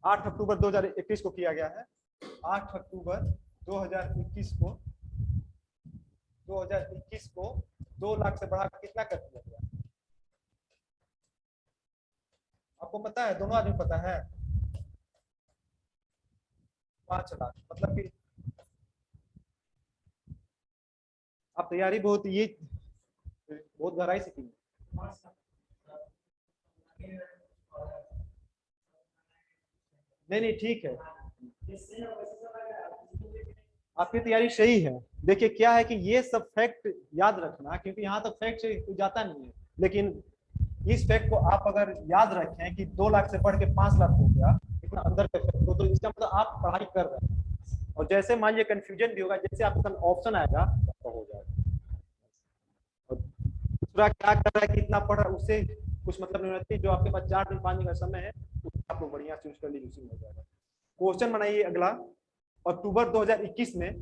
8 अक्टूबर 2021 को किया गया है। 8 अक्टूबर 2021 को 2 लाख से बढ़ा कितना कर दिया गया? आपको पता है? दोनों आदमी पता है? 5 लाख। मतलब कि आप तैयारी बहुत गहराई से की। नहीं ठीक है, आपकी तैयारी सही है। देखिए क्या है कि ये सब फैक्ट याद रखना, क्योंकि यहाँ तक फैक्ट से कोई जाता नहीं है, लेकिन इस फैक्ट को आप अगर याद रखें कि 2 लाख से बढ़ के 5 लाख हो गया, इतना अंदर का फैक्ट हो, तो इसका मतलब आप पढ़ाई कर रहे हैं। और जैसे मान लीजिए कंफ्यूजन भी होगा, जैसे आपका ऑप्शन आएगा तो हो जाएगा। और दूसरा क्या कर रहा है कि इतना पढ़ रहा है, उससे कुछ मतलब नहीं रहती। जो आपके पास 4 दिन 5 दिन का समय है, उसको आप लोग बढ़िया चूज कर लीजिए, उसी में हो जाएगा। क्वेश्चन बनाइए अगला। अक्टूबर 2021 में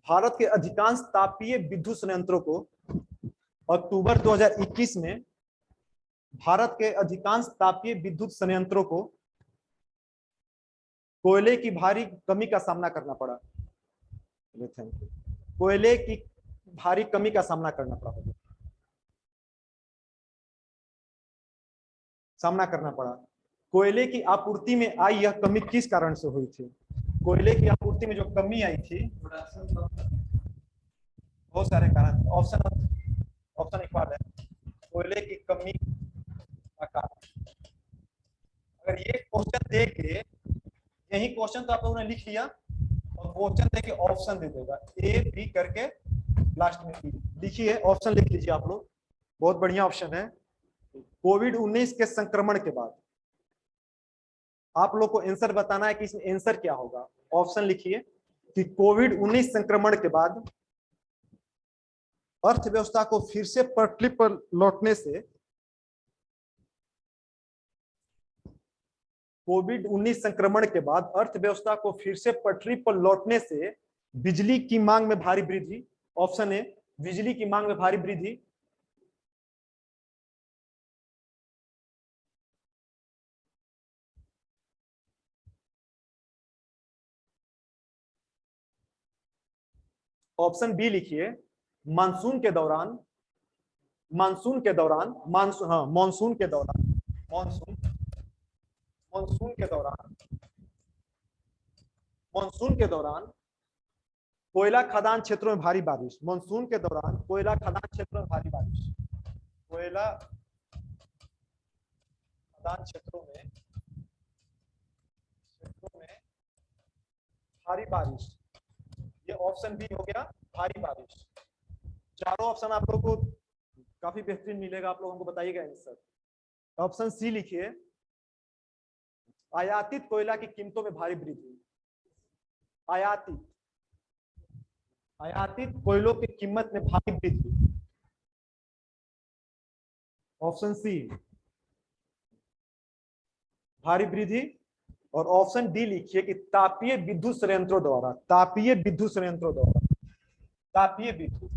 भारत के अधिकांश तापीय विद्युत संयंत्रों को अक्टूबर 2021 में भारत के अधिकांश तापीय विद्युत संयंत्रों को कोयले की भारी कमी का सामना करना पड़ा। कोयले की भारी कमी का सामना करना पड़ा। कोयले की आपूर्ति में आई यह कमी किस कारण से हुई थी? कोयले की आपूर्ति में जो कमी आई थी, बहुत सारे कारण। ऑप्शन एक बार है, कोयले की कमी का कारण। अगर ये क्वेश्चन दे के, यही क्वेश्चन तो आप लोगों ने लिख लिया, और क्वेश्चन दे के ऑप्शन दे देगा ए बी करके, लास्ट में लिखिए, ऑप्शन लिख लीजिए आप लोग। बहुत बढ़िया ऑप्शन है। कोविड-19 के संक्रमण के बाद आप लोग को आंसर बताना है कि इसमें आंसर क्या होगा। ऑप्शन लिखिए कि कोविड-19 संक्रमण के बाद अर्थव्यवस्था को फिर से पटरी पर लौटने से, कोविड-19 संक्रमण के बाद अर्थव्यवस्था को फिर से पटरी पर लौटने से बिजली की मांग में भारी वृद्धि। ऑप्शन ए, बिजली की मांग में भारी वृद्धि। ऑप्शन बी लिखिए, मानसून के दौरान मानसून के दौरान मानसून के दौरान कोयला खदान क्षेत्रों में भारी बारिश। मानसून के दौरान कोयला खदान क्षेत्रों में भारी बारिश। कोयला खदान क्षेत्रों में भारी बारिश। ये ऑप्शन बी हो गया, भारी बारिश। चारों ऑप्शन आप लोगों को काफी बेहतरीन मिलेगा, आप लोगों को बताइएगा आंसर। ऑप्शन सी लिखिए, आयातित कोयला की कीमतों में भारी वृद्धि। आयातित कोयलों की कीमत में भारी वृद्धि। ऑप्शन सी, भारी वृद्धि। और ऑप्शन डी लिखिए कि तापीय विद्युत संयंत्रों द्वारा तापीय विद्युत संयंत्रों द्वारा तापीय विद्युत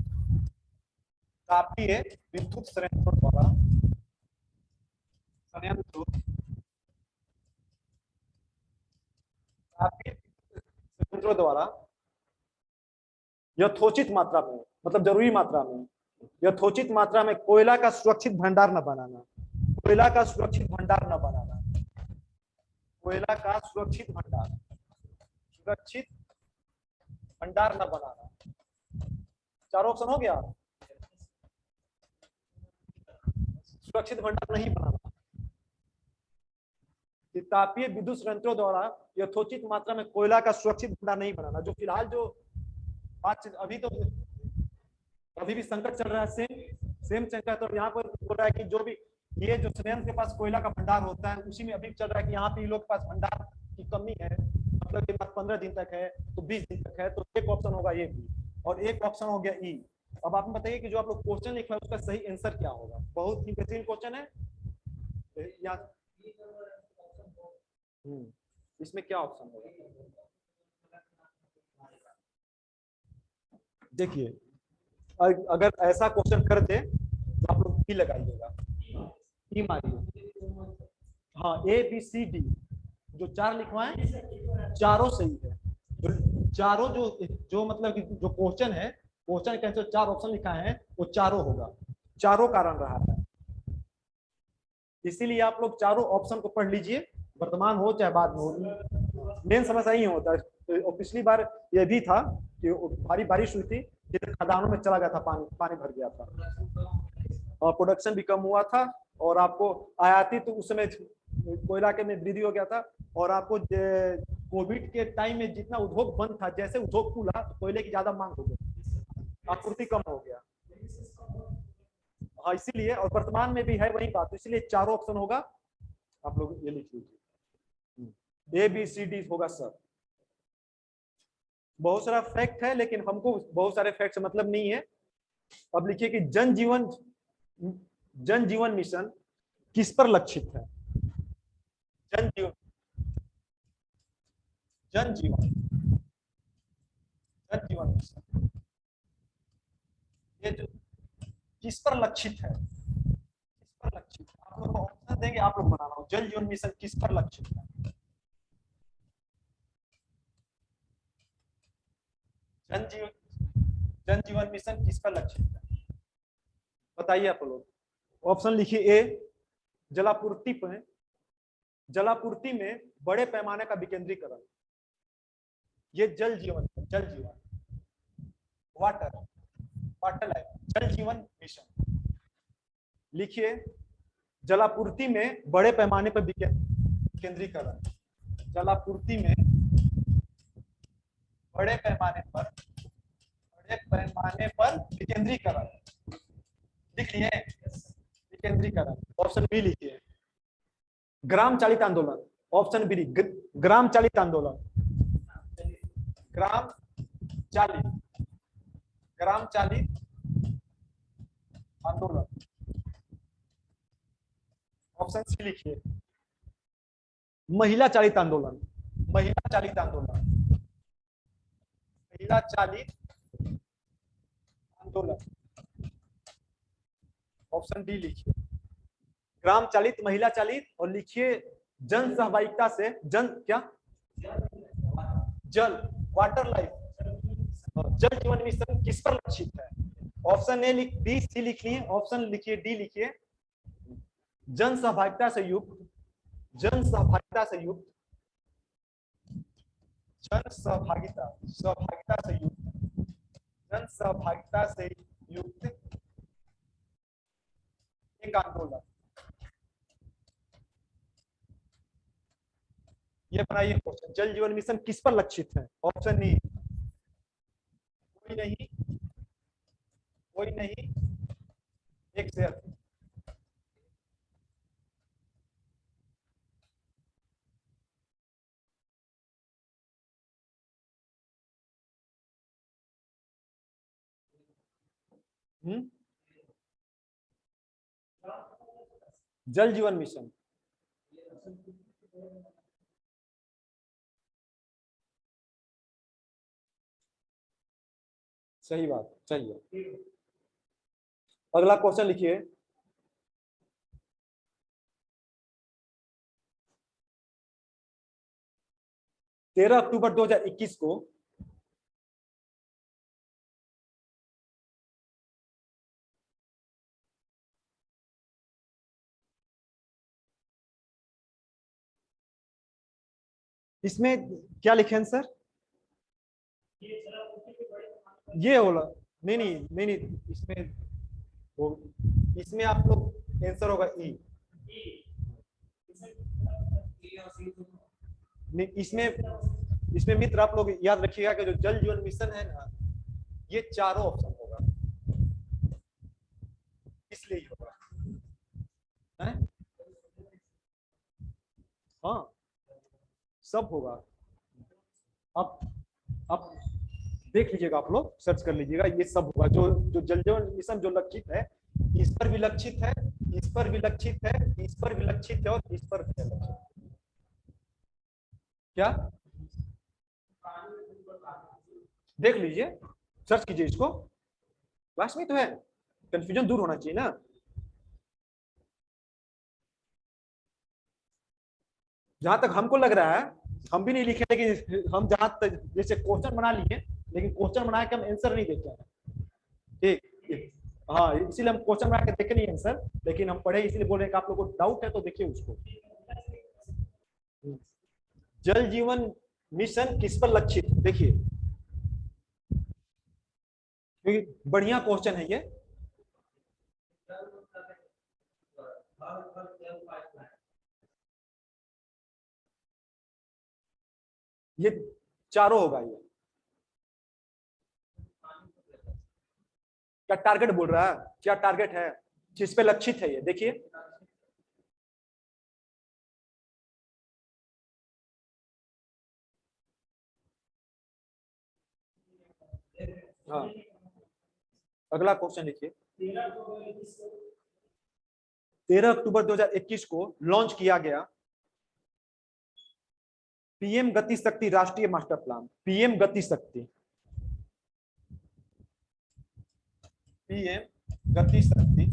संयंत्रों द्वारा यथोचित मात्रा में, मतलब जरूरी मात्रा में, यथोचित मात्रा में कोयला का सुरक्षित भंडार न बनाना। कोयला का सुरक्षित भंडार न बनाना। कोयला का सुरक्षित भंडार न बनाना। चारों ऑप्शन हो गया। सुरक्षित भंडार नहीं बनाना। तापीय विद्युत संयंत्रों द्वारा यथोचित मात्रा में कोयला का सुरक्षित भंडार नहीं बनाना। जो फिलहाल जो बात अभी भी संकट चल रहा है, सेम संकट। तो यहाँ पर बोल रहा है कि जो भी ये जो संयंत्र के पास कोयला का भंडार होता है, उसी में अभी चल रहा है कि यहाँ पे लोग के पास भंडार की कमी है, मतलब के पास 15 दिन तक है तो 20 दिन तक है। तो एक ऑप्शन होगा ये भी, और एक ऑप्शन हो गया ई। अब आप बताइए कि जो आप लोग क्वेश्चन लिखा है उसका सही आंसर क्या होगा। बहुत ही बेहतरीन क्वेश्चन है। इसमें क्या ऑप्शन होगा? देखिए, अगर ऐसा क्वेश्चन कर दे तो ई लगाइएगा, ई मारिए। हाँ ए बी सी डी जो 4 लिखवाएं चारों सही है। चारों जो जो मतलब कि जो क्वेश्चन है, क्वेश्चन के आंसर 4 ऑप्शन लिखा है वो चारों होगा, चारों कारण रहा है। इसीलिए आप लोग चारों ऑप्शन को पढ़ लीजिए, वर्तमान हो चाहे बाद में हो, मेन समस्या ही होता है। तो पिछली बार यह भी था कि भारी बारिश हुई थी, खदानों में चला गया था, पानी पानी भर गया था और प्रोडक्शन भी कम हुआ था, और आपको आयातित तो उस समय कोयला के में वृद्धि हो गया था, और आपको कोविड के टाइम में जितना उद्योग बंद था, जैसे उद्योग खुला तो कोयले की ज्यादा मांग हो गई, आपूर्ति कम हो गया। हाँ इसीलिए, और वर्तमान में भी है वही बात, इसलिए चारों ऑप्शन होगा, आप लोग ये लिख लीजिए, ए बी सी डी होगा सर। बहुत सारा फैक्ट है लेकिन हमको बहुत सारे फैक्ट से मतलब नहीं है। अब लिखिए कि जन जीवन मिशन किस पर लक्षित है? जन जीवन जन जीवन जन जीवन मिशन ये जो किस पर लक्षित है, किस पर लक्षित, आप लोग को ऑप्शन देंगे, आप लोग बनाना हो, जल जीवन मिशन किस पर लक्षित है? जन जीवन मिशन किस पर लक्षित है, बताइए आप लोग। ऑप्शन लिखिए ए जलापूर्ति में बड़े पैमाने का विकेंद्रीकरण, ये जल जीवन वाटर लाइफ जल जीवन मिशन। लिखिए जलापूर्ति में बड़े पैमाने पर विकेंद्रीकरण, जलापूर्ति में बड़े पैमाने पर विकेंद्रीकरण, लिख लिए विकेंद्रीकरण। ऑप्शन बी लिखिए ग्राम चालित आंदोलन, ऑप्शन बी ग्राम चालित आंदोलन, ग्राम चालित आंदोलन। ऑप्शन सी लिखिए महिला चालित आंदोलन, महिला चालित आंदोलन। ऑप्शन डी लिखिए ग्राम चालित, महिला चालित, और लिखिए जन सहभागिता से जल वाटर लाइफ जल जीवन मिशन किस पर लक्षित है? ऑप्शन ए बी सी लिखिए, ऑप्शन लिखिए डी लिखिए जन सहभागिता से युक्त जन सहभागिता से युक्त एक आंदोलन। ये बनाइए क्वेश्चन, जल जीवन मिशन किस पर लक्षित है? ऑप्शन ई कोई नहीं एक से अधिक। जल जीवन मिशन सही बात, चलिए अगला क्वेश्चन लिखिए। तेरह अक्टूबर 2021 को इसमें क्या लिखे हैं सर? ये होला नहीं, इसमें आप लोग आंसर होगा ई। इसमें मित्र आप लोग याद रखिएगा कि जो जल जीवन मिशन है ना, ये चारों ऑप्शन होगा, इसलिए होगा है? हाँ सब होगा। अब देख लीजिएगा, आप लोग सर्च कर लीजिएगा, ये सब होगा। जो जल जीवन मिशन जो लक्षित है, इस पर भी लक्षित है, इस पर भी लक्षित है, इस पर भी लक्षित है, और इस पर भी लक्षित है। क्या देख लीजिए, सर्च कीजिए इसको, क्लास में तो है, कंफ्यूजन दूर होना चाहिए ना। जहां तक हमको लग रहा है, हम भी नहीं लिखे, लेकिन हम जहां तक जैसे क्वेश्चन बना लिए, लेकिन क्वेश्चन बना के हम आंसर नहीं देते हैं। ठीक, हाँ, इसीलिए हम क्वेश्चन बना के देखे नहीं आंसर, लेकिन हम पढ़े इसलिए बोल रहे हैं कि आप लोगों को डाउट है तो देखिए उसको। जल जीवन मिशन किस पर लक्षित, देखिए क्योंकि बढ़िया क्वेश्चन है ये चारों होगा ये। क्या टारगेट बोल रहा है, क्या टारगेट है, किस पे लक्षित है ये, देखिए। हाँ, अगला क्वेश्चन लिखिए। 13 अक्टूबर 2021 को लॉन्च किया गया पीएम गति शक्ति राष्ट्रीय मास्टर प्लान। पीएम गति शक्ति, पीएम गति शक्ति,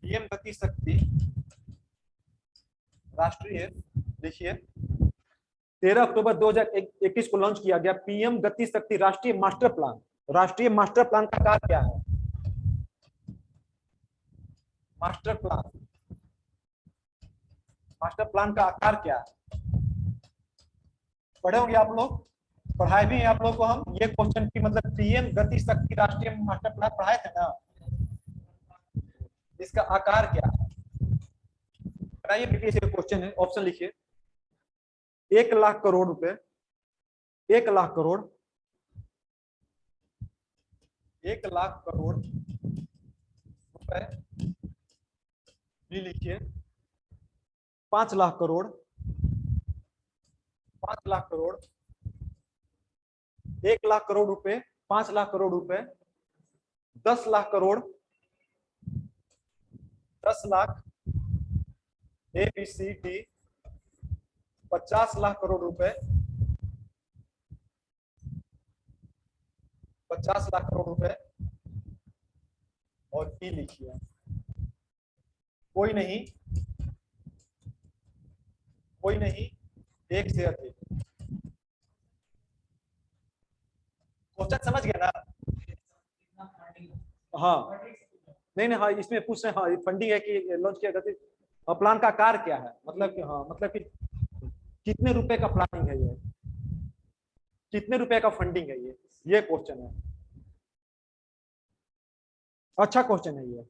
पीएम गति शक्ति राष्ट्रीय, देखिए 13 अक्टूबर 2021 को लॉन्च किया गया पीएम गति शक्ति राष्ट्रीय मास्टर प्लान। राष्ट्रीय मास्टर प्लान का कार्य क्या है, मास्टर प्लान, मास्टर प्लान का आकार क्या है, पढ़े होंगे आप लोग, पढ़ाए भी हैं आप लोग को हम ये क्वेश्चन की, मतलब पीएम गति शक्ति राष्ट्रीय मास्टर प्लान पढ़ाए थे ना, इसका आकार क्या है बताइए बेटी। ये क्वेश्चन है, ऑप्शन लिखिए। 1,00,000 करोड़ रुपए, 1,00,000 करोड़, 1,00,000 करोड़ रुपए, लिखिए 5,00,000 करोड़, 5,00,000 करोड़, 1,00,000 करोड़ रुपए, 5,00,000 करोड़ रुपए, 10,00,000 करोड़, 10,00,000, ABCD, 50,00,000 करोड़ रुपए, 50,00,000 करोड़ रुपए, और ई लिखिए कोई नहीं, कोई नहीं, एक से अधिक। क्वेश्चन समझ गया ना? हाँ, नहीं नहीं, हाँ इसमें पूछ रहे हैं, हाँ फंडिंग है कि लॉन्च किया गति, प्लान का आकार क्या है, मतलब कि हाँ, मतलब कि कितने रुपए का प्लानिंग है ये, कितने रुपए का फंडिंग है ये क्वेश्चन है। अच्छा क्वेश्चन है ये,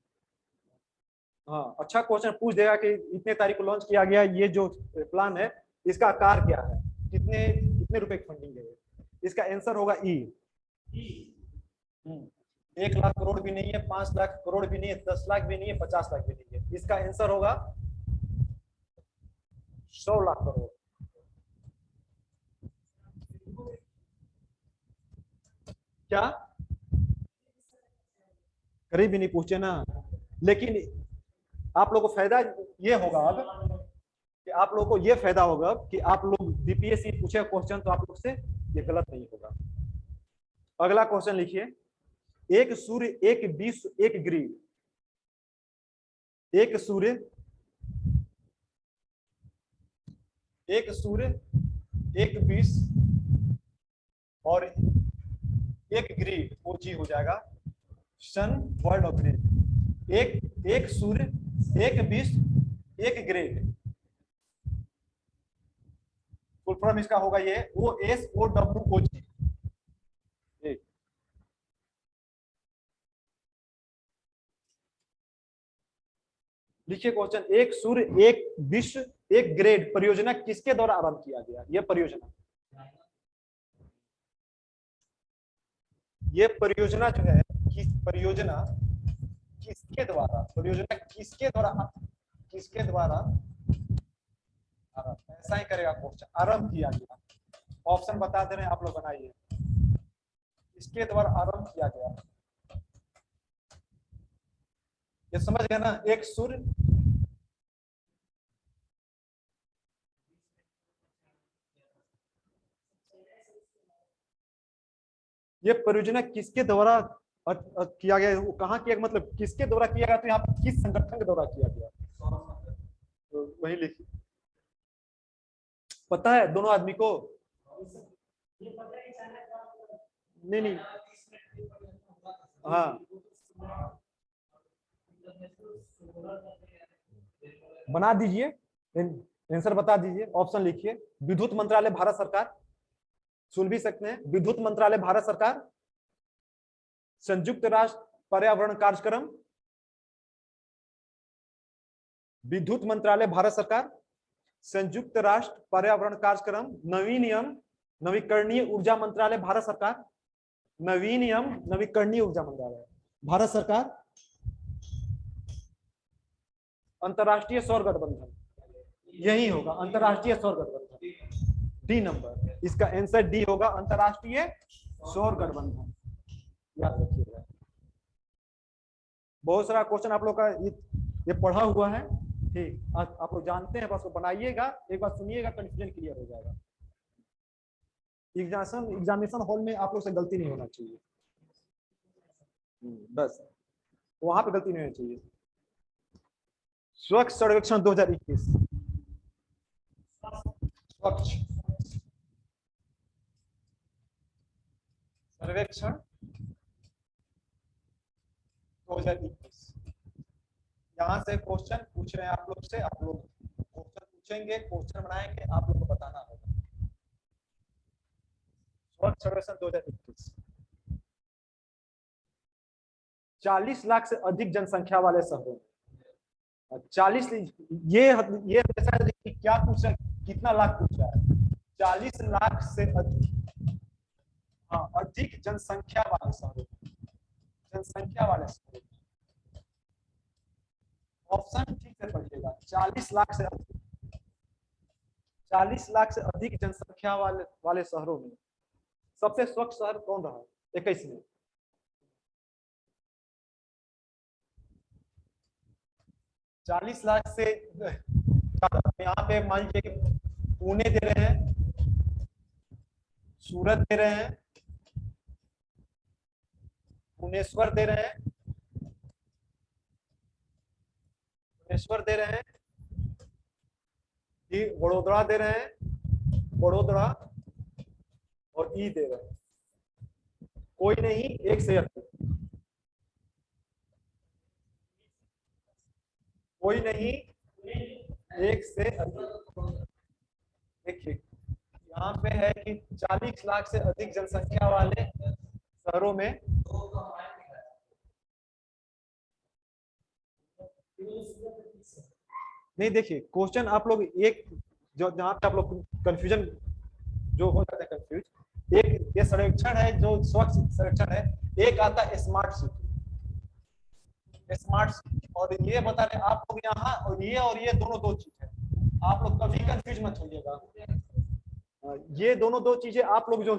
हाँ अच्छा क्वेश्चन पूछ देगा कि इतने तारीख को लॉन्च किया गया ये जो प्लान है, इसका आकार क्या है, कितने कितने रुपए की फंडिंग है ये, इसका आंसर होगा ई। 1,00,000 करोड़ भी नहीं है, 5,00,000 करोड़ भी नहीं है, 10,00,000 भी नहीं है, 50,00,000 भी नहीं है, इसका आंसर होगा 100,00,000 करोड़। क्या करीब भी नहीं पूछे ना, लेकिन आप लोगों को फायदा ये होगा अब कि आप लोगों को ये फायदा होगा कि आप लोग बीपीएससी पूछे क्वेश्चन तो आप लोग से ये गलत नहीं होगा। अगला क्वेश्चन लिखिए। एक सूर्य, एक विश्व, एक ग्रिड, एक सूर्य, एक सूर्य, एक विश्व और एक ग्रिड, वो जी हो जाएगा सन वर्ल्ड ऑफ ग्रिड। एक सूर्य, एक विश्व, एक ग्रिड, फुल फॉर्म इसका होगा ये OSOWOG। लिखिए क्वेश्चन। एक सूर्य, एक विश्व, एक ग्रेड परियोजना किसके द्वारा आरंभ किया गया? यह परियोजना जो है, किस परियोजना किसके द्वारा, परियोजना किसके द्वारा, किसके द्वारा आरंभ, ऐसा ही करेगा क्वेश्चन, आरंभ किया गया। ऑप्शन बता दे रहे हैं आप लोग, बनाइए किसके द्वारा आरंभ किया गया। ये समझ गए ना? एक सूर्य, ये परियोजना किसके द्वारा किया गया, वो कहाँ किया, मतलब किसके द्वारा किया गया, तो यहाँ पर किस संगठन के द्वारा किया गया? तो वही लिखिए। पता है दोनों आदमी को? नहीं नहीं, हाँ बना दीजिए, आंसर बता दीजिए, ऑप्शन लिखिए। विद्युत मंत्रालय भारत सरकार, सुन भी सकते हैं, विद्युत मंत्रालय भारत सरकार, संयुक्त राष्ट्र पर्यावरण कार्यक्रम, विद्युत मंत्रालय भारत सरकार, संयुक्त राष्ट्र पर्यावरण कार्यक्रम, नवीकरणीय ऊर्जा मंत्रालय भारत सरकार, नवीकरणीय ऊर्जा मंत्रालय भारत सरकार, अंतरराष्ट्रीय सौर गठबंधन, यही होगा अंतरराष्ट्रीय सौर गठबंधन। डी नंबर, इसका आंसर डी होगा, अंतरराष्ट्रीय सौर गठबंधन। याद रखिएगा, बहुत सारा क्वेश्चन आप लोग का ये पढ़ा हुआ है, ठीक, आप लोग जानते हैं, बस वो बनाइएगा, एक बार सुनिएगा, कंफ्यूजन क्लियर हो जाएगा। एग्जामिनेशन हॉल में आप लोग से गलती नहीं होना चाहिए, बस वहां पे गलती नहीं होनी चाहिए। स्वच्छ सर्वेक्षण 2021, स्वच्छ सर्वेक्षण 2021, यहाँ से क्वेश्चन पूछ रहे हैं आप लोग से, आप लोग क्वेश्चन पूछेंगे, क्वेश्चन बनाएंगे, आप लोग को बताना होगा। स्वच्छ सर्वेक्षण 2021, 40 लाख से अधिक जनसंख्या वाले शहरों, 40, ये क्या पूछ रहा है, कितना लाख पूछ रहा है? 40 लाख से अधिक, हाँ अधिक जनसंख्या वाले शहरों, जनसंख्या वाले शहरों, ऑप्शन ठीक से पढ़िएगा। 40 लाख से अधिक, 40 लाख से अधिक जनसंख्या वाले शहरों में सबसे स्वच्छ शहर कौन रहा 21 में? चालीस लाख से यहाँ पे मान लीजिए कि पुणे दे रहे हैं, सूरत दे रहे हैं, भुवनेश्वर दे रहे हैं, भुवनेश्वर दे रहे हैं, वडोदरा दे रहे हैं, वडोदरा, और ई दे रहे हैं। कोई नहीं, एक से अधिक, कोई नहीं, एक से अधिक। देखिए यहाँ पे है कि 40 लाख से अधिक जनसंख्या वाले शहरों में नहीं, देखिए क्वेश्चन आप लोग एक जो जहां पे आप लोग कंफ्यूजन जो हो जाता है कंफ्यूज, एक ये सर्वेक्षण है जो स्वच्छ सर्वेक्षण है, एक आता है स्मार्ट सिटी, स्मार्ट सिटी, और ये बता रहे आप लोग यहाँ, और ये दोनों दो चीज है, आप लोग कभी कंफ्यूज मत होइएगा। ये दोनों दो चीजें आप लोग जो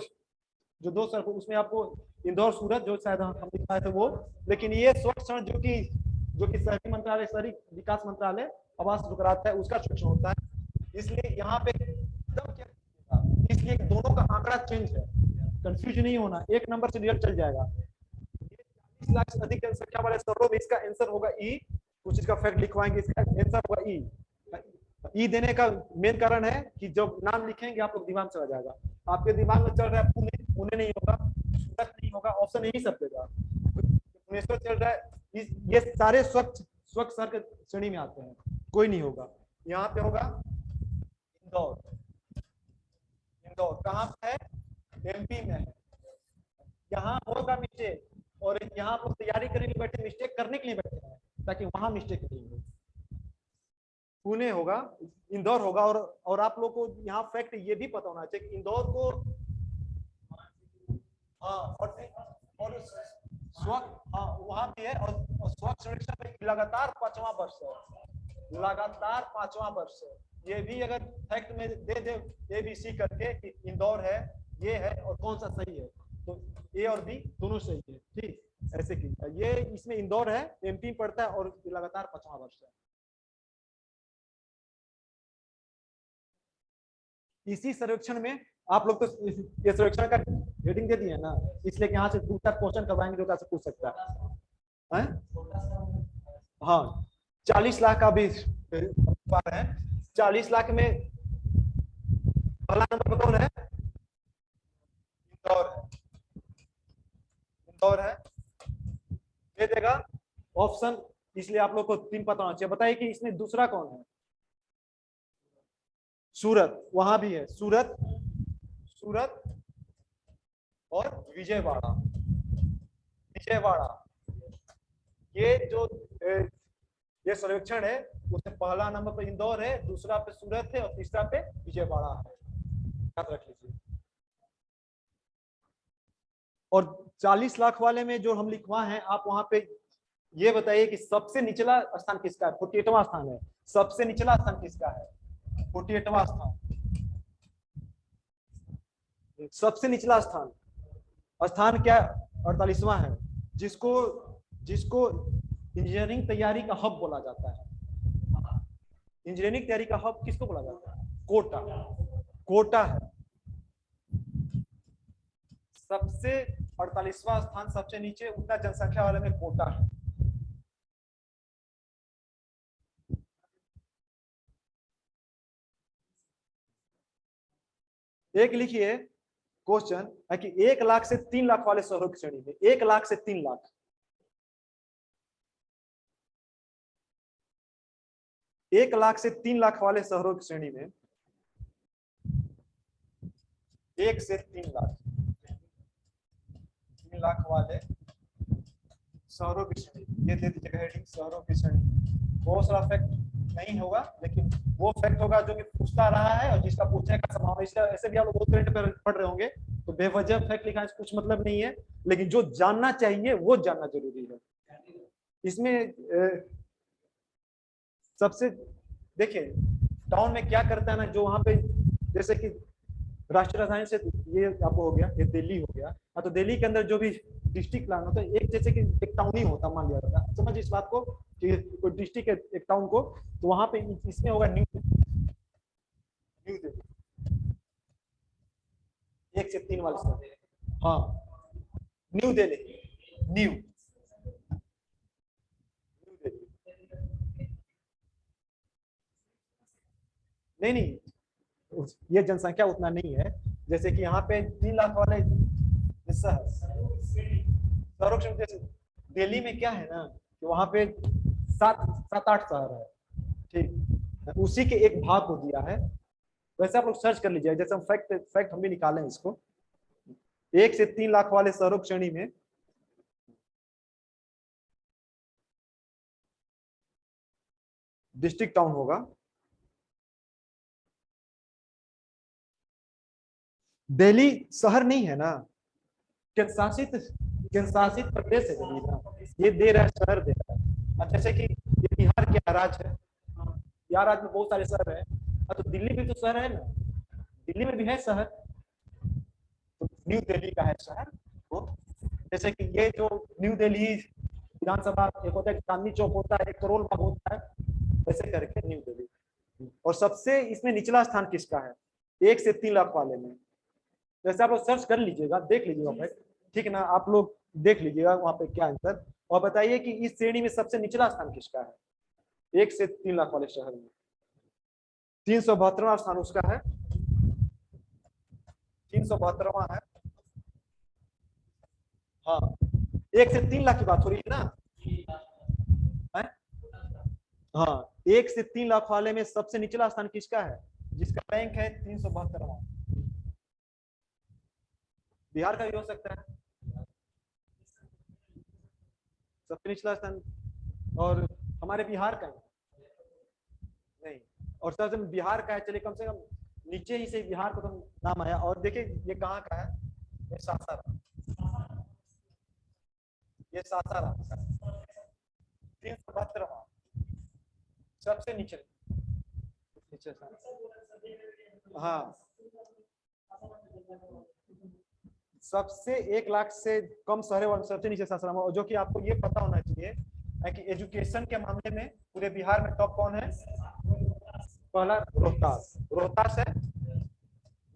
दो सर उसमें आपको इंदौर सूरत जो शायद हम दिखाए थे वो, लेकिन ये स्वच्छ शहर जो कि शहरी मंत्रालय, शहरी विकास मंत्रालय आवास जो कराता है उसका सर्वेक्षण होता है, इसलिए यहाँ पे एकदम क्या, इसलिए दोनों का आंकड़ा चेंज है, कंफ्यूज नहीं होना, एक नंबर से रिजल्ट चल जाएगा। 40 लाख से अधिक जनसंख्या वाले शहरों में इसका आंसर होगा ई, कुछ इसका फैक्ट लिखवाएंगे, इसका आंसर होगा ई। ई देने का मेन कारण है कि जब नाम लिखेंगे आप लोग दिमाग में चला जाएगा, आपके दिमाग में चल रहा है पुणे, पुणे नहीं होगा, सूरत नहीं होगा, ऑप्शन यही सब देगा, भुवनेश्वर चल रहा है, ये सारे स्वच्छ शहर के श्रेणी में आते हैं, कोई नहीं होगा। यहाँ पे होगा इंदौर, इंदौर कहाँ पे है? एमपी में है। यहाँ होगा मिस्टेक, और यहाँ आप लोग तैयारी करने के लिए बैठे, मिस्टेक करने के लिए बैठे हैं ताकि वहां मिस्टेक नहीं हो। पुणे होगा, इंदौर होगा, और आप लोग को यहाँ फैक्ट ये भी पता होना चाहिए कि इंदौर को और वहां भी है, और स्वच्छ सर्वेक्षण में लगातार 5वां वर्ष है, लगातार 5वां वर्ष है। ये भी अगर फैक्ट में दे दे ABC करके कि इंदौर है, ये है, और कौन सा सही है, तो ए और बी दोनों सही है, ठीक, ऐसे की ये इसमें इंदौर है, MP पढ़ता है, और लगातार 5वां वर्ष है। इसी सर्वेक्षण में आप लोग तो ये सर्वेक्षण का रेटिंग दे दिए ना, इसलिए यहाँ से दूसरा क्वेश्चन करवाएंगे जो कैसे पूछ सकता है? हाँ 40 लाख का भी बार है 40 लाख में पहला नंबर पर कौन है? इंदौर है, इंदौर है, ये देगा ऑप्शन। इसलिए आप लोग को 3 पता होना चाहिए। बताइए कि इसमें दूसरा कौन है? सूरत, वहां भी है सूरत, सूरत और विजयवाड़ा, विजयवाड़ा। ये जो ये सर्वेक्षण है उसमें पहला नंबर पे इंदौर है, दूसरा पे सूरत है और तीसरा पे विजयवाड़ा है, याद रख लीजिए। और 40 लाख वाले में जो हम लिखवा हैं, आप वहां पे ये बताइए कि सबसे निचला स्थान किसका है? 48वां स्थान है। सबसे निचला स्थान किसका है? 48वां स्थान। सबसे निचला स्थान, स्थान क्या? 48वां है, जिसको जिसको इंजीनियरिंग तैयारी का हब बोला जाता है। इंजीनियरिंग तैयारी का हब किसको बोला जाता है? कोटा, कोटा है। सबसे 48वां स्थान सबसे नीचे, उतना जनसंख्या वाले में कोटा है। एक लिखिए क्वेश्चन है कि 1 लाख से 3 लाख वाले शहरों की श्रेणी में, 1 लाख से 3 लाख, 1 लाख से 3 लाख वाले शहरों की श्रेणी में, 1 से 3 लाख, 3 लाख वाले शहरों की श्रेणी, ये दे दीजिएगा हेडिंग, शहरों की श्रेणी। बहुत सारा फैक्ट नहीं होगा, लेकिन वो फैक्ट होगा जो कि पूछता रहा है और जिसका पूछने का संभावना। इसलिए ऐसे भी आप लोग बहुत करंट पढ़ रहे होंगे, तो बेवजह फैक्ट लिखा है कुछ मतलब नहीं है, लेकिन जो जानना चाहिए वो जानना जरूरी है। इसमें सबसे देखिए टाउन में क्या करता है ना, जो वहां पे जैसे कि राष्ट्रीय राजधानी से ये आपको हो गया, ये दिल्ली हो गया। हाँ, तो दिल्ली के अंदर जो भी डिस्ट्रिक्ट प्लान होता है, एक जैसे कि एक टाउन ही होता मान लिया जाता है। समझ इस बात को कि कोई डिस्ट्रिक्ट है एक टाउन को, तो वहां पे इसमें होगा न्यू, न्यू दिल्ली, 1 से 3 वाले शहर। हाँ, न्यू दिल्ली, न्यू दिल्ली, नहीं नहीं, ये जनसंख्या उतना नहीं है। जैसे कि यहाँ पे 3 लाख वाले शहरों जैसे दिल्ली में क्या है ना कि वहां पे 7-8 शहर है, ठीक, उसी के एक भाग को दिया है। वैसे आप लोग सर्च कर लीजिए, जैसे हम फैक्ट हम भी निकालें इसको। 1 से 3 लाख वाले शहरों की श्रेणी में डिस्ट्रिक्ट टाउन होगा दिल्ली। शहर नहीं है ना, केंद्रशासित केंद्रशासित प्रदेश है दिल्ली ना, ये दे रहा है, शहर दे रहा है। अब जैसे कि ये बिहार के राज्य है, बिहार राज्य में बहुत सारे शहर है, तो दिल्ली भी तो शहर है ना, दिल्ली में भी है शहर, तो न्यू दिल्ली का है शहर। तो जैसे कि ये जो न्यू दिल्ली विधानसभा, एक होता है चांदनी चौक होता है, एक करोल बाग होता है, वैसे करके न्यू दिल्ली। और सबसे इसमें निचला स्थान किसका है 1 से 3 लाख वाले में? जैसे आप लोग सर्च कर लीजिएगा, देख लीजिएगा भाई, ठीक है ना, आप लोग देख लीजिएगा वहां पे क्या आंसर, और बताइए कि इस श्रेणी में सबसे निचला स्थान किसका है 1 से 3 लाख वाले शहर में? 372वां स्थान उसका है, 372वां है। हाँ, 1 से 3 लाख की बात हो रही है ना है? हाँ, 1 से 3 लाख वाले में सबसे निचला स्थान किसका है, जिसका रैंक है 372वां? बिहार का भी हो सकता है सबसे निचला स्थान, और हमारे बिहार का नहीं, और सबसे बिहार का है, चलिए कम से कम नीचे ही से बिहार को तो नाम आया। और देखिए ये कहाँ का है, ये सासाराम, ये सासाराम का 372वां सबसे नीचे नीचे स्थान। हाँ, सबसे 1 लाख से कम शहर वाले सबसे नीचे सासाराम, और जो कि आपको ये पता होना चाहिए कि एजुकेशन के मामले में पूरे बिहार में टॉप कौन है? पहला रोहतास, रोहतास है।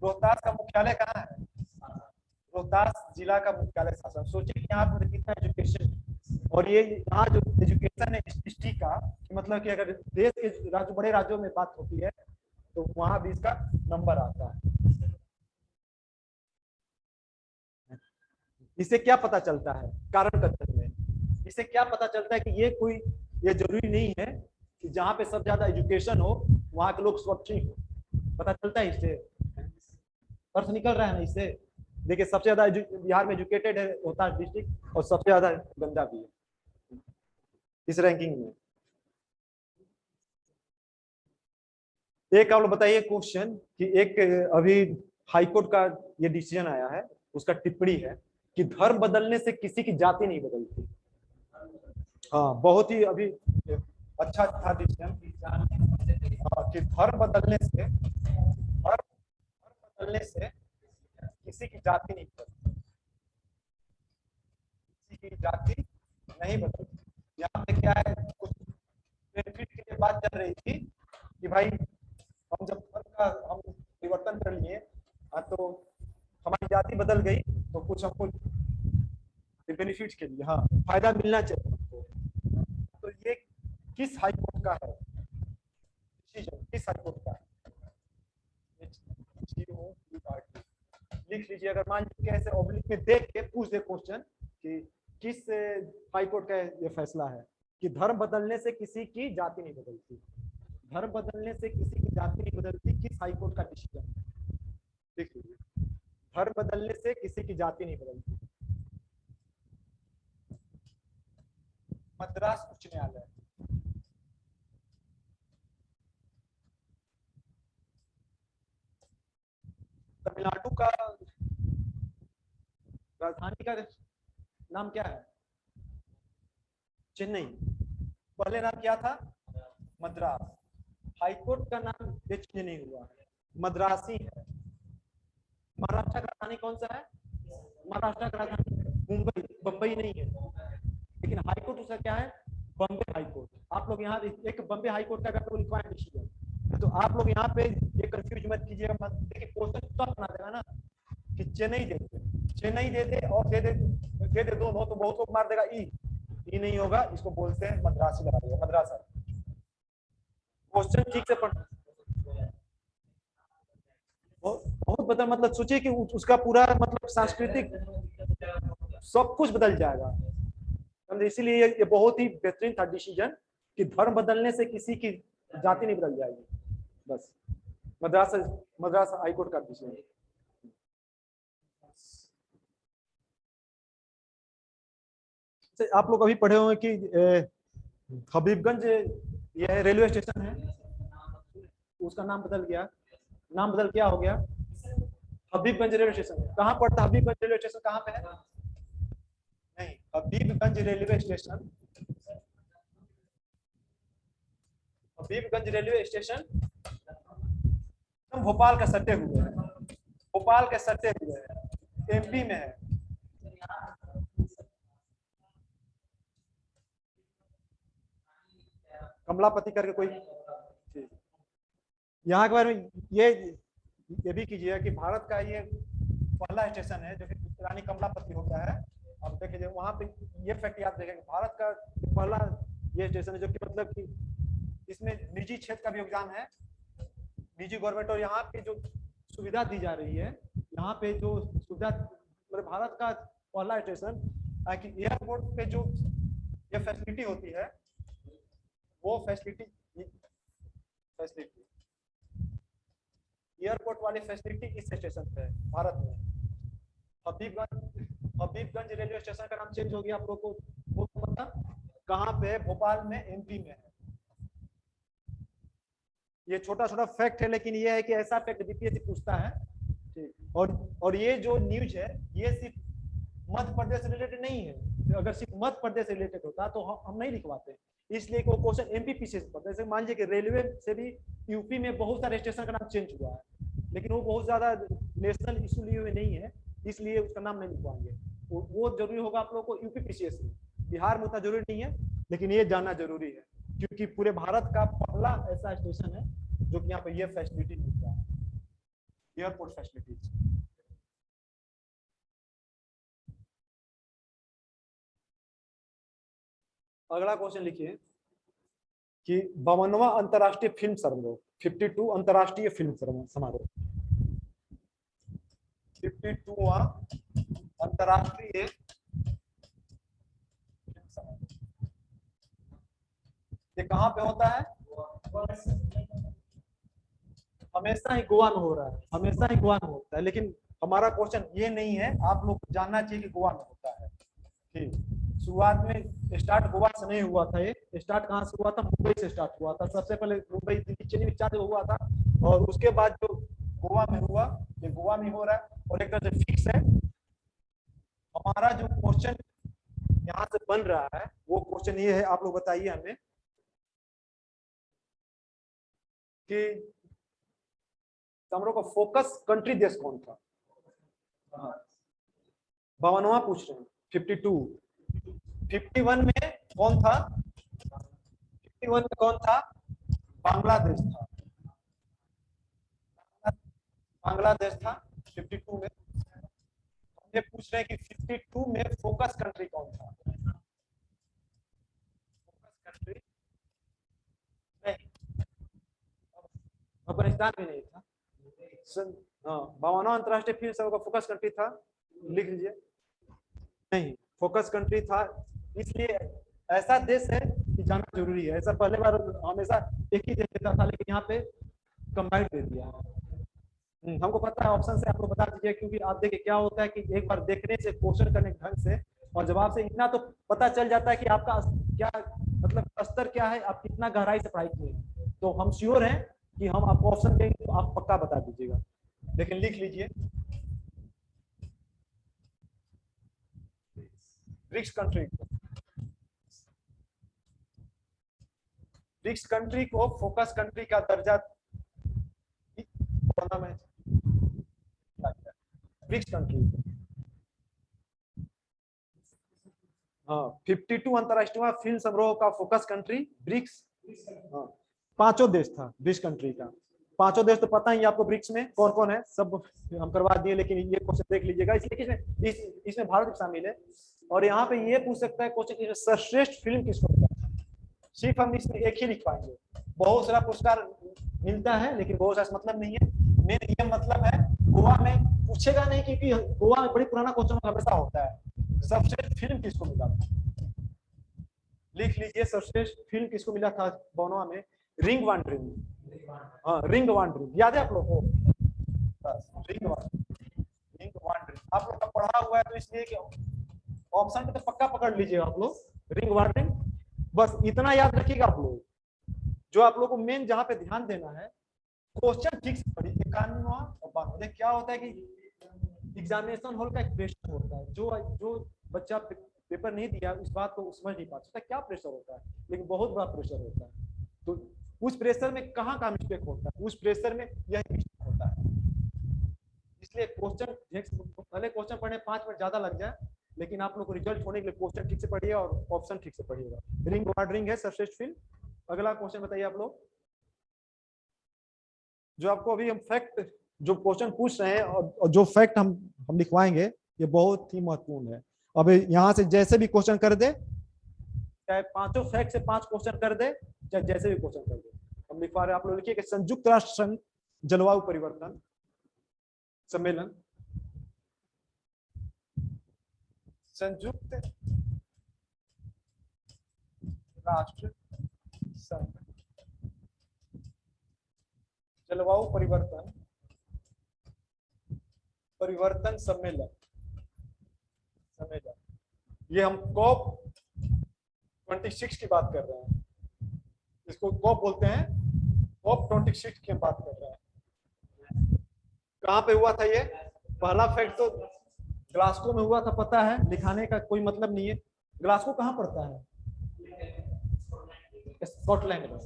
रोहतास का मुख्यालय कहाँ है? रोहतास जिला का मुख्यालय सासाराम। सोचिए कि यहाँ पर कितना एजुकेशन और ये यहाँ जो एजुकेशन है हिस्ट्री का, मतलब कि अगर देश के राज्य बड़े राज्यों में बात होती है तो वहां भी इसका नंबर आता है। इससे क्या पता चलता है कारण कथन में, इससे क्या पता चलता है कि ये जरूरी नहीं है कि जहाँ पे सबसे ज्यादा एजुकेशन हो वहां के लोग सुरक्षित हो। पता चलता है इससे, अर्थ निकल रहा है ना इससे। देखिए सबसे ज्यादा बिहार में एजुकेटेड है रोहतास डिस्ट्रिक्ट, और सबसे ज्यादा गंदा भी है इस रैंकिंग में। एक आप लोग बताइए क्वेश्चन कि एक अभी हाईकोर्ट का ये डिसीजन आया है, उसका टिप्पणी है कि धर्म बदलने से किसी की जाति नहीं बदलती। हाँ बहुत ही अभी अच्छा था डिसीजन, कि धर्म बदलने से किसी की जाति नहीं बदलती, किसी की जाति नहीं बदलती। यहाँ पे क्या है, कुछ बेनिफिट के लिए बात चल रही थी कि भाई हम जब धर्म का हम परिवर्तन कर लिए, तो हमारी जाति बदल गई, तो कुछ हमको बेनिफिट के लिए हाँ फायदा मिलना चाहिए हमको। तो ये किस हाई कोर्ट का है डिसीजन, किस हाई कोर्ट का है? लिख लीजिए, अगर मान लीजिए ऐसे ऑब्लिक में देख के पूछ दे क्वेश्चन कि किस हाई कोर्ट का ये फैसला है कि धर्म बदलने से किसी की जाति नहीं बदलती, धर्म बदलने से किसी की जाति नहीं बदलती, किस हाई कोर्ट का डिसीजन? लिख लीजिए, धर्म बदलने से किसी की जाति नहीं बदलती। मद्रास उच्च न्यायालय। तमिलनाडु का राजधानी का नाम क्या है? चेन्नई। पहले नाम क्या था? मद्रास। हाईकोर्ट का नाम ये चेंज नहीं हुआ है, मद्रासी है। महाराष्ट्र का राजधानी कौन सा है? महाराष्ट्र का राजधानी मुंबई, बंबई नहीं है। लेकिन हाईकोर्ट उसका क्या है? बॉम्बे हाईकोर्ट। आप लोग यहाँ एक बॉम्बे हाईकोर्ट का अगर लिखवाएं डिसीजन, तो आप लोग यहाँ पे ये कंफ्यूज मत कीजिएगा, मत देखिए क्वेश्चन तो बना देगा ना कि चेन्नई दे दे, चेन्नई दे दे और दे दे दोनों, तो बहुत लोग मार देगा ई नहीं होगा, इसको बोलते हैं मद्रासी लगा दिया, मद्रासा। क्वेश्चन ठीक से पढ़, बहुत बदल, मतलब सोचिए कि उसका पूरा मतलब सांस्कृतिक सब कुछ बदल जाएगा। इसीलिए ये बहुत ही बेहतरीन था डिसीजन कि धर्म बदलने से किसी की जाति नहीं बदल जाएगी। बस मद्रास मद्रास हाईकोर्ट का डिसीजन। आप लोग अभी पढ़े होंगे कि हबीबगंज यह रेलवे स्टेशन है, उसका नाम बदल गया, नाम बदल क्या हो गया? Habibganj railway station. कहाँ पड़ता है हबीबगंज रेलवे स्टेशन, कहाँ पे है? नहीं, Habibganj railway station, Habibganj railway station Bhopal का सटे हुए है, भोपाल के सटे हुए है, एमपी में है। कमलापति करके कोई, यहाँ के बारे में ये भी कीजिए कि भारत का ये पहला स्टेशन है जो कि रानी कमलापति होता है। अब देखिए वहां पे ये फैक्ट याद रखेंगे, भारत का पहला ये स्टेशन है जो कि मतलब कि इसमें निजी क्षेत्र का भी योगदान है, निजी गवर्नमेंट, और यहाँ पे जो सुविधा दी जा रही है, यहाँ पे जो सुविधा मतलब भारत का पहला स्टेशन, ताकि एयरपोर्ट पे जो ये फैसिलिटी होती है वो फैसिलिटी एयरपोर्ट वाली फैसिलिटी इस स्टेशन पे है भारत में। हबीबगंज रेलवे स्टेशन का नाम चेंज हो गया, आप लोग को वो पता कहाँ पे है? भोपाल में, एमपी में है। ये छोटा छोटा फैक्ट है, लेकिन ये है कि ऐसा फैक्ट बीपीएससी पूछता है। ठीक, और ये जो न्यूज है ये सिर्फ मध्य प्रदेश से रिलेटेड नहीं है, अगर सिर्फ मध्य प्रदेश से रिलेटेड होता तो हम नहीं लिखवाते, इसलिए वो क्वेश्चन एमपी से पढ़ते। जैसे मान लीजिए कि रेलवे से भी यूपी में बहुत सारे स्टेशन का नाम चेंज हुआ है, लेकिन वो बहुत ज्यादा नेशनल इशू लिए हुए नहीं है, इसलिए उसका नाम नहीं लिखवाएंगे। वो जरूरी होगा आप लोग को यूपीपीसीएस में, बिहार में उतना जरूरी नहीं है, लेकिन ये जानना जरूरी है क्योंकि पूरे भारत का पहला ऐसा स्टेशन है जो कि यहाँ पे ये फैसिलिटी मिलता है, एयरपोर्ट फैसिलिटीज। अगला क्वेश्चन लिखिए कि 52वां अंतर्राष्ट्रीय फिल्म समारोह, 52 अंतर्राष्ट्रीय फिल्म समारोह, 52वां अंतर्राष्ट्रीय फिल्म समारोह ये कहाँ पे होता है? हमेशा ही गोवा में हो रहा है, हमेशा ही गोवा में होता है, लेकिन हमारा क्वेश्चन ये नहीं है, आप लोग को जानना चाहिए कि गोवा में होता है। ठीक, शुरुआत में स्टार्ट गोवा से नहीं हुआ था, ये स्टार्ट कहाँ से हुआ था? मुंबई से स्टार्ट हुआ था। सबसे पहले मुंबई, दिल्ली, चेन्नई स्टार्ट हुआ था और उसके बाद जो गोवा में हुआ, ये गोवा में हो रहा है और एक तरह से फिक्स है। हमारा जो क्वेश्चन यहाँ से बन रहा है वो क्वेश्चन ये है, आप लोग बताइए हमें कि समारोह का फोकस कंट्री देश कौन था? 52वां पूछ रहे हैं, 52, 51 में कौन था? 51 में कौन था? बांग्लादेश था, बांग्लादेश था 52 में। ये पूछ रहे हैं कि 52 में फोकस कंट्री कौन था? फोकस कंट्री नहीं, अफगानिस्तान भी नहीं था। हाँ, 52वां अंतर्राष्ट्रीय फिल्म समारोह का फोकस कंट्री था, लिख लीजिए, नहीं फोकस कंट्री था। इसलिए ऐसा देश है कि जाना जरूरी है। ऐसा पहले बार हमेशा एक ही देश देता था, लेकिन यहाँ पे कंबाइंड दे दिया। हमको पता है, ऑप्शन से आप लोग बता दीजिए, क्योंकि आप देखिए क्या होता है कि एक बार देखने से, क्वेश्चन करने के ढंग से और जवाब से इतना तो पता चल जाता है कि आपका क्या मतलब स्तर क्या है, आप कितना गहराई से पढ़ाई किए हैं। तो हम श्योर हैं कि हम आपको ऑप्शन देंगे तो आप पक्का बता दीजिएगा, लेकिन लिख लीजिए ब्रिक्स कंट्री को, ब्रिक्स कंट्री को फोकस कंट्री का दर्जा में, ब्रिक्स कंट्री। हाँ, 52 अंतर्राष्ट्रीय फिल्म समारोह का फोकस कंट्री ब्रिक्स। हाँ, पांचों देश था ब्रिक्स कंट्री का। पांचों देश तो पता ही आपको ब्रिक्स में कौन कौन है, सब हम करवा दिए, लेकिन ये क्वेश्चन देख लीजिएगा, इसलिए इसमें भारत भी शामिल है। और यहाँ पे ये पूछ सकता है क्वेश्चन, सर्वश्रेष्ठ फिल्म किसको मिला? सिर्फ हम इसमें एक ही लिख पाएंगे। बहुत सारा पुरस्कार मिलता है, लेकिन बहुत सारा मतलब नहीं है। मेन ये मतलब है, गोवा में पूछेगा नहीं, क्योंकि गोवा में बड़ी पुराना क्वेश्चन हमेशा होता है, सर्वश्रेष्ठ फिल्म किसको मिला था? लिख लीजिए, सर्वश्रेष्ठ फिल्म किसको मिला था 52वां में? Ring wandering. हाँ, रिंग वांडरिंग याद है आप लोग को? रिंग वांडरिंग, रिंग वांडरिंग आप लोग का पढ़ा हुआ है, तो इसलिए कि ऑप्शन पे तो पक्का पकड़ लीजिए आप लोग, रिंग वांडरिंग। बस इतना याद रखिएगा आप लोग। जो आप लोग को मेन जहां पे ध्यान देना है, क्वेश्चन ठीक से पढ़िए। 91वां और 92वां क्या होता है कि एग्जामिनेशन हॉल का एक प्रेशर होता है, जो जो बच्चा पेपर नहीं दिया उस बात को समझ नहीं पाता, क्या प्रेशर होता है, लेकिन बहुत बड़ा प्रेशर होता है। तो उस प्रेशर में कहाँ का मिस्टेक होता है? उस प्रेशर में यही मिस्टेक होता है। इसलिए क्वेश्चन पहले क्वेश्चन पढ़ने 5 मिनट ज्यादा लग जाए, लेकिन आप लोग को रिजल्ट होने के लिए क्वेश्चन ठीक से पढ़िए और ऑप्शन ठीक से पढ़िएगा। रिंग वार्डरिंग है सर्वश्रेष्ठ फिल्म। अगला क्वेश्चन बताइए आप लोग, जो आपको अभी हम फैक्ट, जो क्वेश्चन पूछ रहे हैं और जो फैक्ट हम लिखवाएंगे, ये बहुत ही महत्वपूर्ण है। अब यहाँ से जैसे भी क्वेश्चन कर दे, चाहे पांचों फैक्ट से 5 क्वेश्चन कर दे, चाहे जैसे भी क्वेश्चन कर दे, हम लिखवा रहे हैं। आप लोग लिखिए कि संयुक्त राष्ट्र संघ जलवायु परिवर्तन सम्मेलन, संयुक्त राष्ट्र संघ जलवायु परिवर्तन परिवर्तन सम्मेलन, ये हम कॉप 26 की बात कर रहे हैं, इसको कॉप बोलते हैं, कॉप 26 की हम बात कर रहे हैं। कहाँ पे हुआ था ये? पहला फैक्ट तो ग्लासगो में हुआ था, पता है, दिखाने का कोई मतलब नहीं है। ग्लासगो कहाँ पड़ता है? स्कॉटलैंड में।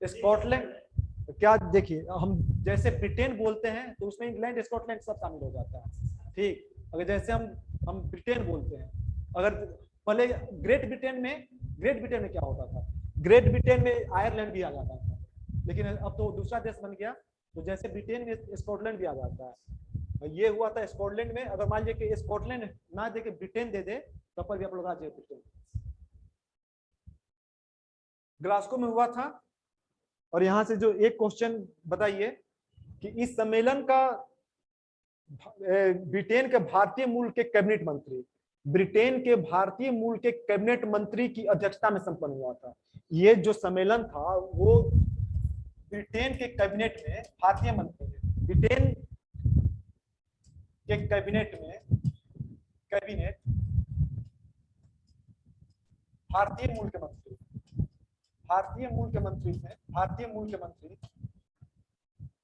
स्कॉटलैंड क्या, देखिए हम जैसे ब्रिटेन बोलते हैं तो उसमें इंग्लैंड स्कॉटलैंड सब शामिल हो जाता है, ठीक। अगर जैसे हम ब्रिटेन बोलते हैं, अगर पहले ग्रेट ब्रिटेन में क्या होता था? ग्रेट ब्रिटेन में आयरलैंड भी आ जाता था, लेकिन अब तो दूसरा देश बन गया, तो जैसे ब्रिटेन में स्कॉटलैंड भी आ जाता है। ये हुआ था स्कॉटलैंड में। अगर मान लीजिए कि स्कॉटलैंड ना दे के ब्रिटेन दे दे, तब पर भी आप लोग आ जाए ब्रिटेन। ग्लासगो में हुआ था। और यहां से जो एक क्वेश्चन बताइए कि इस सम्मेलन का ब्रिटेन के भारतीय मूल के कैबिनेट मंत्री, ब्रिटेन के भारतीय मूल के कैबिनेट मंत्री की अध्यक्षता में संपन्न हुआ था। ये जो सम्मेलन था वो ब्रिटेन के कैबिनेट में भारतीय मंत्री, ब्रिटेन के कैबिनेट में, कैबिनेट भारतीय मूल के मंत्री, भारतीय मूल के मंत्री थे, भारतीय मूल के मंत्री,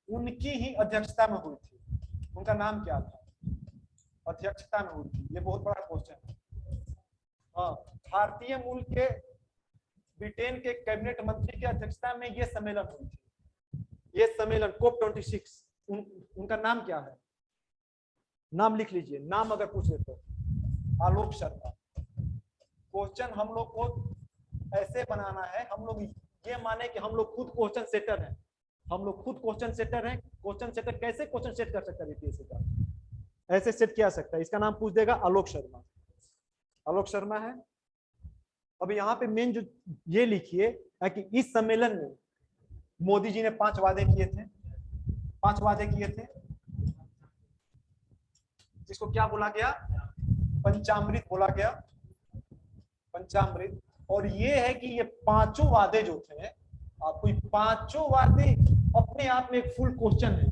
उनकी ही अध्यक्षता में हुई थी। उनका नाम क्या था? अध्यक्षता में हुई थी। ये बहुत बड़ा क्वेश्चन है। हाँ, भारतीय मूल के ब्रिटेन के कैबिनेट मंत्री की अध्यक्षता में ये सम्मेलन हुई थी। ये सम्मेलन COP26, उनका नाम क्या है? नाम लिख लीजिए, नाम अगर पूछे तो। आलोक शर्मा। क्वेश्चन हम लोग को ऐसे बनाना है, हम लोग ये माने कि हम लोग खुद क्वेश्चन सेटर हैं, हम लोग खुद क्वेश्चन सेटर हैं। क्वेश्चन सेटर कैसे क्वेश्चन सेट कर सकता है बीपीएससी का? ऐसे सेट किया सकता है। इसका नाम पूछ देगा आलोक शर्मा। आलोक शर्मा है। अब यहाँ पे मेन जो ये लिखिए कि इस सम्मेलन में मोदी जी ने 5 वादे किए थे, 5 वादे किए थे, जिसको क्या बोला गया? पंचामृत बोला गया, पंचामृत। और ये है कि ये 5 वादे जो थे, आपको 5 वादे अपने आप में एक फुल क्वेश्चन है।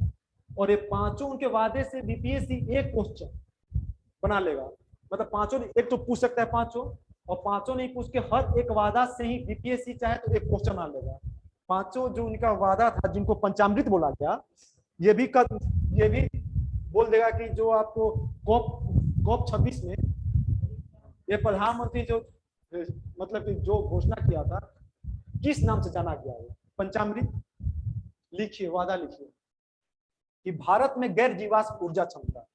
और ये 5 उनके वादे से बीपीएससी एक क्वेश्चन बना लेगा। मतलब 5 एक तो पूछ सकता है 5, और 5 नहीं पूछ के हर एक वादा से ही बीपीएससी चाहे तो एक क्वेश्चन बना लेगा। 5 जो उनका वादा था, जिनको पंचामृत बोला गया, ये भी बोल देगा कि जो आपको COP 26 में ये प्रधानमंत्री जो मतलब कि जो घोषणा किया था, किस नाम से जाना गया है? पंचामृत। लिखिए, वादा लिखिए कि भारत में गैर जीवाश्म ऊर्जा क्षमता,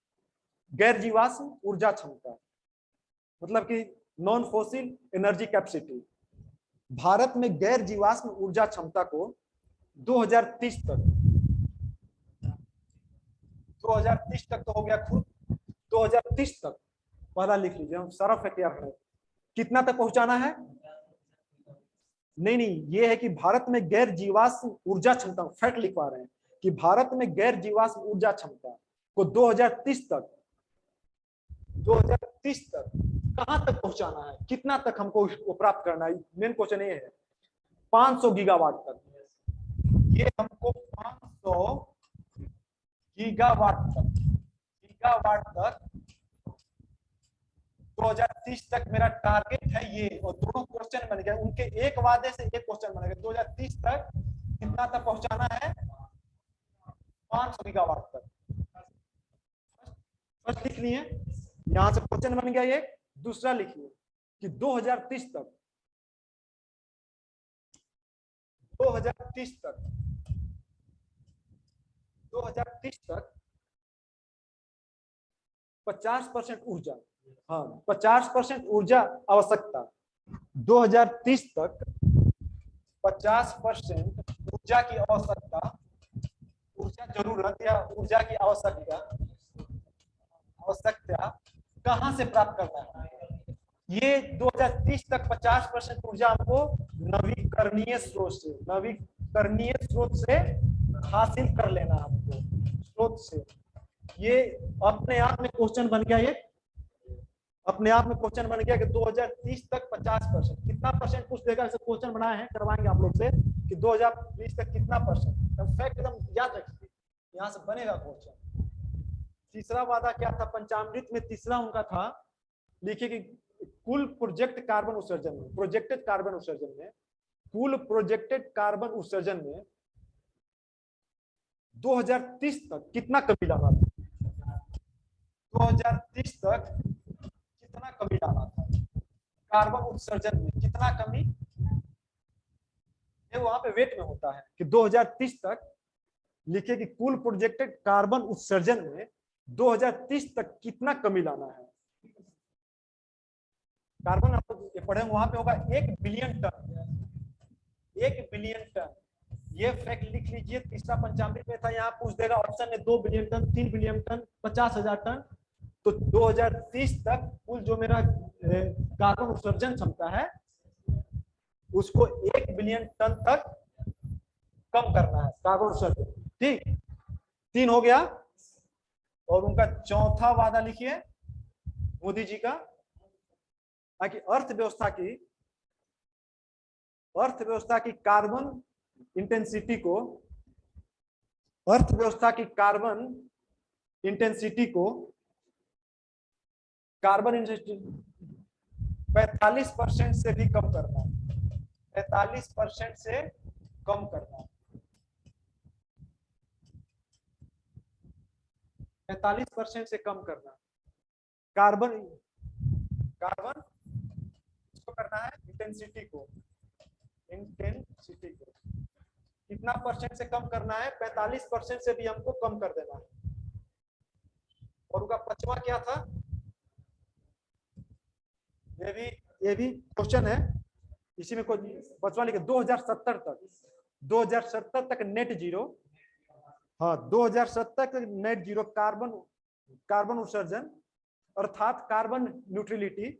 गैर जीवाश्म ऊर्जा क्षमता मतलब कि non fossil energy capacity, Bharat में गैर जीवाश्म ऊर्जा क्षमता को 2030 तक तो हो गया खुद, 2030 तक पहला लिख लीजिए। हम सारा फैक्ट याद करें, कितना तक पहुंचाना है? नहीं, ये है कि भारत में गैर जीवाश्म ऊर्जा क्षमता, फैक्ट लिखवा रहे हैं कि भारत में गैर जीवाश्म ऊर्जा क्षमता को 2030 तक कहां तक पहुंचाना है? कितना तक हमको प्राप्त करना है? मेन क्वेश्चन ये है। 500 गीगावाट तक। ये हमको 500 गीगावाट तक 2030 तक मेरा टारगेट है ये। और दोनों क्वेश्चन बन गए, उनके एक वादे से एक क्वेश्चन बनेगा। 2030 तक कितना तक पहुंचाना है? 500 गीगावाट तक। फर्स्ट लिख लिए, यहां से क्वेश्चन बन गया ये। दूसरा लिखिए कि 2030 तक 50% ऊर्जा, हाँ 50% ऊर्जा आवश्यकता। 2030 तक 50% ऊर्जा की आवश्यकता, ऊर्जा जरूरत या ऊर्जा की आवश्यकता कहां से प्राप्त करना है? ये 2030 तक 50% ऊर्जा हमको नवीकरणीय स्रोत से हासिल कर लेना हमको, स्रोत से। ये अपने आप में क्वेश्चन बन गया, ये अपने आप में क्वेश्चन बन गया कि 2030 तक 50%, कितना परसेंट पूछ देगा। ऐसे क्वेश्चन बनाए हैं, करवाएंगे आप लोग से कि 2020 तक कितना परसेंट। फैक्ट एकदम याद रखिए, यहाँ से बनेगा क्वेश्चन। तीसरा वादा क्या था पंचामृत में? तीसरा उनका था, लिखिए कि कुल प्रोजेक्टेड कार्बन उत्सर्जन में, कुल प्रोजेक्टेड कार्बन उत्सर्जन में 2030 तक कितना कमी लाना था? 2030 तक कितना कमी लाना था कार्बन उत्सर्जन में? कितना कमी? ये वहां पे वेट में होता है कि 2030 तक लिखिए कि कुल प्रोजेक्टेड कार्बन उत्सर्जन में 2030 तक कितना कमी लाना है। कार्बन आप पढ़े, वहां पे होगा 1 बिलियन टन, 1 बिलियन टन। ये फैक्ट लिख लीजिए। तीसरा पंचामृत में था, यहाँ पूछ देगा ऑप्शन में 2 billion ton, 3 billion ton, 50,000 ton. तो 2030 तक कुल जो मेरा कार्बन उत्सर्जन क्षमता है उसको 1 बिलियन टन तक कम करना है कार्बन उत्सर्जन। ठीक, 3 हो गया। और उनका चौथा वादा लिखिए मोदी जी का, ताकि अर्थव्यवस्था की कार्बन इंटेंसिटी को, अर्थव्यवस्था की कार्बन इंटेंसिटी को, कार्बन इंटेंसिटी 45% से भी कम करना है, 45% से कम करना है, 45% से कम करना। कार्बन कार्बन इसको करना है इंटेंसिटी को, इंटेंसिटी को कितना परसेंट से कम करना है? 45% से भी हमको कम कर देना है। और उनका पांचवा क्या था? ये भी क्वेश्चन है, इसी में कोई पांचवा लिखे 2070 तक, 2070 तक नेट जीरो। हाँ, 2070 तक नेट जीरो कार्बन उत्सर्जन अर्थात कार्बन न्यूट्रलिटी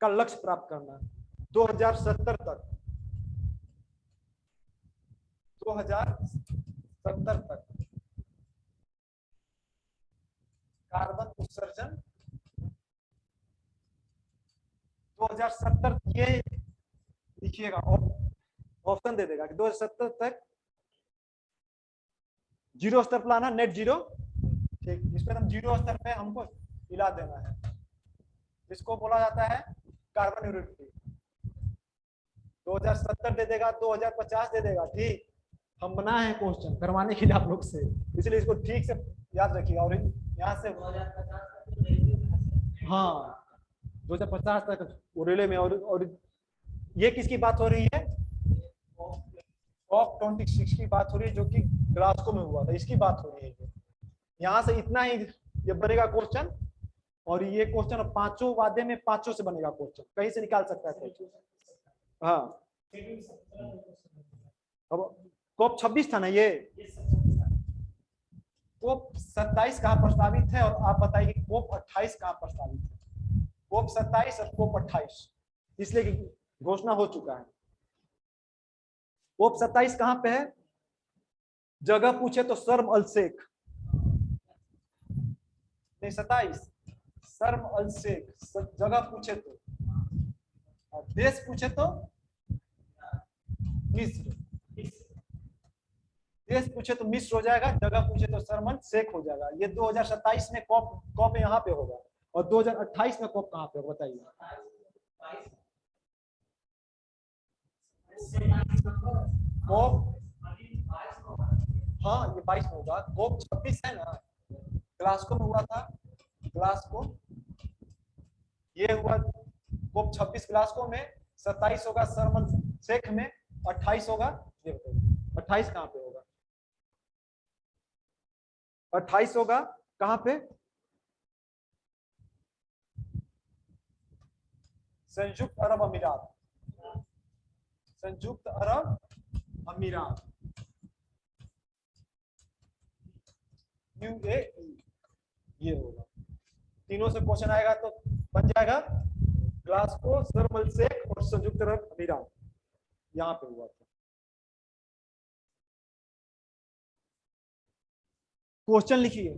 का लक्ष्य प्राप्त करना 2070 तक, 2070 तक कार्बन उत्सर्जन 2070, ये लिखिएगा, ऑप्शन दे देगा कि 2070 तक जीरो स्तर पर लाना, नेट जीरो। ठीक, इसको हम जीरो स्तर पे हमको हिला देना है, इसको बोला जाता है कार्बन न्यूट्रलिटी। 2070 दे देगा, 2050 दे देगा। ठीक, हम बना है क्वेश्चन करवाने के लिए आप लोग से, इसलिए इसको ठीक से याद रखिएगा। और यहाँ से हाँ 2050 तक रेलवे में। और ये किसकी बात हो रही है? COP26 की बात हो रही है, जो कि ग्लासगो में हुआ था, इसकी बात हो रही है। यहाँ से इतना ही ये बनेगा क्वेश्चन, और ये क्वेश्चन पांचों वादे में पांचों से बनेगा क्वेश्चन, कहीं से निकाल सकता है क्वेश्चन। हाँ, अब COP26 था ना ये, COP27 कहाँ प्रस्तावित है? और आप बताइए COP28 कहाँ प्रस्तावित है? COP27 और COP28, इसलिए कि घोषणा हो चुका है। COP27 कहाँ पे है? जगह पूछे तो शर्म अल शेख, नहीं 27 शर्म अल शेख, जगह पूछे तो, और देश पूछे तो मिस्र, देश पूछे तो मिस्र हो जाएगा, जगह पूछे तो शर्म अल शेख हो जाएगा। ये 2027 में कॉप यहाँ पे होगा, और 2028 में कॉप कहाँ पे होगा बताइए? कॉप, हाँ ये 22 में होगा। COP26 है ना, ग्लासगो में हुआ था, ग्लासगो ये हुआ COP26 ग्लासगो में, 27 होगा शर्म अल शेख में, 28 होगा, ये बताइए 28 कहाँ पे होगा? 28 होगा कहाँ पे? संयुक्त अरब अमीरात, संयुक्त अरब अमीरात, UAE, ये होगा। तीनों से क्वेश्चन आएगा तो बन जाएगा ग्लासगो, शर्म अल शेख और संयुक्त अरब अमीरात, यहाँ पे हुआ था। क्वेश्चन लिखिए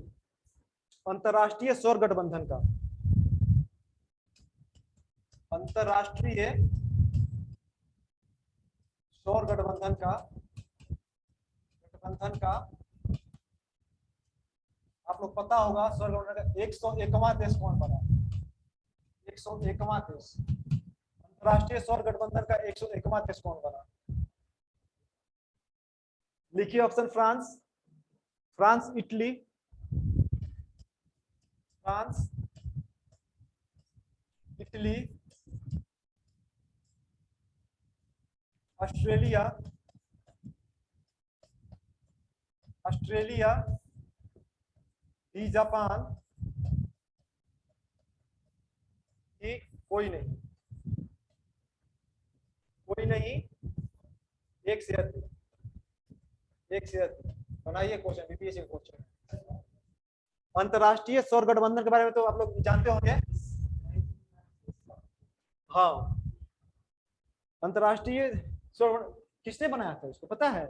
अंतरराष्ट्रीय सौर गठबंधन का, अंतरराष्ट्रीय सौर गठबंधन का आप लोग पता होगा, सौर गठबंधन का 101वां देश कौन बना? 101वां देश, अंतरराष्ट्रीय सौर गठबंधन का 101वां देश कौन बना? लिखिए option France, France, Italy, France, Italy, Australia, Australia, Japan, कोई नहीं, कोई नहीं, एक से अधिक, एक से अधिक। बनाइए क्वेश्चन, बीपीएससी क्वेश्चन। अंतरराष्ट्रीय सौर गठबंधन के बारे में तो आप लोग जानते होंगे। हाँ, अंतर्राष्ट्रीय किसने बनाया था इसको पता है?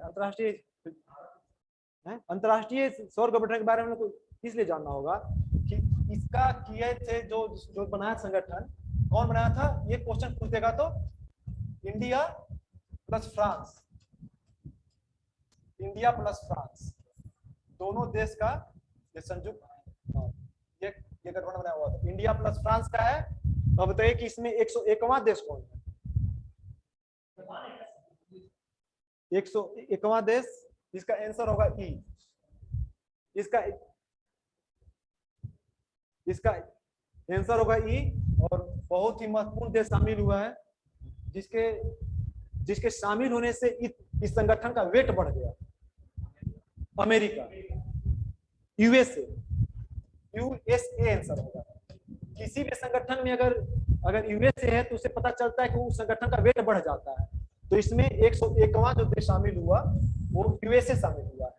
अंतर्राष्ट्रीय सौर गठबंधन के बारे में इसलिए जानना होगा कि इसका किए थे जो जो बनाया संगठन, कौन बनाया था? ये क्वेश्चन पूछ देगा तो India plus France, India plus France दोनों देश का ये संयुक्त ये गठबंधन बनाया हुआ था। इंडिया प्लस फ्रांस का है। अब बताइए कि इसमें 101वां देश कौन है? 101वां देश, इसका आंसर होगा ई। इसका आंसर होगा ई। और बहुत ही महत्वपूर्ण देश शामिल हुआ है जिसके शामिल होने से इस संगठन का वेट बढ़ गया। अमेरिका, यूएसए आंसर होगा। किसी भी संगठन में अगर यूएसए है तो उसे पता चलता है कि उस संगठन का वेट बढ़ जाता है। तो इसमें 101वां जो देश शामिल हुआ वो यूएसए शामिल हुआ है।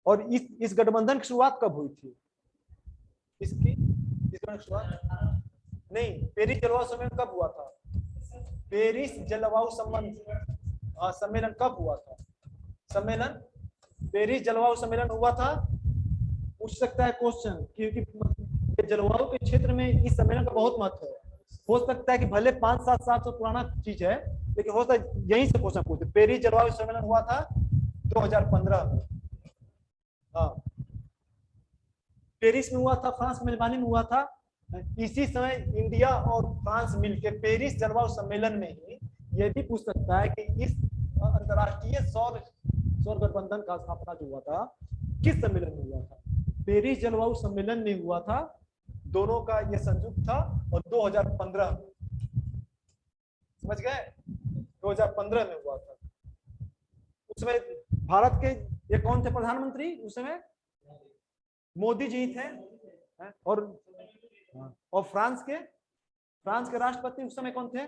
और इस गठबंधन की शुरुआत कब हुई थी? इस गठबंधन की शुरुआत नहीं, पेरिस जलवायु सम्मेलन कब हुआ था? पेरिस जलवायु सम्मेलन कब हुआ था? पेरिस जलवायु सम्मेलन हुआ था। पूछ सकता है क्वेश्चन, क्योंकि जलवायु के क्षेत्र में इस सम्मेलन का बहुत महत्व है। हो सकता है कि भले 5-7 साल से पुराना चीज है, लेकिन हो सकता है यहीं से क्वेश्चन पूछे। पेरिस जलवायु सम्मेलन हुआ था 2015 में। हाँ, पेरिस में हुआ था, फ्रांस की मेजबानी में हुआ था। इसी समय इंडिया और फ्रांस मिलकर पेरिस जलवायु सम्मेलन में ही यह भी पूछ सकता है कि इस अंतरराष्ट्रीय सौर गठबंधन का स्थापना जो हुआ था किस सम्मेलन में हुआ था? पेरिस जलवायु सम्मेलन में हुआ था। दोनों का यह संयुक्त था। और 2015 समझ गए, 2015 में हुआ था। उसमें भारत के ये कौन थे प्रधानमंत्री उस समय? मोदी जी थे। और फ्रांस के राष्ट्रपति उस समय कौन थे?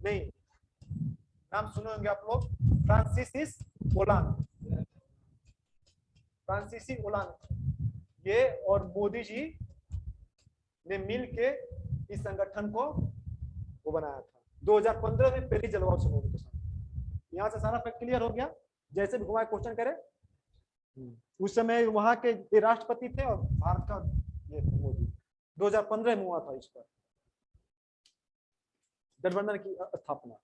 नहीं, नाम सुने होंगे आप लोग, फ्रांसिस ओलांद। ये और मोदी जी ने मिल के इस संगठन को वो बनाया था 2015 में पेरिस जलवायु सम्मेलन के साथ। यहाँ से सारा फैक्ट क्लियर हो गया। जैसे भी घुमाए क्वेश्चन करे, उस समय वहां के राष्ट्रपति थे और भारत का ये मोदी। 2015 में हुआ था इस पर गठबंधन की स्थापना।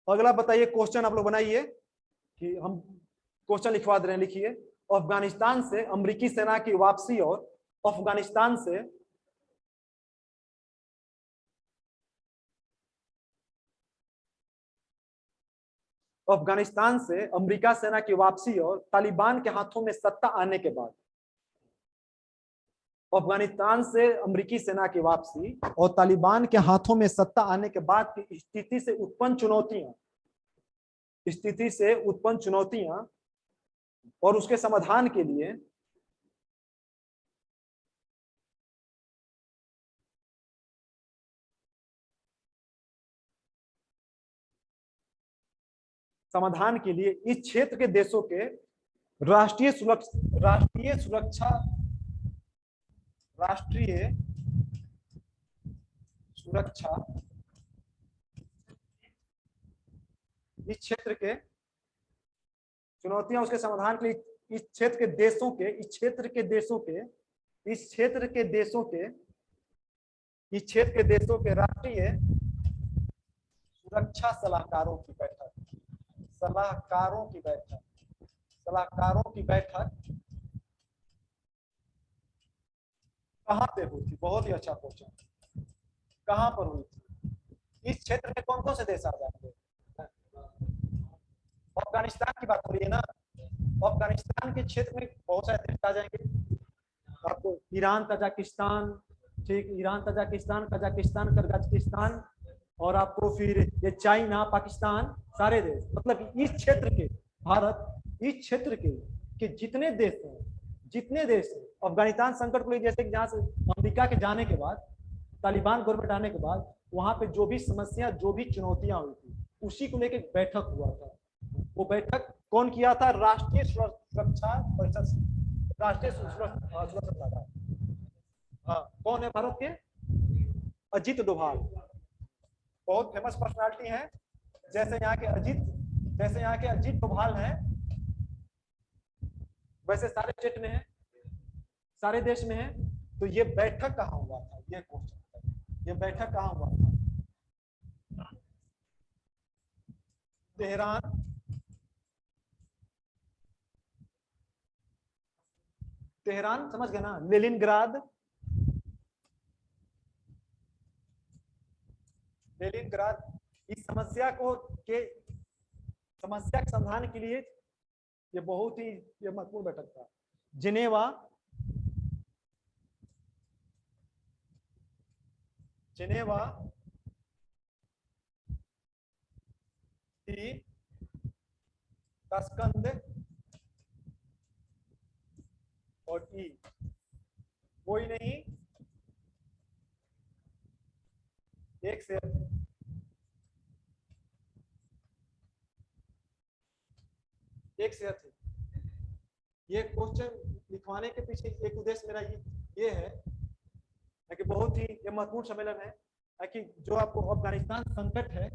अगला बताइए क्वेश्चन आप लोग बनाइए कि हम क्वेश्चन लिखवा दे रहे हैं। लिखिए, अफगानिस्तान से अमेरिकी सेना की वापसी और अफगानिस्तान से अमेरिका सेना की वापसी और तालिबान के हाथों में सत्ता आने के बाद, अफगानिस्तान से अमेरिकी सेना की वापसी और तालिबान के हाथों में सत्ता आने के बाद की स्थिति से उत्पन्न चुनौतियां और उसके समाधान के लिए इस क्षेत्र के देशों के राष्ट्रीय सुरक्षा इस क्षेत्र के चुनौतियां उसके समाधान के लिए इस क्षेत्र के देशों के राष्ट्रीय सुरक्षा सलाहकारों की बैठक कहां पे हुई थी? बहुत ही अच्छा क्वेश्चन। कहां पर हुई थी? इस क्षेत्र में कौन कौन से देश आ जाते हैं? अफगानिस्तान की बात हो रही है ना। अफगानिस्तान के क्षेत्र में बहुत सारे देश आ जाएंगे आपको। ईरान, तजाकिस्तान, ठीक, ईरान, तजाकिस्तान, कजाकिस्तान और आपको फिर ये चाइना, पाकिस्तान, सारे देश। मतलब इस क्षेत्र के इस क्षेत्र के जितने देश हैं अफगानिस्तान संकट को लेकर, जैसे जहां से अमेरिका के जाने के बाद, तालिबान गवर्नमेंट आने के बाद वहां पे जो भी समस्या, जो भी चुनौतियां हुई थी, उसी को लेकर बैठक हुआ था। वो बैठक कौन किया था? राष्ट्रीय सुरक्षा परिषद, राष्ट्रीय सुरक्षा। हाँ, कौन है भारत के? अजीत डोभाल, बहुत फेमस पर्सनालिटी हैं। जैसे यहाँ के अजीत डोभाल हैं, वैसे सारे स्टेट में है, सारे देश में है। तो ये बैठक कहाँ हुआ था, ये क्वेश्चन, ये बैठक कहाँ हुआ था? तेहरान, तेहरान समझ गए ना, लेनिनग्राद, लेनिनग्राद। इस समस्या के समाधान के लिए ये बहुत ही ये महत्वपूर्ण बैठक था। जिनेवा, जिनेवा थी, ताशकंद और ई, कोई नहीं एक से अधिक। ये क्वेश्चन लिखवाने के पीछे एक उद्देश्य मेरा ये है कि बहुत ही ये महत्वपूर्ण सम्मेलन है कि जो आपको अफगानिस्तान संकट है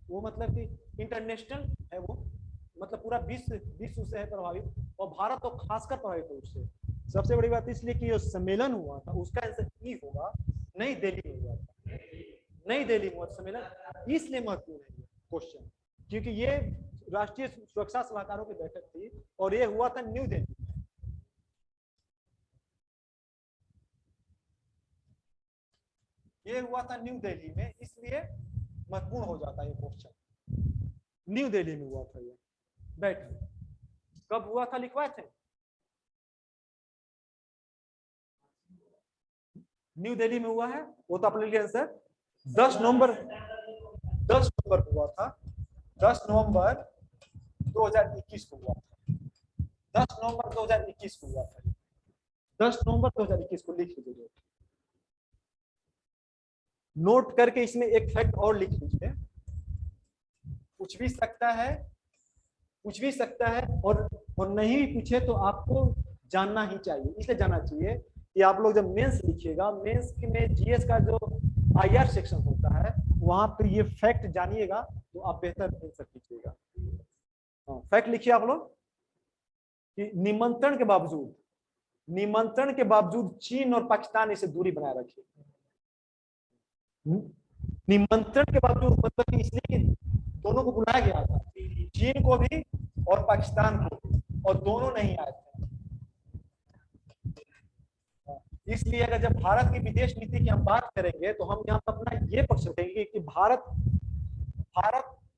वो मतलब कि इंटरनेशनल है, वो मतलब पूरा विश्व से है प्रभावित, और भारत तो खासकर प्रभावित है उससे। सबसे बड़ी बात इसलिए कि जो सम्मेलन हुआ था उसका आंसर ई होगा, नई दिल्ली में हुआ था, नई दिल्ली में हुआ सम्मेलन। इसलिए महत्वपूर्ण है ये क्वेश्चन, क्योंकि ये राष्ट्रीय सुरक्षा सलाहकारों की बैठक थी और ये हुआ था न्यू दिल्ली। ये हुआ था न्यू दिल्ली में, इसलिए महत्वपूर्ण हो जाता है ये क्वेश्चन। न्यू दिल्ली में हुआ था ये बैठक। कब हुआ था लिखवाए थे? न्यू दिल्ली में हुआ है, वो तो अपने लिए आंसर 10 नवंबर को हुआ था। 10 नवंबर 2021 को हुआ था। 10 नवंबर 2021 को हुआ था। 10 नवंबर 2021 को लिख लीजिए, नोट करके इसमें एक फैक्ट और लिख लीजिए। पूछ भी सकता है और नहीं पूछे तो आपको जानना ही चाहिए, इसलिए जानना चाहिए कि आप लोग जब मेंस लिखिएगा, मेंस में जीएस का जो आईआर सेक्शन होता है वहां पर ये फैक्ट जानिएगा तो आप बेहतर आंसर कीजिएगा। फैक्ट लिखिए आप लोग कि निमंत्रण के बावजूद चीन और पाकिस्तान इसे दूरी बनाए रखे। निमंत्रण के बावजूद मतलब कि इसलिए कि दोनों को बुलाया गया था, चीन को भी और पाकिस्तान को भी, और दोनों नहीं आए थे। इसलिए अगर जब भारत की विदेश नीति की हम बात करेंगे तो हम यहाँ पर अपना ये पक्ष रखेंगे कि भारत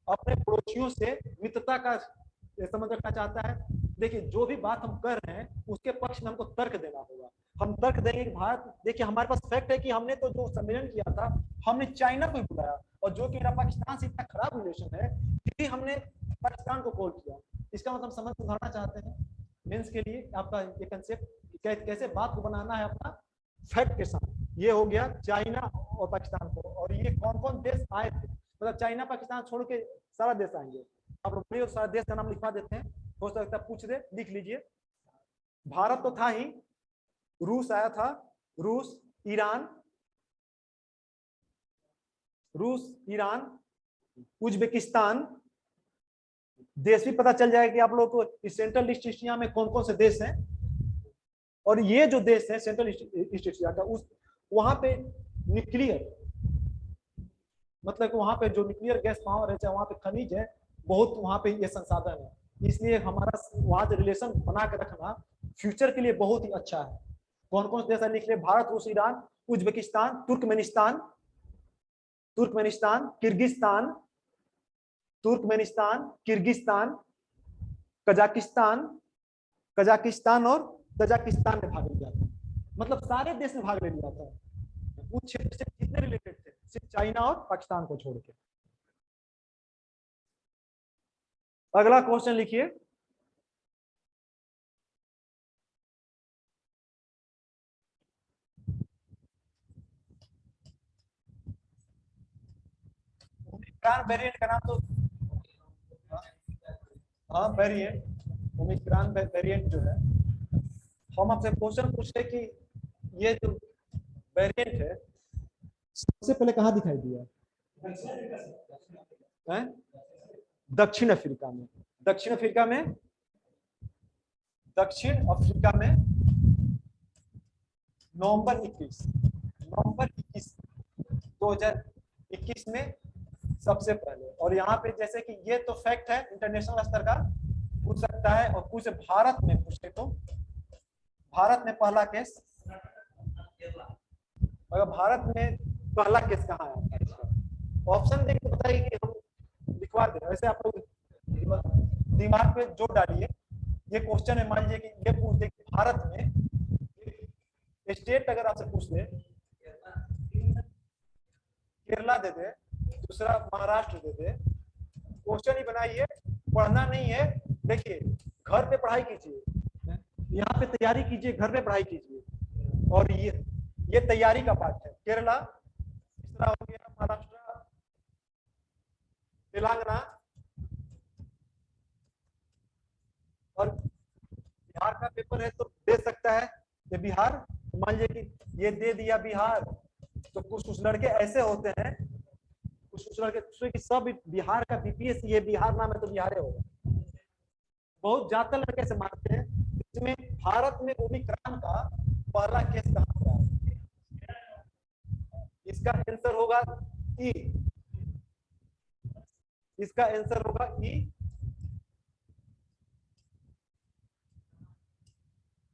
अपने पड़ोसियों से मित्रता का संबंध रखना चाहता है। देखिए जो भी बात हम कर रहे हैं उसके पक्ष में हमको तर्क देना होगा। हम तर्क देंगे कि भारत, देखिए हमारे पास फैक्ट है कि हमने तो जो सम्मेलन किया था हमने चाइना को ही बुलाया, और जो कि मेरा पाकिस्तान से इतना खराब रिलेशन है फिर हमने पाकिस्तान को कॉल किया। इसका मतलब समझ सुधारना चाहते हैं मेंस के लिए आपका ये कंसेप्ट कैसे बात को बनाना है अपना फैक्ट के साथ। ये हो गया चाइना और पाकिस्तान को, और ये कौन कौन देश आए थे, मतलब चाइना पाकिस्तान छोड़ के सारा देश आएंगे। आप लोग सारा देश का नाम लिखवा देते हैं, हो सकता है पूछ दे, लिख लीजिए। भारत तो था ही, रूस आया था, रूस, ईरान, उज्बेकिस्तान। देश भी पता चल जाएगा कि आप लोग को इस सेंट्रल ईस्ट एशिया में कौन कौन से देश हैं। और ये जो देश है सेंट्रल ईस्ट एशिया का, उस वहां पे न्यूक्लियर, मतलब वहां पे जो न्यूक्लियर गैस पावर है, चाहे वहां पे खनिज है, बहुत वहां पे ये संसाधन है। इसलिए हमारा वहां से रिलेशन बना के रखना फ्यूचर के लिए बहुत ही अच्छा है। कौन कौन से देश लिख रहे? भारत, रूस, ईरान, उज्बेकिस्तान, किर्गिस्तान, कजाकिस्तान और तजाकिस्तान में भाग लिया था। मतलब सारे देश में भाग ले लिया था उस क्षेत्र से जितने रिलेटेड थे, सिर्फ चाइना और पाकिस्तान को छोड़ के। अगला क्वेश्चन लिखिए। ओमिक्रॉन वेरिएंट का नाम तो हाँ वेरिएंट, ओमिक्रॉन वेरिएंट जो है, हम आपसे क्वेश्चन पूछे कि ये जो वेरिएंट है सबसे पहले कहाँ दिखाई दिया? दक्षिण अफ्रीका में। दक्षिण अफ्रीका में, दक्षिण अफ्रीका में नवंबर 21 2021 में सबसे पहले। और यहाँ पे जैसे कि ये तो फैक्ट है, इंटरनेशनल स्तर का पूछ सकता है, और कुछ भारत में पूछे तो भारत में पहला केस, अगर भारत में पहला केस कहाँ है? ऑप्शन देख के बताइए कि हम लिखवा दें। वैसे आप लोग दिमाग पे जोर डालिए। ये क्वेश्चन है, मान लीजिए कि ये पूछ दे कि भारत में स्टेट अगर आपसे पूछ ले, केरला दे दे, दूसरा महाराष्ट्र दे दे, क्वेश्चन ही बनाइए, पढ़ना नहीं है। देखिए घर पे पढ़ाई कीजिए, यहाँ पे तैयारी कीजिए, घर पे पढ़ाई कीजिए। और ये तैयारी का पार्ट है। केरला, तीसरा हो गया महाराष्ट्र, तेलंगाना और बिहार का पेपर है तो दे सकता है ये बिहार। मान लीजिए कि ये दे दिया बिहार, तो कुछ लड़के ऐसे होते हैं, कुछ लड़के कि सब बिहार का बीपीएससी, ये बिहार नाम है तो बिहार होगा। बहुत ज्यादा लड़के से मारते हैं। इसमें भारत में ओमिक्रॉन का पहला केस कहाँ पे आया? इसका आंसर होगा ई। इसका आंसर होगा ई,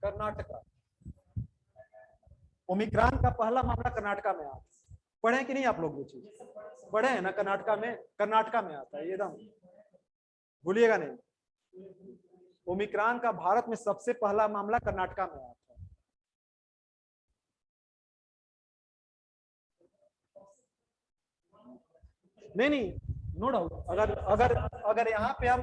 कर्नाटका। ओमिक्रॉन का पहला मामला कर्नाटका में आया। पढ़े कि नहीं आप लोग? ये चीज पढ़े हैं ना? कर्नाटका में आता है, एकदम भूलिएगा नहीं। ओमिक्रॉन का भारत में सबसे पहला मामला कर्नाटका में आया था। नहीं, नो डाउट। अगर यहाँ पे हम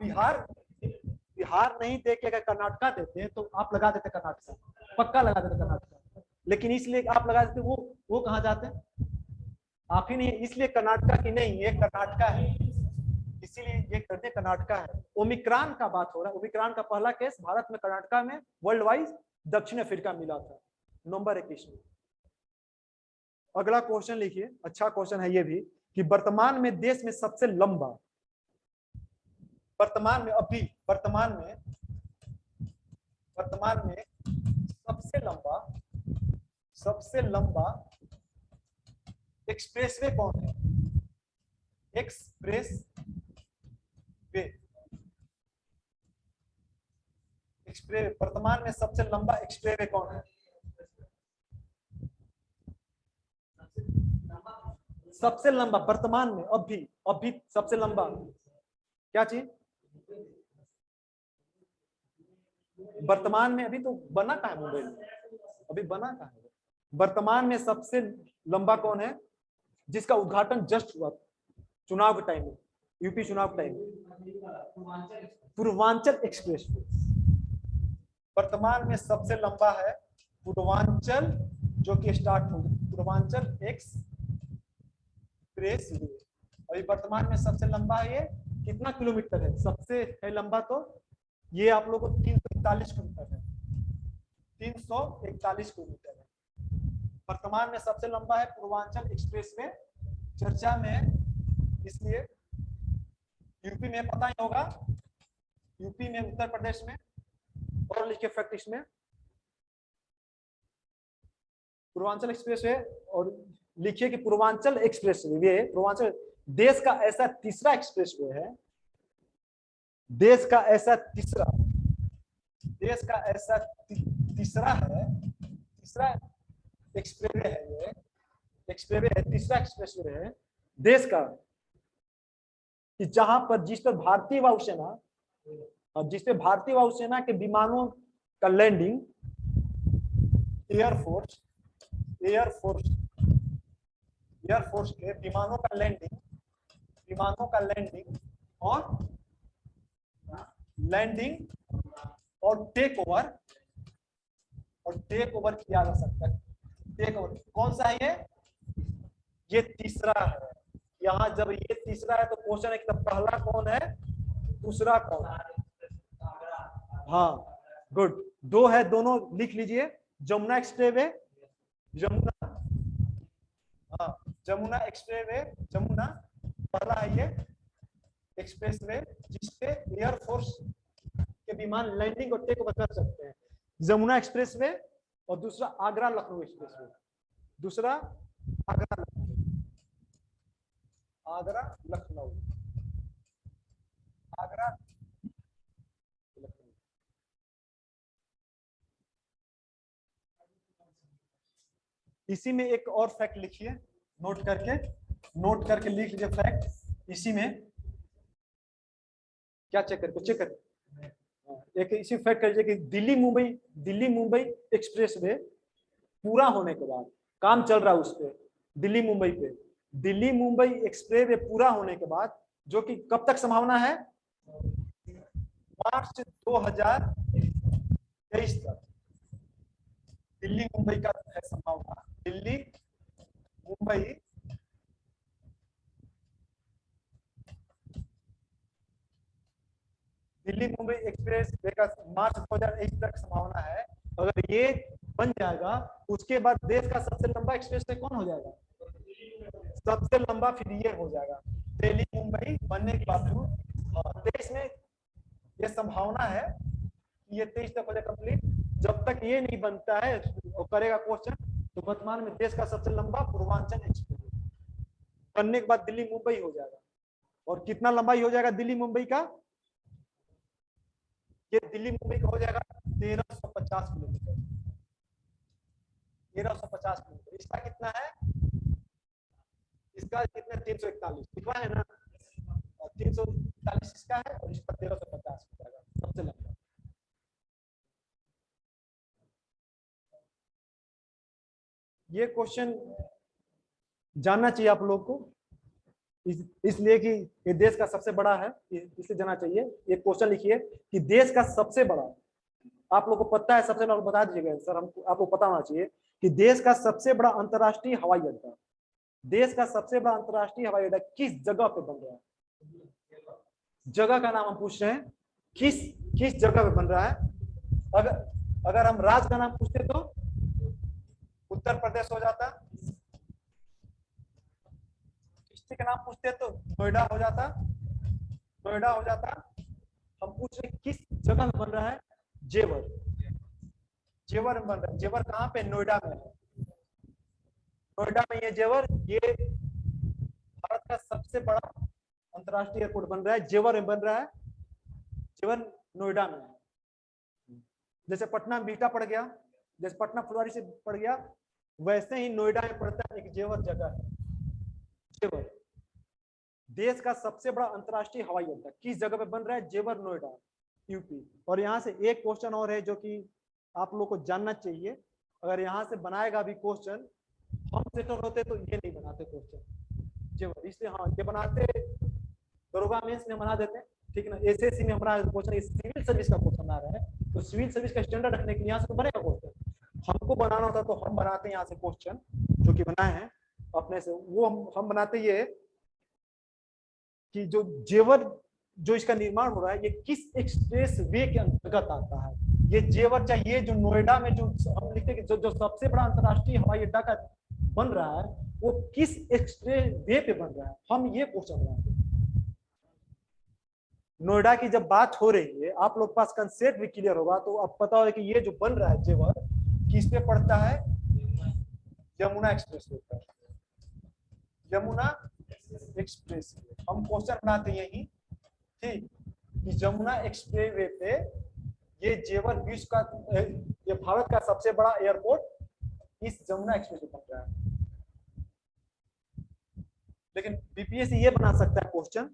बिहार नहीं दे के अगर कर्नाटका देते हैं तो आप लगा देते कर्नाटका, पक्का लगा देते कर्नाटका। लेकिन इसलिए आप लगा देते वो कहाँ जाते हैं? आप ही नहीं, इसलिए कर्नाटका की नहीं, ये कर्नाटका है, इसीलिए ये करते कर्नाटका है। ओमिक्रॉन का बात हो रहा है। ओमिक्रॉन का पहला केस भारत में कर्नाटका में वर्ल्ड वाइज दक्षिण अफ्रीका मिला था नवंबर 21 में। अगला क्वेश्चन लिखिए, अच्छा क्वेश्चन है ये भी, कि वर्तमान में देश में सबसे लंबा, वर्तमान में सबसे लंबा एक्सप्रेसवे कौन है? एक्सप्रेसवे वर्तमान में सबसे लंबा एक्सप्रेसवे कौन है? सबसे लंबा वर्तमान में, अभी सबसे लंबा क्या चीज? वर्तमान में अभी तो बना कहाँ है मुंबई में? अभी बना कहाँ है? वर्तमान में सबसे लंबा कौन है जिसका उद्घाटन जस्ट हुआ चुनाव के टाइम में, यूपी चुनाव के टाइम में? पूर्वांचल एक्सप्रेस वे वर्तमान में सबसे लंबा है। पूर्वांचल जो कि स्टार्ट हो गया, पूर्वांचल एक्सप्रेस वे अभी वर्तमान में सबसे लंबा है। ये कितना किलोमीटर है? सबसे है लंबा तो ये आप लोगों को 341 किलोमीटर है। 341 किलोमीटर है वर्तमान में सबसे लंबा है पूर्वांचल एक्सप्रेस वे। चर्चा में है इसलिए यूपी में पता ही होगा, यूपी में, उत्तर प्रदेश में, और लिखिए फैक्ट इसमें पूर्वांचल एक्सप्रेस वे, और लिखिए कि पूर्वांचल एक्सप्रेस वे पूर्वांचल देश का ऐसा तीसरा एक्सप्रेस वे है, देश का ऐसा तीसरा एक्सप्रेसवे है। ये एक्सप्रेसवे है, तीसरा एक्सप्रेसवे है देश का, कि जहां पर जिस पर भारतीय वायुसेना के विमानों का लैंडिंग, एयरफोर्स के विमानों का लैंडिंग और टेक ओवर किया जा सकता है। टेक ओवर कौन सा है? ये तीसरा है। यहाँ जब ये तीसरा है तो क्वेश्चन है कि पहला कौन है, दूसरा कौन है? हाँ गुड, दो है, दोनों लिख लीजिए। जमुना एक्सप्रेसवे, हाँ, जमुना एक्सप्रेसवे, जमुना पहला है ये एक्सप्रेसवे जिसपे एयरफोर्स के विमान लैंडिंग और टेक ओवर कर सकते हैं। जमुना एक्सप्रेसवे और दूसरा आगरा लखनऊ एक्सप्रेसवे, दूसरा आगरा लखनऊ, आगरा लखनऊ, आगरा लखनऊ। इसी में एक और फैक्ट लिखिए, नोट करके लिख लीजिए फैक्ट। इसी में क्या चेक कर एक इसी फैक्ट कर लीजिए कि दिल्ली मुंबई एक्सप्रेसवे पूरा होने के बाद, काम चल रहा है उस पे, दिल्ली मुंबई एक्सप्रेसवे पूरा होने के बाद, जो कि कब तक संभावना है, मार्च 2023 तक दिल्ली मुंबई का है संभावना। दिल्ली मुंबई एक्सप्रेस वे का मार्च 2023 तक संभावना है। अगर ये बन जाएगा उसके बाद देश का सबसे लंबा एक्सप्रेस वे कौन हो जाएगा, सबसे लंबा फिर ये हो जाएगा दिल्ली मुंबई बनने के बावजूद। 23 में ये संभावना है कि ये 23 तक हो जाए कंप्लीट। जब तक ये नहीं बनता है और करेगा क्वेश्चन, तो वर्तमान में देश का सबसे लंबा पूर्वांचल एक्सप्रेस बनने के बाद दिल्ली मुंबई हो जाएगा। और कितना लंबाई हो जाएगा दिल्ली मुंबई का, ये दिल्ली मुंबई का हो जाएगा 1350 किलोमीटर, 1350 किलोमीटर। इसका कितना है, इसका कितना 341 लिखवा है ना, 341 इसका है और इसका 1350 हो जाएगा सबसे लंबा। ये क्वेश्चन जानना चाहिए आप लोग को, इसलिए कि ये देश का सबसे बड़ा है, इसलिए जाना चाहिए। ये क्वेश्चन लिखिए कि देश का सबसे बड़ा, आप लोग को पता है, सबसे पहले बता दीजिएगा सर, हमको आपको पता होना चाहिए कि देश का सबसे बड़ा अंतर्राष्ट्रीय हवाई अड्डा, देश का सबसे बड़ा अंतर्राष्ट्रीय हवाई अड्डा किस जगह पे बन रहा है, जगह का नाम हम पूछ रहे हैं, किस जगह पे बन रहा है। अगर हम राज्य का नाम पूछते तो उत्तर प्रदेश हो जाता, डिस्ट्रिक्ट का नाम पूछते तो नोएडा हो जाता, हम पूछ रहे किस जगह में बन रहा है, जेवर में बन रहा है। जेवर कहाँ पे, नोएडा में है, नोएडा में ये जेवर, ये भारत का सबसे बड़ा अंतर्राष्ट्रीय एयरपोर्ट बन रहा है, जेवर में बन रहा है, जेवर नोएडा में है। जैसे पटना में बीटा पड़ गया, जैसे पटना फुलवारी से पड़ गया, वैसे ही नोएडा में पड़ता है एक जेवर जगह है। जेवर देश का सबसे बड़ा अंतर्राष्ट्रीय हवाई अड्डा किस जगह पे बन रहा है, जेवर नोएडा यूपी। और यहाँ से एक क्वेश्चन और है जो कि आप लोग को जानना चाहिए, अगर यहाँ से बनाएगा भी क्वेश्चन, हम सेटर होते तो ये नहीं बनाते क्वेश्चन जेवर, इसलिए हाँ ये बनाते, दरोगा मेंस में बना देते, ठीक ना। एसएससी में हमारा क्वेश्चन सिविल सर्विस का क्वेश्चन आ रहा है, तो सिविल सर्विस का स्टैंडर्ड रखने के लिए यहाँ से तो बनेगा क्वेश्चन, हमको बनाना होता तो हम बनाते हैं यहाँ से क्वेश्चन जो कि बनाए हैं अपने से, वो हम बनाते ये कि जो जेवर जो इसका निर्माण हो रहा है ये किस एक्सप्रेस वे के अंतर्गत आता है। ये जेवर चाहिए जो नोएडा में जो हम लिखते हैं जो सबसे बड़ा अंतर्राष्ट्रीय हवाई अड्डा का बन रहा है, वो किस एक्सप्रेस वे पे बन रहा है, हम ये क्वेश्चन बनाते हैं। नोएडा की जब बात हो रही है, आप लोग पास कंसेप्ट भी क्लियर होगा, तो अब पता होगा कि ये जो बन रहा है जेवर किस पे पड़ता है, यमुना एक्सप्रेस वे पर, यमुना एक्सप्रेस वे। हम क्वेश्चन बनाते हैं यही, ठीक, कि यमुना एक्सप्रेस वे पे ये जेवर विश्व का, ये भारत का सबसे बड़ा एयरपोर्ट इस यमुना एक्सप्रेस वे बन रहा है। लेकिन बीपीएससी ये बना सकता है क्वेश्चन,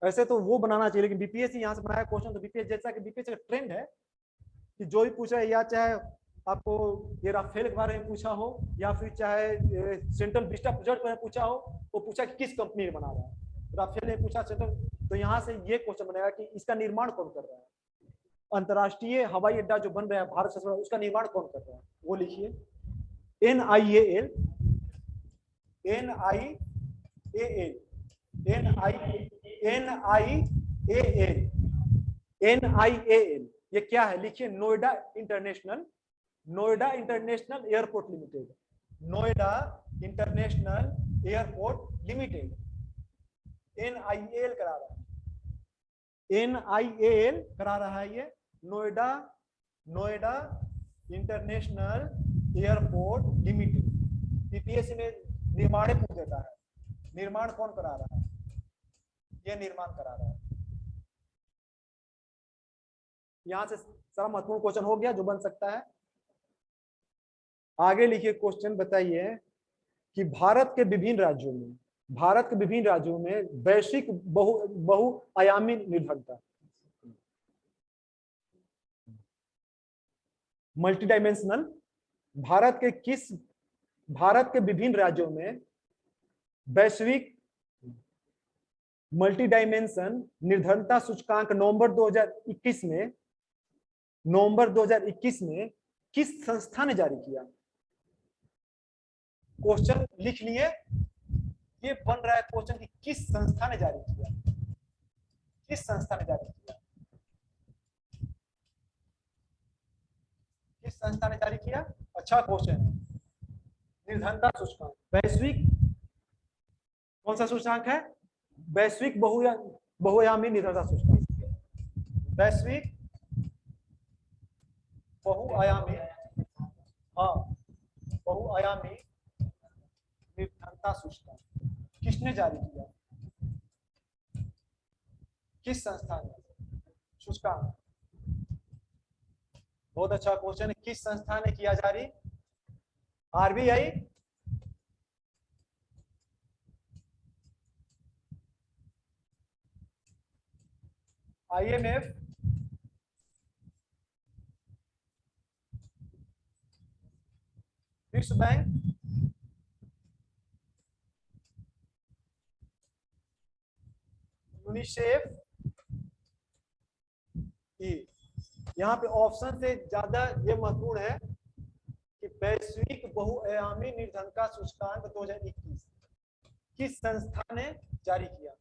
ऐसे तो वो बनाना चाहिए, लेकिन बीपीएससी यहाँ से बनाया क्वेश्चन, तो बीपीएससी जैसा कि बीपीएससी का ट्रेंड है कि जो भी पूछा है, या चाहे आपको ये राफेल के बारे में पूछा हो, या फिर चाहे सेंट्रल विस्टा प्रोजेक्ट में पूछा हो, वो पूछा कि किस कंपनी ने बना रहा है, राफेल ने पूछा सेंट्रल, तो यहाँ से ये क्वेश्चन बनेगा कि इसका निर्माण कौन कर रहा है, अंतर्राष्ट्रीय हवाई अड्डा जो बन रहा है भारत से, उसका निर्माण कौन कर रहा है, वो लिखिए NIAL, NIAL ये क्या है, लिखिए Noida international airport limited, Noida international airport limited, NIAL करा रहा है, NIAL करा रहा है ये Noida international airport limited. PPSC में निर्माण पूछ देता है, निर्माण कौन करा रहा है? ये निर्माण करा रहा है। यहां से सारा महत्वपूर्ण क्वेश्चन हो गया जो बन सकता है। आगे लिखिए क्वेश्चन, बताइए कि भारत के विभिन्न राज्यों में वैश्विक बहुआयामी निर्भरता, मल्टी डायमेंशनल, भारत के विभिन्न राज्यों में वैश्विक मल्टी डायमेंशन निर्धनता सूचकांक नवंबर 2021 में किस संस्था ने जारी किया? क्वेश्चन लिख लिए, ये बन रहा है क्वेश्चन कि किस संस्था ने जारी किया, किस संस्था ने जारी किया, किस संस्था ने जारी किया? अच्छा क्वेश्चन है। निर्धनता सूचकांक वैश्विक कौन सा सूचकांक है? वैश्विक बहुआयामी निर्धनता सूचकांक, वैश्विक बहुआयामी, हाँ बहुआयामी निर्धनता सूचकांक किसने जारी किया? किस संस्था ने? सूचकांक, बहुत अच्छा क्वेश्चन है। किस संस्था ने किया जारी? RBI, IMF, विश्व बैंक, यूनिसेफ। यहाँ पे ऑप्शन से ज्यादा ये महत्वपूर्ण है कि वैश्विक बहुआयामी निर्धनता सूचकांक 2021 किस संस्था ने जारी किया?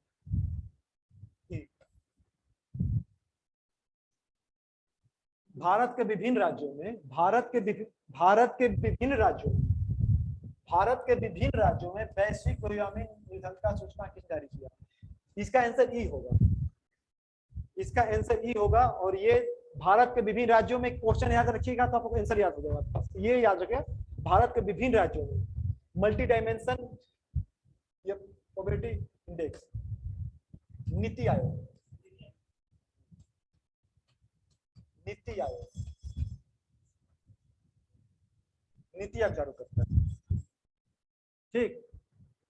भारत के विभिन्न राज्यों में वैश्विक बहुआयामी निर्धनता सूचकांक किसने जारी किया? इसका आंसर ई होगा, इसका आंसर ई होगा। और ये भारत के विभिन्न राज्यों में क्वेश्चन याद रखिएगा तो आपको आंसर याद हो जाएगा। ये याद रखिए, भारत के विभिन्न राज्यों में multi dimension poverty index, NITI Aayog जारी करता है। ठीक,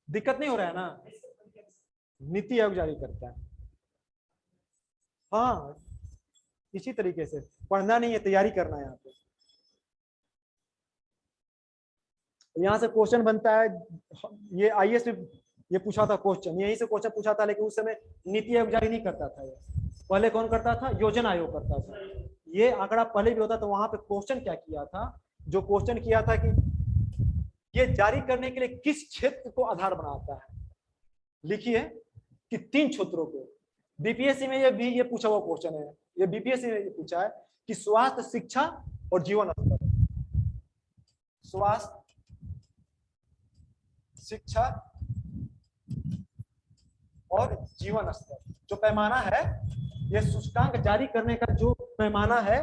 दिक्कत नहीं हो रहा है ना? नीति आयोग जारी करता है। हाँ, इसी तरीके से पढ़ना नहीं है, तैयारी करना है। यहाँ पे यहाँ से क्वेश्चन बनता है, ये IAS में ये पूछा था क्वेश्चन, यहीं से क्वेश्चन पूछा था, लेकिन उस समय नीति आयोग जारी नहीं करता था। पहले कौन करता था? योजना आयोग करता था। ये आंकड़ा पहले भी होता, तो वहां पे क्वेश्चन क्या किया था? जो क्वेश्चन किया था कि ये जारी करने के लिए किस क्षेत्र को आधार बनाता है? लिखिए कि 3 क्षेत्रों को। बीपीएससी में ये पूछा हुआ क्वेश्चन है, ये बीपीएससी ने पूछा है कि स्वास्थ्य, शिक्षा और जीवन स्तर। स्वास्थ्य, शिक्षा और जीवन स्तर जो पैमाना है, ये सूचकांक जारी करने का जो पैमाना है,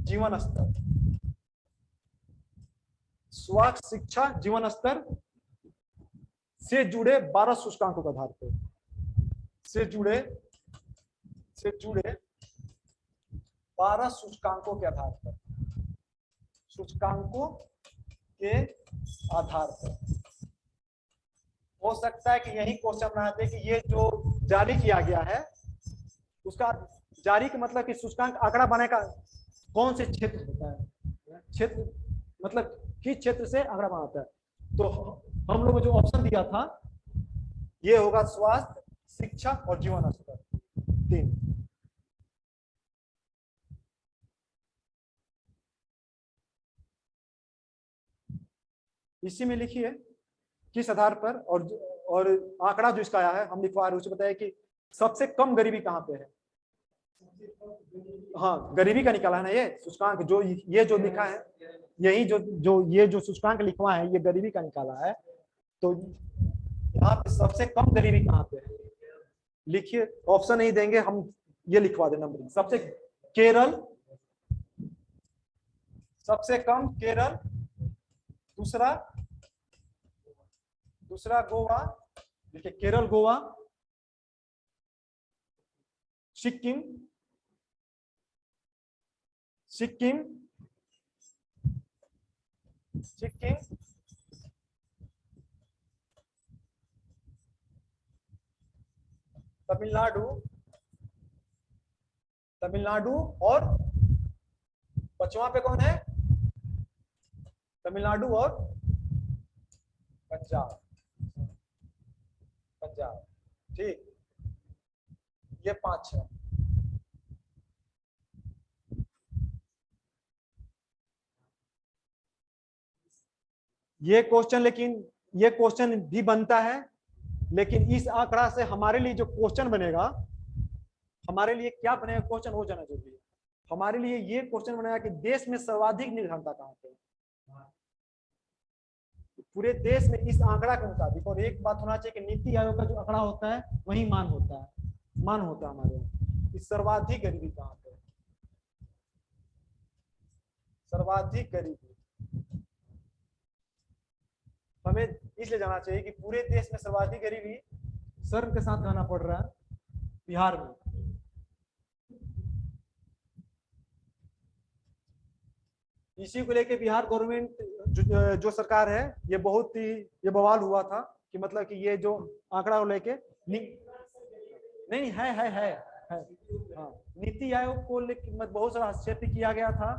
जीवन स्तर। स्वास्थ्य, शिक्षा, जीवन स्तर से जुड़े 12 सूचकांकों के आधार पर, से जुड़े 12 सूचकांकों के आधार पर, सूचकांकों के आधार पर हो सकता है कि यही क्वेश्चन बनाते कि ये जो जारी किया गया है उसका जारी का मतलब कि सूचकांक आंकड़ा बनाने का कौन से क्षेत्र होता है? क्षेत्र मतलब किस क्षेत्र से आंकड़ा बनाता है? तो हम लोगों जो ऑप्शन दिया था ये होगा स्वास्थ्य, शिक्षा और जीवन स्तर, 3। इसी में लिखिए किस आधार पर, और आंकड़ा जो इसका आया है हम लिखवा रहे हैं, उसे बताइए कि सबसे कम गरीबी कहां पे है? हाँ, गरीबी का निकाला है ना ये सूचकांक, जो ये जो लिखा है, यही जो जो ये जो सूचकांक लिखवा है, ये गरीबी का निकाला है। तो यहाँ पे सबसे कम गरीबी कहाँ पे है? लिखिए, ऑप्शन नहीं देंगे हम, ये लिखवा दे नंबर। सबसे केरल, सबसे कम केरल, दूसरा दूसरा गोवा, देखिए केरल, गोवा, सिक्किम, सिक्किम, सिक्किम, तमिलनाडु, तमिलनाडु, और पांचवा पे कौन है? तमिलनाडु और पंजाब, पंजाब, ठीक, ये 5 है। ये क्वेश्चन, लेकिन ये क्वेश्चन भी बनता है, लेकिन इस आंकड़ा से हमारे लिए जो क्वेश्चन बनेगा, हमारे लिए क्या बनेगा क्वेश्चन, हो जाना जरूरी है। हमारे लिए ये क्वेश्चन बनेगा कि देश में सर्वाधिक निर्धनता कहाँ पे है, पूरे देश में इस आंकड़ा के मुताबिक। और एक बात होना चाहिए कि नीति आयोग का जो आंकड़ा होता है वही मान होता है, मान होता है हमारे यहाँ। इस सर्वाधिक गरीबी कहाँ पे है, सर्वाधिक गरीबी हमें इसलिए जाना चाहिए कि पूरे देश में सर्वाधिक गरीबी शर्म के साथ कहना पड़ रहा है बिहार में। इसी को लेके बिहार गवर्नमेंट जो सरकार है, ये बहुत ही ये बवाल हुआ था कि मतलब कि ये जो आंकड़ा को लेके नहीं है। हाँ, नीति आयोग को लेकर बहुत सारा हस्तक्षेप किया गया था,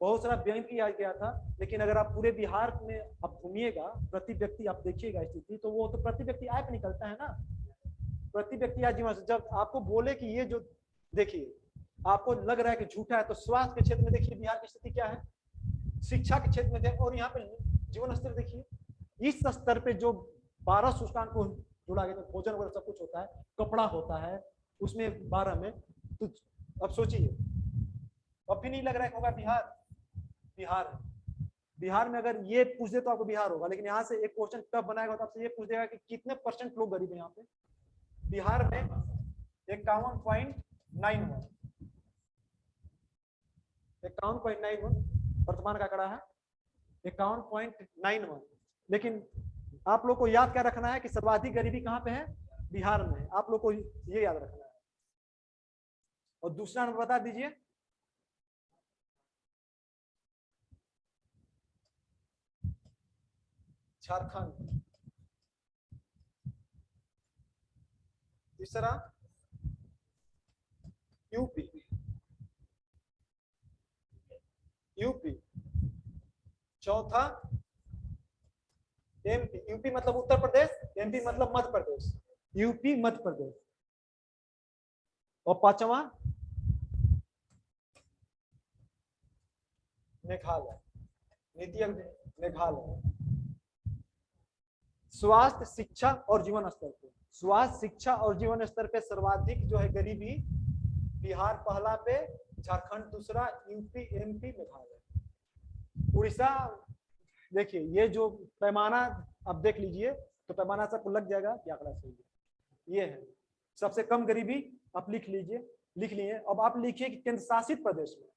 बहुत सारा व्यंग किया गया था। लेकिन अगर आप पूरे बिहार में आप घूमिएगा, प्रति व्यक्ति आप देखिएगा स्थिति, तो वो तो प्रति व्यक्ति आय पे निकलता है ना। प्रति व्यक्ति आय जीवन, जब आपको बोले कि ये जो, देखिए आपको लग रहा है कि झूठा है, तो स्वास्थ्य के क्षेत्र में देखिए बिहार की स्थिति क्या है, शिक्षा के क्षेत्र में देखिए, और यहाँ पे जीवन स्तर देखिए। इस स्तर पे जो 12 सूचकांक को जोड़ा गया, भोजन वगैरह सब कुछ होता है, कपड़ा होता है उसमें 12 में, तो अब सोचिए, अब भी नहीं लग रहा है होगा बिहार, बिहार बिहार में अगर ये पूछ दे तो आपको बिहार होगा। लेकिन यहाँ से एक क्वेश्चन कब बनाएगा तो आपसे ये पूछ देगा कि कितने % लोग गरीब है यहाँ पे। बिहार में 51.91, 51.91 वर्तमान का आंकड़ा है, 51.91। लेकिन आप लोग को याद क्या रखना है कि सर्वाधिक गरीबी कहाँ पे है, बिहार में। आप लोग को ये याद रखना है। और दूसरा नंबर बता दीजिए, झारखंड। तीसरा यूपी, यूपी। चौथा एमपी, यूपी मतलब उत्तर प्रदेश, एमपी मतलब मध्य प्रदेश, यूपी मध्य प्रदेश। और पांचवा मेघालय, नीति मेघालय। स्वास्थ्य, शिक्षा और जीवन स्तर पे, स्वास्थ्य, शिक्षा और जीवन स्तर पे सर्वाधिक जो है गरीबी, बिहार पहला पे, झारखंड दूसरा, यूपी, एमपी, मेघालय, उड़ीसा। देखिए ये जो पैमाना आप देख लीजिए, तो पैमाना से आपको लग जाएगा कि आंकड़ा सही है। ये है सबसे कम गरीबी, आप लिख लीजिए, लिख लिए। अब आप लिखिए कि केंद्र शासित प्रदेश में,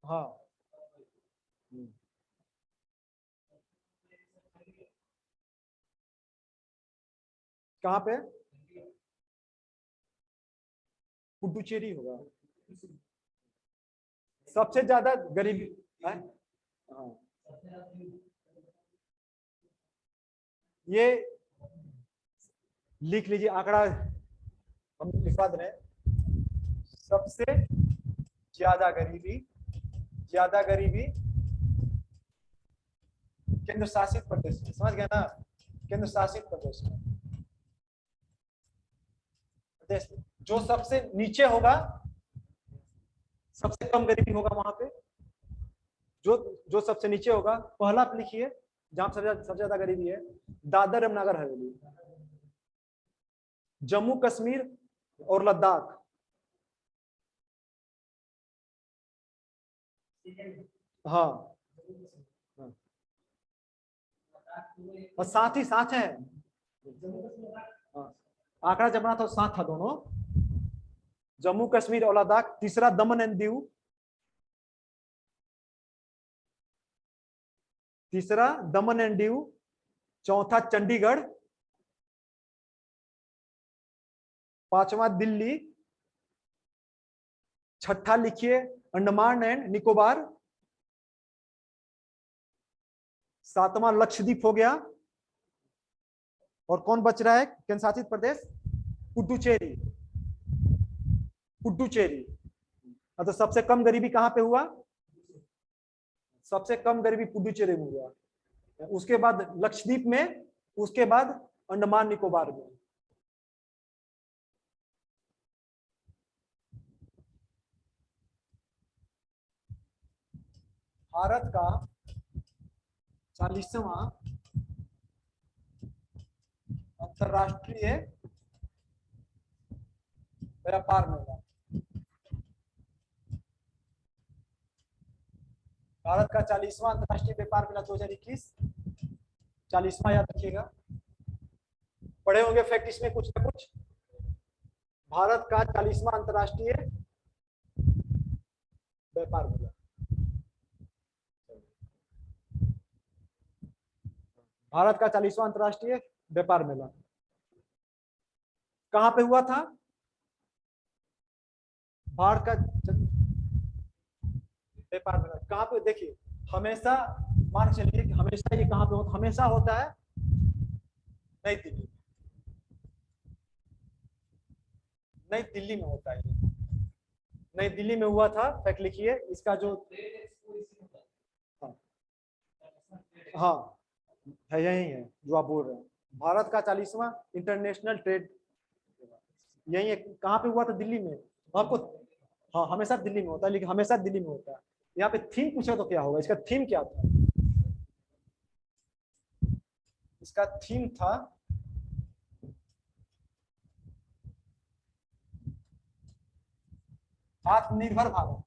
हाँ, कहाँ पे? पुडुचेरी होगा सबसे ज्यादा गरीबी है? हाँ, ये लिख लीजिए आंकड़ा, हम लिखवा दे रहे हैं। सबसे ज्यादा गरीबी, ज्यादा गरीबी केंद्र शासित प्रदेश में, समझ गया ना, केंद्र शासित प्रदेश में, प्रदेश में। जो सबसे नीचे होगा, सबसे कम गरीबी होगा वहां पे, जो जो सबसे नीचे होगा पहला पे लिखिए जहां सबसे ज्यादा गरीबी है, दादर एवं नगर हवेली, जम्मू कश्मीर और लद्दाख। हाँ, हाँ। और साथ ही साथ है, हाँ, आंकड़ा जब बना था साथ था दोनों, जम्मू कश्मीर और लद्दाख। तीसरा दमन एंड दीव, तीसरा दमन एंड दीव, चौथा चंडीगढ़, पांचवा दिल्ली, छठा लिखिए अंडमान एंड निकोबार, सातवां लक्षद्वीप हो गया, और कौन बच रहा है केंद्र शासित प्रदेश? पुडुचेरी, पुडुचेरी। तो सबसे कम गरीबी कहां पे हुआ? सबसे कम गरीबी पुडुचेरी में हुआ, उसके बाद लक्षद्वीप में, उसके बाद अंडमान निकोबार में। भारत का 40वां अंतरराष्ट्रीय व्यापार मेला, भारत का 40वां अंतरराष्ट्रीय व्यापार मेला 2021, 40वां याद रखिएगा। पढ़े होंगे फैक्ट इसमें कुछ ना कुछ। भारत का 40वां अंतरराष्ट्रीय व्यापार मेला, भारत का 40वां अंतरराष्ट्रीय व्यापार मेला कहां पे हुआ था? भारत का व्यापार मेला कहां पे? देखिए हमेशा मान चलिए कि हमेशा ये कहां पे होता? हमेशा होता है नई दिल्ली, नई दिल्ली में होता है। नई दिल्ली में हुआ था, फैक्ट लिखिए इसका जो, हाँ, हाँ है, यही है जो आप बोल रहे हैं। भारत का 40वां इंटरनेशनल ट्रेड यही है, कहाँ पे हुआ था? दिल्ली में। आपको, हाँ हमेशा दिल्ली में होता है, लेकिन हमेशा दिल्ली में होता है। यहाँ पे थीम पूछा तो क्या होगा? इसका थीम क्या था? इसका थीम था आत्मनिर्भर भारत।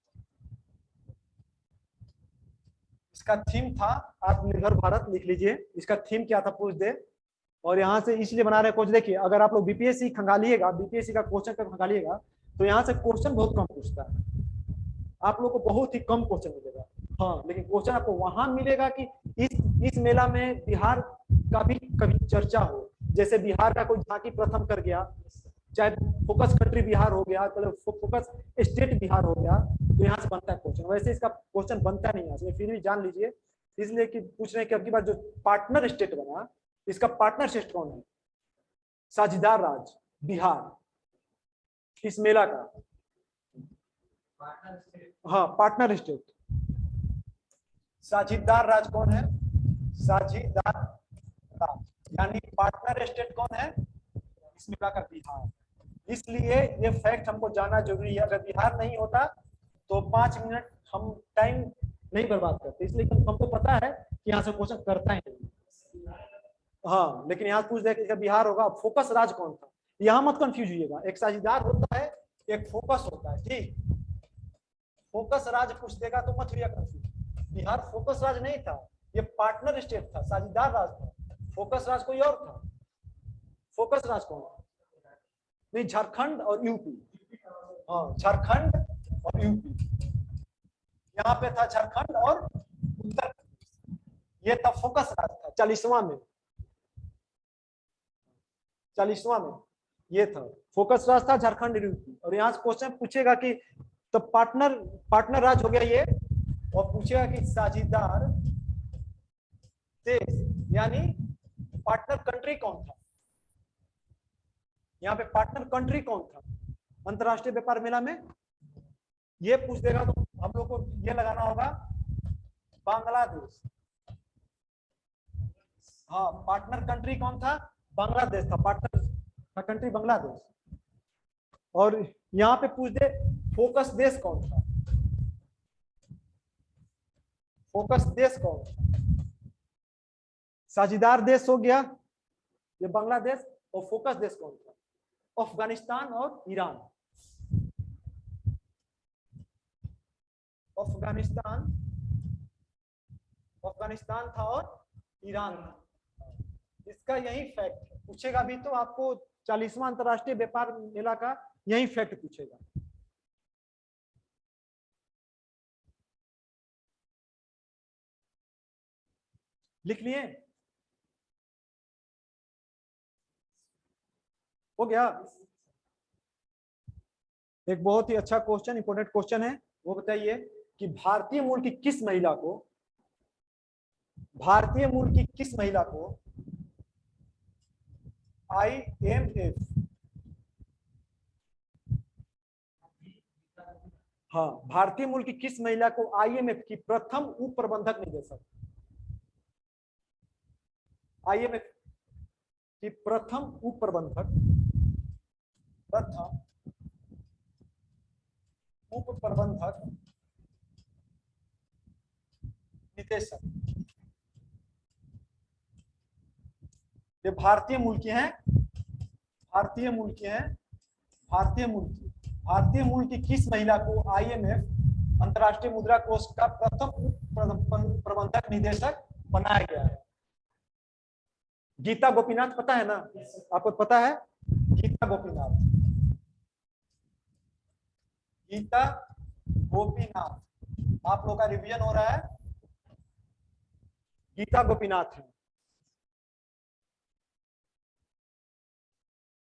इसका थीम था आत्मनिर्भर भारत, लिख लीजिए। इसका थीम क्या था पूछ दे, और यहाँ से इसलिए बना रहे कोच। देखिए अगर आप लोग बीपीएससी खंगालिएगा, बीपीएससी का क्वेश्चन का खंगालिएगा, तो यहाँ से क्वेश्चन बहुत कम पूछता है, आप लोग को बहुत ही कम क्वेश्चन मिलेगा। हाँ, लेकिन क्वेश्चन आपको वहां मिलेगा कि इस मेला में बिहार का भी कभी चर्चा हो, जैसे बिहार का कोई झांकी प्रथम कर गया, चाहे फोकस कंट्री बिहार हो गया, मतलब फोकस स्टेट बिहार हो गया, तो यहाँ से बनता है क्वेश्चन। वैसे इसका क्वेश्चन बनता नहीं है, फिर भी जान लीजिए, इसलिए कि पूछ रहे हैं कि अगली बार जो पार्टनर स्टेट बना, इसका पार्टनर स्टेट कौन है? साझीदार राज्य बिहार इस मेला का। हाँ, पार्टनर स्टेट, साझीदार राज्य कौन है? साझीदार राज्य यानी पार्टनर स्टेट कौन है इस मेला का? बिहार। इसलिए ये फैक्ट हमको जानना जरूरी है। अगर बिहार नहीं होता तो 5 मिनट हम टाइम नहीं बर्बाद करते, इसलिए हमको पता है कि यहाँ से क्वेश्चन करता ही नहीं। हाँ, लेकिन यहाँ पूछ दे कि बिहार होगा। फोकस राज्य कौन था? यहाँ मत कंफ्यूज होइएगा, एक साझीदार होता है, एक फोकस होता है। ठीक, फोकस राज्य पूछ देगा तो मत होइएगा कंफ्यूज। बिहार फोकस राज्य नहीं था, ये पार्टनर स्टेट था, साझीदार राज्य था। फोकस राज्य कोई और था। फोकस राज्य कौन? नहीं, झारखंड और यूपी। हाँ, झारखंड और यूपी, यहाँ पे था झारखंड और उत्तर प्रदेश। ये था फोकस राज्य था 40वां में, 40वां में ये था फोकस राज्य था झारखंड यूपी। और यहाँ से क्वेश्चन पूछेगा कि तो पार्टनर राज्य हो गया ये, और पूछेगा कि साझीदार देश यानी पार्टनर कंट्री कौन था? यहाँ पे पार्टनर कंट्री कौन था अंतरराष्ट्रीय व्यापार मेला में? ये पूछ देगा तो हम लोग को ये लगाना होगा बांग्लादेश। हाँ, पार्टनर कंट्री कौन था? बांग्लादेश था, पार्टनर का कंट्री बांग्लादेश। और यहाँ पे पूछ दे फोकस देश कौन था? फोकस देश कौन सा? साझेदार देश हो गया ये बांग्लादेश, और फोकस देश कौन सा? अफगानिस्तान और ईरान। अफगानिस्तान, अफगानिस्तान था और ईरान था। इसका यही फैक्ट पूछेगा भी तो आपको 40वां अंतरराष्ट्रीय व्यापार मेला का यही फैक्ट पूछेगा। लिख लिए? हो गया? एक बहुत ही अच्छा क्वेश्चन, इंपोर्टेंट क्वेश्चन है, वो बताइए कि भारतीय मूल की किस महिला को, भारतीय मूल की किस महिला को IMF, हाँ भारतीय मूल की किस महिला को IMF की प्रथम उप प्रबंधक निदेशक, IMF की प्रथम उप प्रबंधक, प्रथम उप प्रबंधक निदेशक, ये भारतीय मूल की हैं, भारतीय मूल की हैं, भारतीय मूल की, भारतीय मूल की किस महिला को IMF अंतर्राष्ट्रीय मुद्रा कोष का प्रथम प्रबंधक निदेशक बनाया गया है? गीता गोपीनाथ पता है ना? आपको पता है गीता गोपीनाथ, गीता गोपीनाथ, आप लोग का रिवीजन हो रहा है, गीता गोपीनाथ है।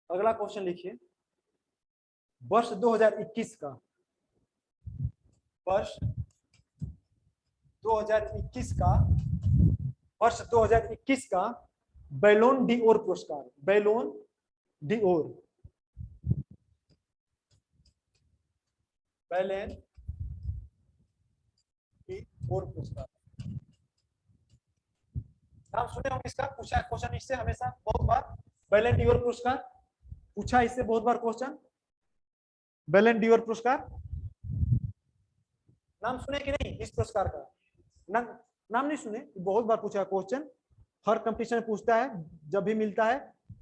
अगला क्वेश्चन लिखिए, वर्ष 2021 का, वर्ष 2021 का, वर्ष 2021 का बैलोन डी ओर पुरस्कार, बैलोन डी ओर, बैलेन डी ओर पुरस्कार, नाम सुने होंगे इसका, पूछा क्वेश्चन इससे हमेशा बहुत बार, बैलेन डी ओर पुरस्कार पूछा इससे बहुत बार क्वेश्चन, बैलेन डी ओर पुरस्कार नाम सुने कि नहीं इस पुरस्कार का? नाम नहीं सुने? बहुत बार पूछा क्वेश्चन, हर कंपटीशन में पूछता है जब भी मिलता है।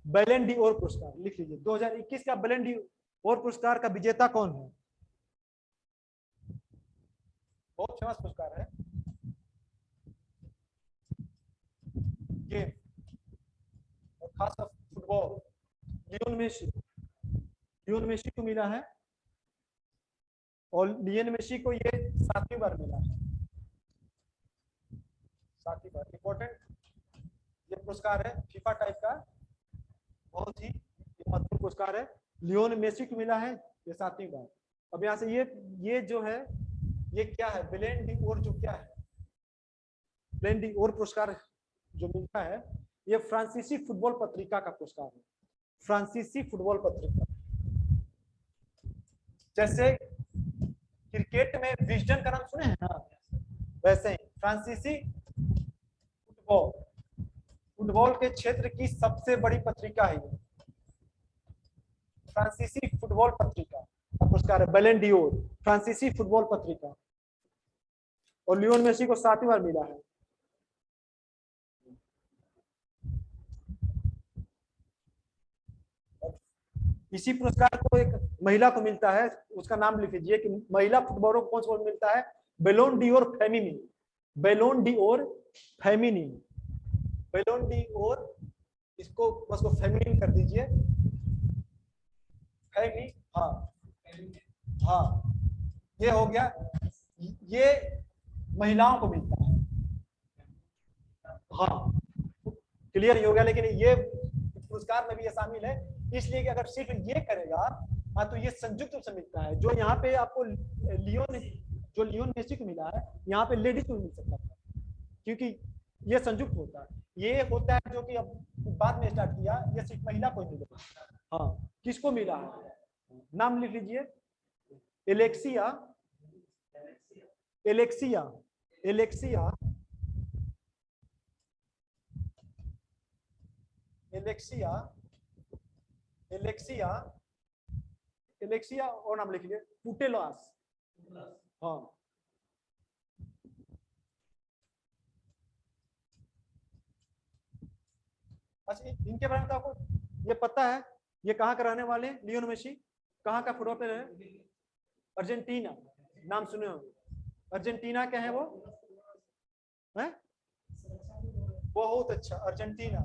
बैलेन डी ओर पुरस्कार लिख लीजिए, 2021 का बैलेन डी ओर पुरस्कार का विजेता कौन है? बहुत फेमस पुरस्कार है, गेम और खासकर football, Leon Messi, Leon Messi को मिला है, और लियोन मेसी को ये 7वीं बार मिला है, 7वीं बार। इंपॉर्टेंट ये पुरस्कार है, फीफा टाइप का, बहुत ही महत्वपूर्ण पुरस्कार है, लियोन मेसी को मिला है ये 7वीं बार। अब यहाँ से ये जो है ये क्या है, बैलेन डी ओर जो क्या है, बैलेन डी ओर पुरस्कार जो मिलता है ये फ्रांसीसी फुटबॉल पत्रिका का पुरस्कार है, फ्रांसीसी फुटबॉल पत्रिका। जैसे क्रिकेट में विजडन का नाम सुने हैं ना, वैसे ही फ्रांसीसी फुटबॉल, फुटबॉल के क्षेत्र की सबसे बड़ी पत्रिका है ये, फ्रांसीसी फुटबॉल पत्रिका का पुरस्कार है बैलेन डी ओर, फ्रांसीसी फुटबॉल पत्रिका, और लियोन मेसी को 7वीं बार मिला है। इसी पुरस्कार को एक महिला को मिलता है, उसका नाम लिख लीजिए कि महिला फुटबॉलर को कौन सा मिलता है, बैलोन डी ओर फेमिनिन, बैलोन डी ओर फेमिनिन, बैलोन डी ओर, इसको उसको फेमिनिन कर दीजिए, फेमी, हाँ हाँ ये हो गया, ये महिलाओं को मिलता है, हाँ क्लियर ही हो गया। लेकिन ये पुरस्कार में भी ये शामिल है, इसलिए कि अगर सिर्फ ये करेगा हाँ तो ये संयुक्त रूप से मिलता है, जो यहाँ पे आपको लियोन, जो लियोन मेसी को मिला है यहाँ पे लेडीज को मिल सकता था, क्योंकि ये संयुक्त होता है, ये होता है जो कि अब बाद में स्टार्ट किया, ये सिर्फ महिला को मिलेगा। हाँ किसको मिला है, नाम लिख लीजिए, Alexia, Alexia, Alexia, Alexia, Alexia, Alexia और नाम लिख लीजिए पुटेलास, हाँ अच्छा इनके बारे में तो आपको ये पता है, ये कहाँ का रहने वाले हैं? लियोन मेसी कहाँ का फुटबॉल प्लेयर है? अर्जेंटीना, नाम सुने होंगे। अर्जेंटीना के हैं वो है? बहुत अच्छा, अर्जेंटीना,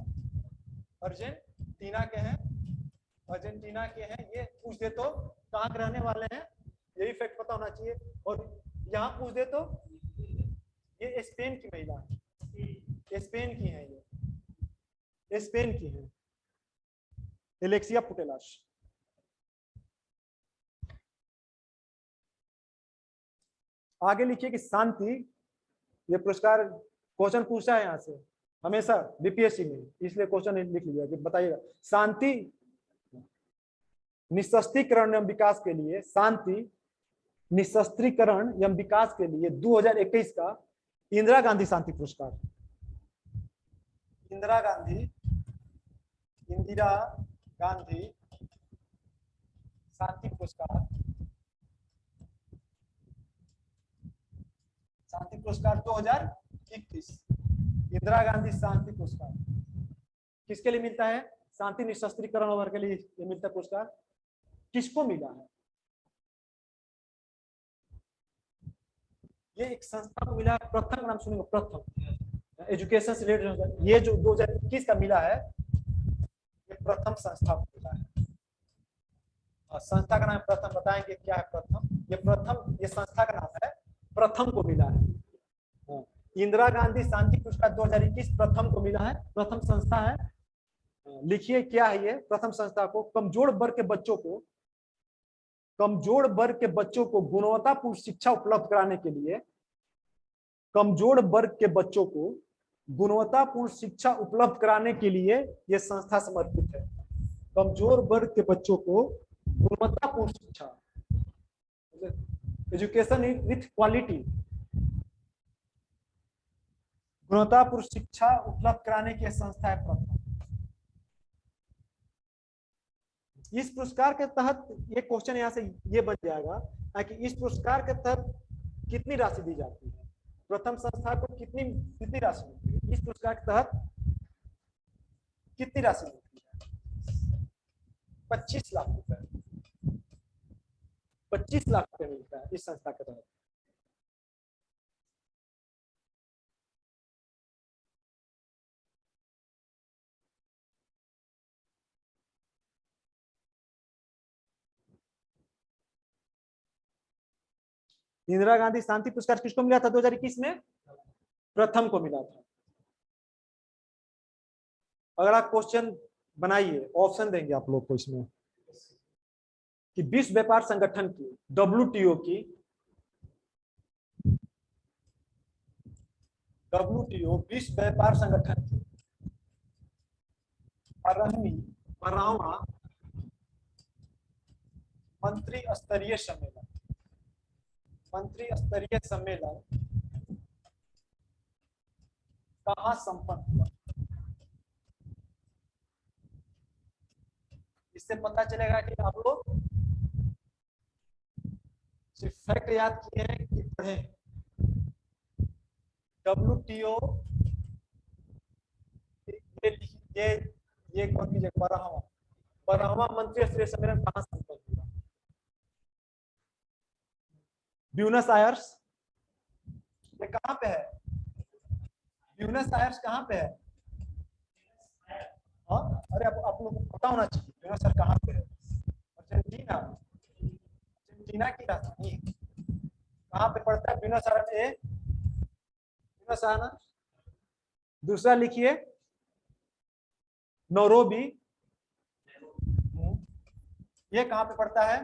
अर्जेंटीना के हैं, अर्जेंटीना के हैं। ये पूछ दे तो कहाँ के रहने वाले हैं, यही फैक्ट पता होना चाहिए। और यहाँ पूछ दे तो ये स्पेन की महिला है, स्पेन की है, ये स्पेन की है, एलेक्सिया पुटेलास। आगे लिखिए कि शांति, ये पुरस्कार क्वेश्चन पूछा है यहाँ से हमेशा बीपीएससी में, इसलिए क्वेश्चन लिख लिया कि बताइएगा शांति निशस्त्रीकरण एवं विकास के लिए, शांति निशस्त्रीकरण एवं विकास के लिए 2021 का इंदिरा गांधी शांति पुरस्कार, इंदिरा गांधी, इंदिरा गांधी शांति पुरस्कार, शांति पुरस्कार 2021, इंदिरा गांधी शांति पुरस्कार किसके लिए मिलता है? शांति निशस्त्रीकरण वर्ग के लिए ये मिलता है पुरस्कार। किसको मिला है? ये एक संस्था को मिला, प्रथम नाम सुनेंगे, प्रथम एजुकेशन से रिलेटेड, ये जो 2021 का मिला है, ये प्रथम संस्था को मिला है। और संस्था का नाम प्रथम, बताएंगे क्या है प्रथम? ये प्रथम, ये संस्था का नाम है प्रथम को मिला है। इंदिरा गांधी शांति पुरस्कार 2021 प्रथम को मिला है, प्रथम संस्था है। लिखिए क्या है ये प्रथम संस्था को? कमजोर वर्ग के बच्चों को, कमजोर वर्ग के बच्चों को गुणवत्तापूर्ण शिक्षा उपलब्ध कराने के लिए, कमजोर वर्ग के बच्चों को गुणवत्तापूर्ण शिक्षा उपलब्ध कराने के लिए यह संस्था समर्पित है। कमजोर वर्ग के बच्चों को गुणवत्तापूर्ण शिक्षा, एजुकेशन विथ क्वालिटी, गुणवत्तापूर्ण शिक्षा उपलब्ध कराने की संस्था है प्रथम। इस पुरस्कार के तहत ये क्वेश्चन यहाँ से ये बन जाएगा कि इस पुरस्कार के तहत कितनी राशि दी जाती है? प्रथम संस्था को कितनी कितनी राशि मिलती है? इस पुरस्कार के तहत कितनी राशि मिलती है? 25 लाख रुपए, 25 लाख रुपए मिलता है इस संस्था के तहत। इंदिरा गांधी शांति पुरस्कार किसको मिला था 2021 में? प्रथम को मिला था। अगला क्वेश्चन बनाइए, ऑप्शन देंगे आप लोग को इसमें कि विश्व व्यापार संगठन की, WTO की, WTO विश्व व्यापार संगठन की 12वां मंत्री स्तरीय सम्मेलन, मंत्री स्तरीय सम्मेलन कहां संपन्न हुआ? इससे पता चलेगा कि आप लोग सिर्फ फैक्ट याद किए हैं कि पढ़े। WTO ये कौन कीजिए, 12वां मंत्री स्तरीय सम्मेलन कहां संपन्न हुआ? Buenos Aires. ये कहां पे है? ब्यूनस आयर्स कहां पे है? हाँ, अरे आप लोग को पता होना चाहिए ब्यूनस आयर्स कहां पे है। अर्जेंटीना, अर्जेंटीना की राजधानी कहां पे पड़ता है ब्यूनस आयर्स? Buenos Aires. दूसरा लिखिए नैरोबी, ये कहां पे पड़ता है?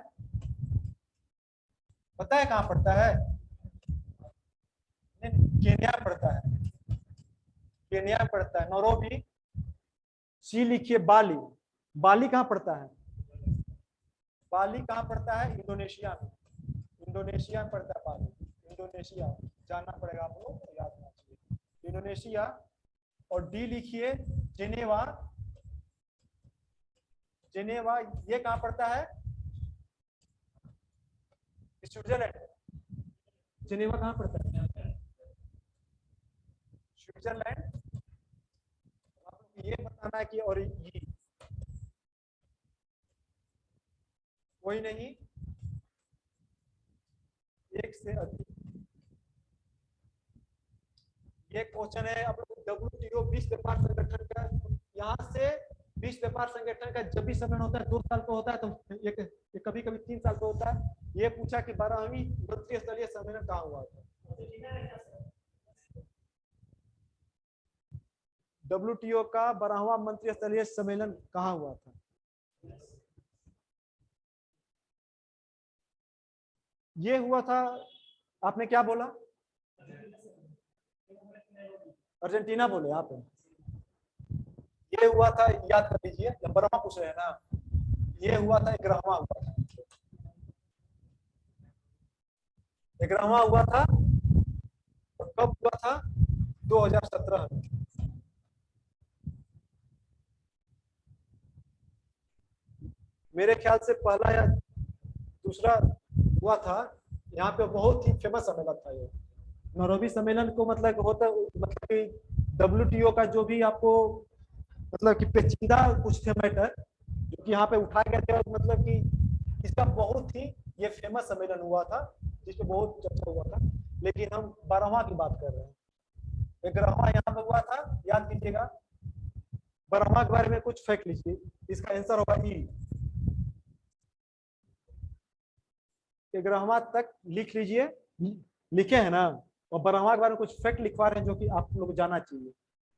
पता है कहां पड़ता है? केन्या पड़ता है, केन्या पड़ता है नैरोबी। सी लिखिए बाली, बाली कहां पड़ता है? बाली कहां पड़ता है? इंडोनेशिया में, इंडोनेशिया में पड़ता है बाली, इंडोनेशिया जानना पड़ेगा आप लोग, याद होना चाहिए इंडोनेशिया। और डी लिखिए जेनेवा, जेनेवा ये कहां पड़ता है? स्विट्जरलैंड। जेनेवा कहां पड़ता है? स्विट्जरलैंड। ये बताना है कि और ये कोई नहीं एक से अधिक। ये क्वेश्चन है आप लोग WTO विश्व व्यापार संगठन का। यहाँ से विश्व व्यापार संगठन का जब भी सम्मेलन होता है 2 साल पे होता है, तो ये कभी कभी 3 साल पे होता है। ये पूछा कि 12वीं मंत्रिस्तरीय स्तरीय सम्मेलन कहाँ हुआ था। WTO का 12वां मंत्रिस्तरीय स्तरीय सम्मेलन कहाँ हुआ था? ये हुआ था, आपने क्या बोला? अर्जेंटीना बोले आप। ये हुआ था, याद कर लीजिए, 12वां पूछ रहे हैं ना, ये हुआ था 11वां हुआ था। 11वां हुआ था, और कब हुआ था? 2017 में। मेरे ख्याल से पहला या दूसरा हुआ था। यहाँ पे बहुत ही फेमस सम्मेलन था ये नैरोबी सम्मेलन को, मतलब होता मतलब कि WTO का जो भी आपको मतलब कि पेचीदा कुछ थे मैटर जो कि यहाँ पे उठाए गए थे, और मतलब कि इसका बहुत ही ये फेमस सम्मेलन हुआ था जिसपे बहुत चर्चा हुआ था। लेकिन हम 12वां की बात कर रहे हैं। 11वां यहाँ पे हुआ था, याद कीजिएगा। 12वां के बारे में कुछ फैक्ट लीजिए, इसका आंसर होगा ई। 11वां तक लिख लीजिए, लिखे हैं ना, और 12वां के बारे में कुछ फैक्ट लिखवा रहे हैं जो कि आप लोग जाना चाहिए,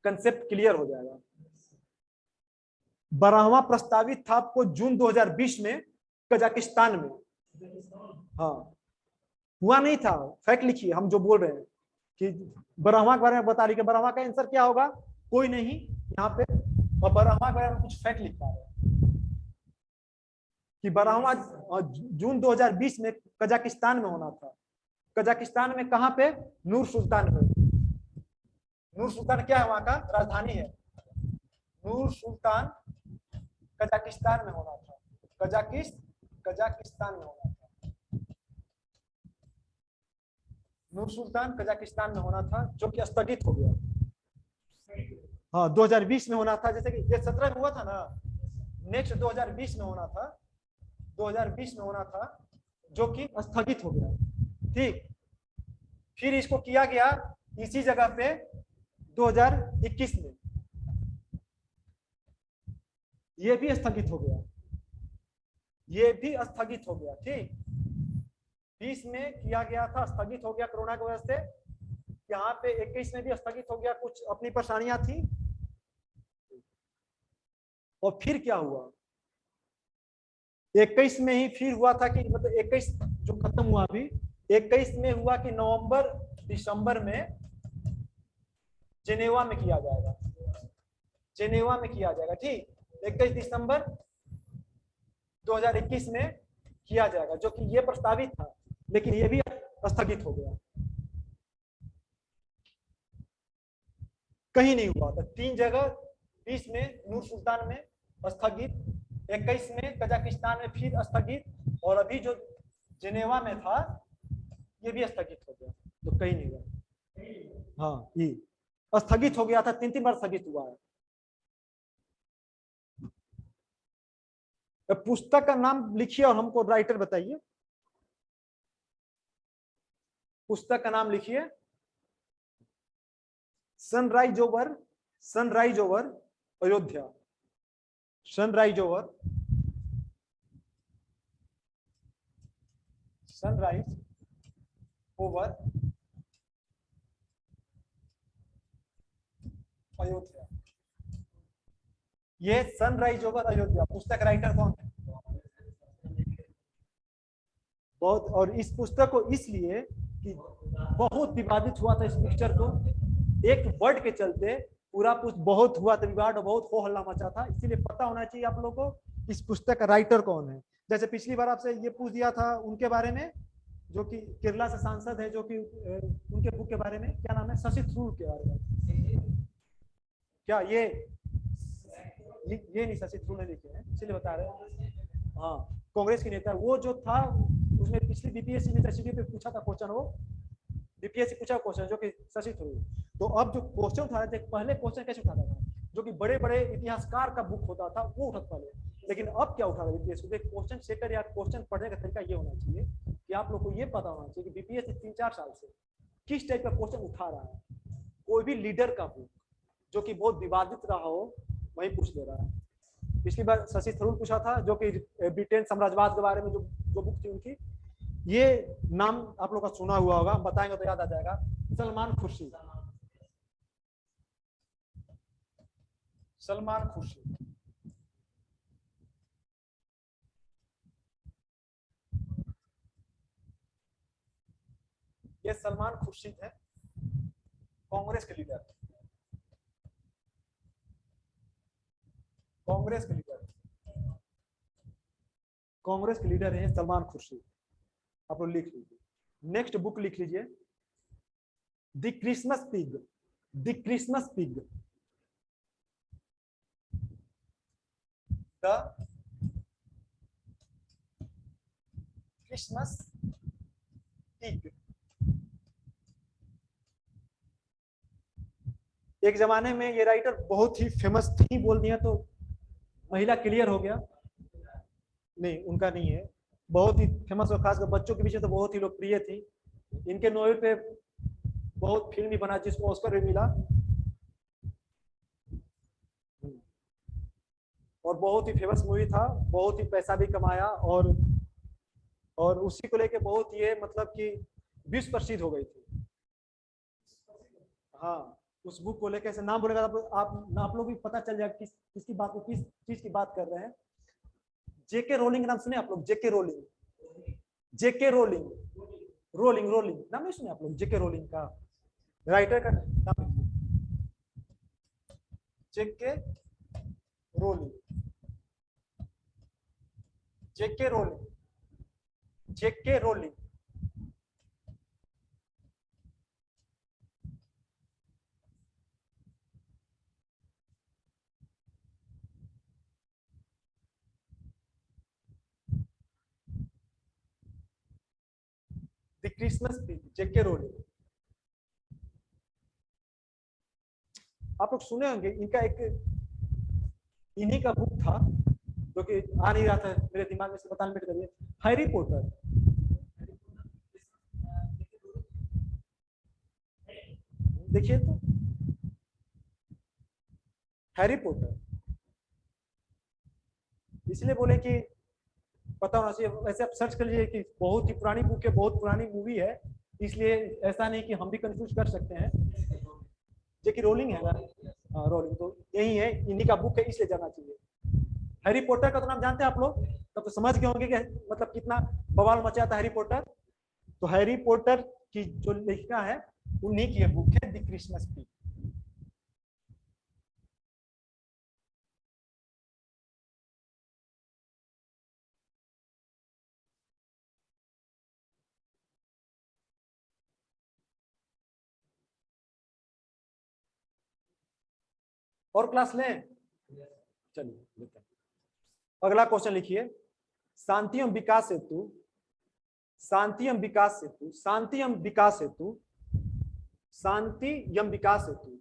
कंसेप्ट क्लियर हो जाएगा। 12वां प्रस्तावित था आपको जून 2020 में कजाकिस्तान में। हाँ, हुआ नहीं था। फैक्ट लिखिए, हम जो बोल रहे हैं कि 12वां के बारे में बता रही है। 12वां का आंसर क्या होगा? कोई नहीं यहाँ पे। और 12वां के बारे में कुछ फैक्ट लिखा है कि 12वां जून 2020 में कजाकिस्तान में होना था। कजाकिस्तान में कहाँ पे? नूर सुल्तान में। नूर सुल्तान क्या है? वहां का राजधानी है नूर सुल्तान। कजाकिस्तान में होना था। कजाकिस्तान में होना था। नूर सुल्तान कजाकिस्तान में होना था, जो कि स्थगित हो गया। हाँ, 2020 में होना था। जैसे कि ये 17 में हुआ था ना, नेक्स्ट 2020 में होना था। 2020 में होना था, जो कि स्थगित हो गया। ठीक, फिर इसको किया गया इसी जगह पे 2021 में, ये भी स्थगित हो गया। ये भी स्थगित हो गया। ठीक, 20 में किया गया था, स्थगित हो गया कोरोना की वजह से। यहाँ पे 21 में भी स्थगित हो गया, कुछ अपनी परेशानियां थी। और फिर क्या हुआ? 21 में ही फिर हुआ था कि मतलब 21 जो खत्म हुआ अभी, 21 में हुआ कि नवंबर दिसंबर में जेनेवा में किया जाएगा। जेनेवा में किया जाएगा। ठीक, 21 दिसंबर 2021 में किया जाएगा, जो कि ये प्रस्तावित था, लेकिन ये भी स्थगित हो गया। कहीं नहीं हुआ था। 3 जगह, 20 में नूर सुल्तान में स्थगित, 21 में कजाकिस्तान में फिर स्थगित, और अभी जो जेनेवा में था ये भी स्थगित हो गया। तो कहीं नहीं हुआ। हाँ, ये स्थगित हो गया था। 3 बार स्थगित हुआ है। पुस्तक का नाम लिखिए और हमको राइटर बताइए। पुस्तक का नाम लिखिए। Sunrise over Ayodhya. Sunrise over Ayodhya. ये सनराइज ओवर अयोध्या पुस्तक राइटर कौन है? बहुत। और इस पुस्तक को इसलिए कि बहुत विवादित हुआ था इस पिक्चर को, एक वर्ड के चलते पूरा बहुत हुआ था विवाद और बहुत हो हल्ला मचा था। इसीलिए पता होना चाहिए आप लोगों को इस पुस्तक का राइटर कौन है। जैसे पिछली बार आपसे ये पूछ दिया था उनके बारे में, जो कि केरला से सांसद है, जो कि उनके बुक के बारे में क्या नाम है? शशि थरूर के बारे में। क्या ये नहीं, शशि थरूर ने लिखे हैं, इसलिए बता रहे हैं। हाँ, कांग्रेस के नेता वो जो था, उसने पिछली बीपीएससी यूनिवर्सिटी पे पूछा था क्वेश्चन, वो बीपीएससी पूछा क्वेश्चन जो कि शशि थरूर। तो अब जो क्वेश्चन उठा रहे थे, पहले क्वेश्चन कैसे उठाता था? जो कि बड़े बड़े इतिहासकार का बुक होता था वो उठा पहले। लेकिन अब क्या उठा रहे बीपीएससी, क्वेश्चन चेकर या क्वेश्चन पढ़ने का तरीका ये होना चाहिए कि आप लोग को ये पता होना चाहिए कि बीपीएससी 3-4 साल से किस टाइप का क्वेश्चन उठा रहा है। कोई भी लीडर का बुक जो कि बहुत विवादित रहा हो वही पूछ ले रहा है। पिछली बार शशि थरूर पूछा था जो कि ब्रिटेन साम्राज्यवाद के बारे में जो बुक थी उनकी, ये नाम आप लोग का सुना हुआ होगा, बताएंगे तो याद आ जाएगा। सलमान खुर्शीद, सलमान खुर्शीद। ये सलमान खुर्शीद है, कांग्रेस के लीडर, कांग्रेस के लीडर, कांग्रेस के लीडर है सलमान खुर्शीद। आप लोग लिख लीजिए। नेक्स्ट बुक लिख लीजिए, the Christmas pig, the Christmas pig, the Christmas pig. एक जमाने में ये राइटर बहुत ही फेमस थी, बोल दिया तो महिला क्लियर हो गया। नहीं, उनका नहीं है, बहुत ही फेमस और खासकर बच्चों के बीच में तो बहुत ही लोकप्रिय थी। इनके नोवेल पे बहुत फिल्म भी बना जिसको ऑस्कर भी मिला, और बहुत ही फेमस मूवी था, बहुत ही पैसा भी कमाया, और उसी को लेके बहुत ये मतलब कि विश्व प्रसिद्ध हो गई थी। हाँ, उस बुक को लेकर ऐसे नाम बोलेगा आप लोग भी पता चल जाएगा किसकी बात, किस चीज की बात कर रहे हैं। जेके रोलिंग नाम सुने आप लोग? जेके Rowling, JK rolling, rolling rolling नाम नहीं सुने आप लोग? जेके रोलिंग का राइटर का नाम, JK Rowling, JK Rowling, JK Rowling. The Christmas pig, JK Rowling. आप लोग सुने होंगे, इनका एक इन्हीं का बुक था जो कि आ नहीं रहा था मेरे दिमाग में से, बताने में करिए, हैरी पॉटर। देखिए तो, हैरी पॉटर, इसलिए बोले कि पता होना चाहिए। वैसे आप सर्च कर लीजिए कि बहुत ही पुरानी बुक है, बहुत पुरानी मूवी है, इसलिए ऐसा नहीं कि हम भी कंफ्यूज कर सकते हैं। जेके रोलिंग है ना, हाँ रोलिंग, तो यही है, इन्हीं का बुक है, इसलिए जाना चाहिए। हैरी पॉटर का तो नाम जानते हैं आप लोग, तब तो समझ गए होंगे कि मतलब कितना बवाल मचा था हैरी पॉटर। तो हैरी पॉटर की जो लेखिका है उन्हीं की बुक है द क्रिसमस पिग। और क्लास लें? चलिए लेते हैं। अगला क्वेश्चन लिखिए, शांति एवं विकास हेतु, शांति एवं विकास हेतु, शांति एवं विकास हेतु, शांति एवं विकास हेतु,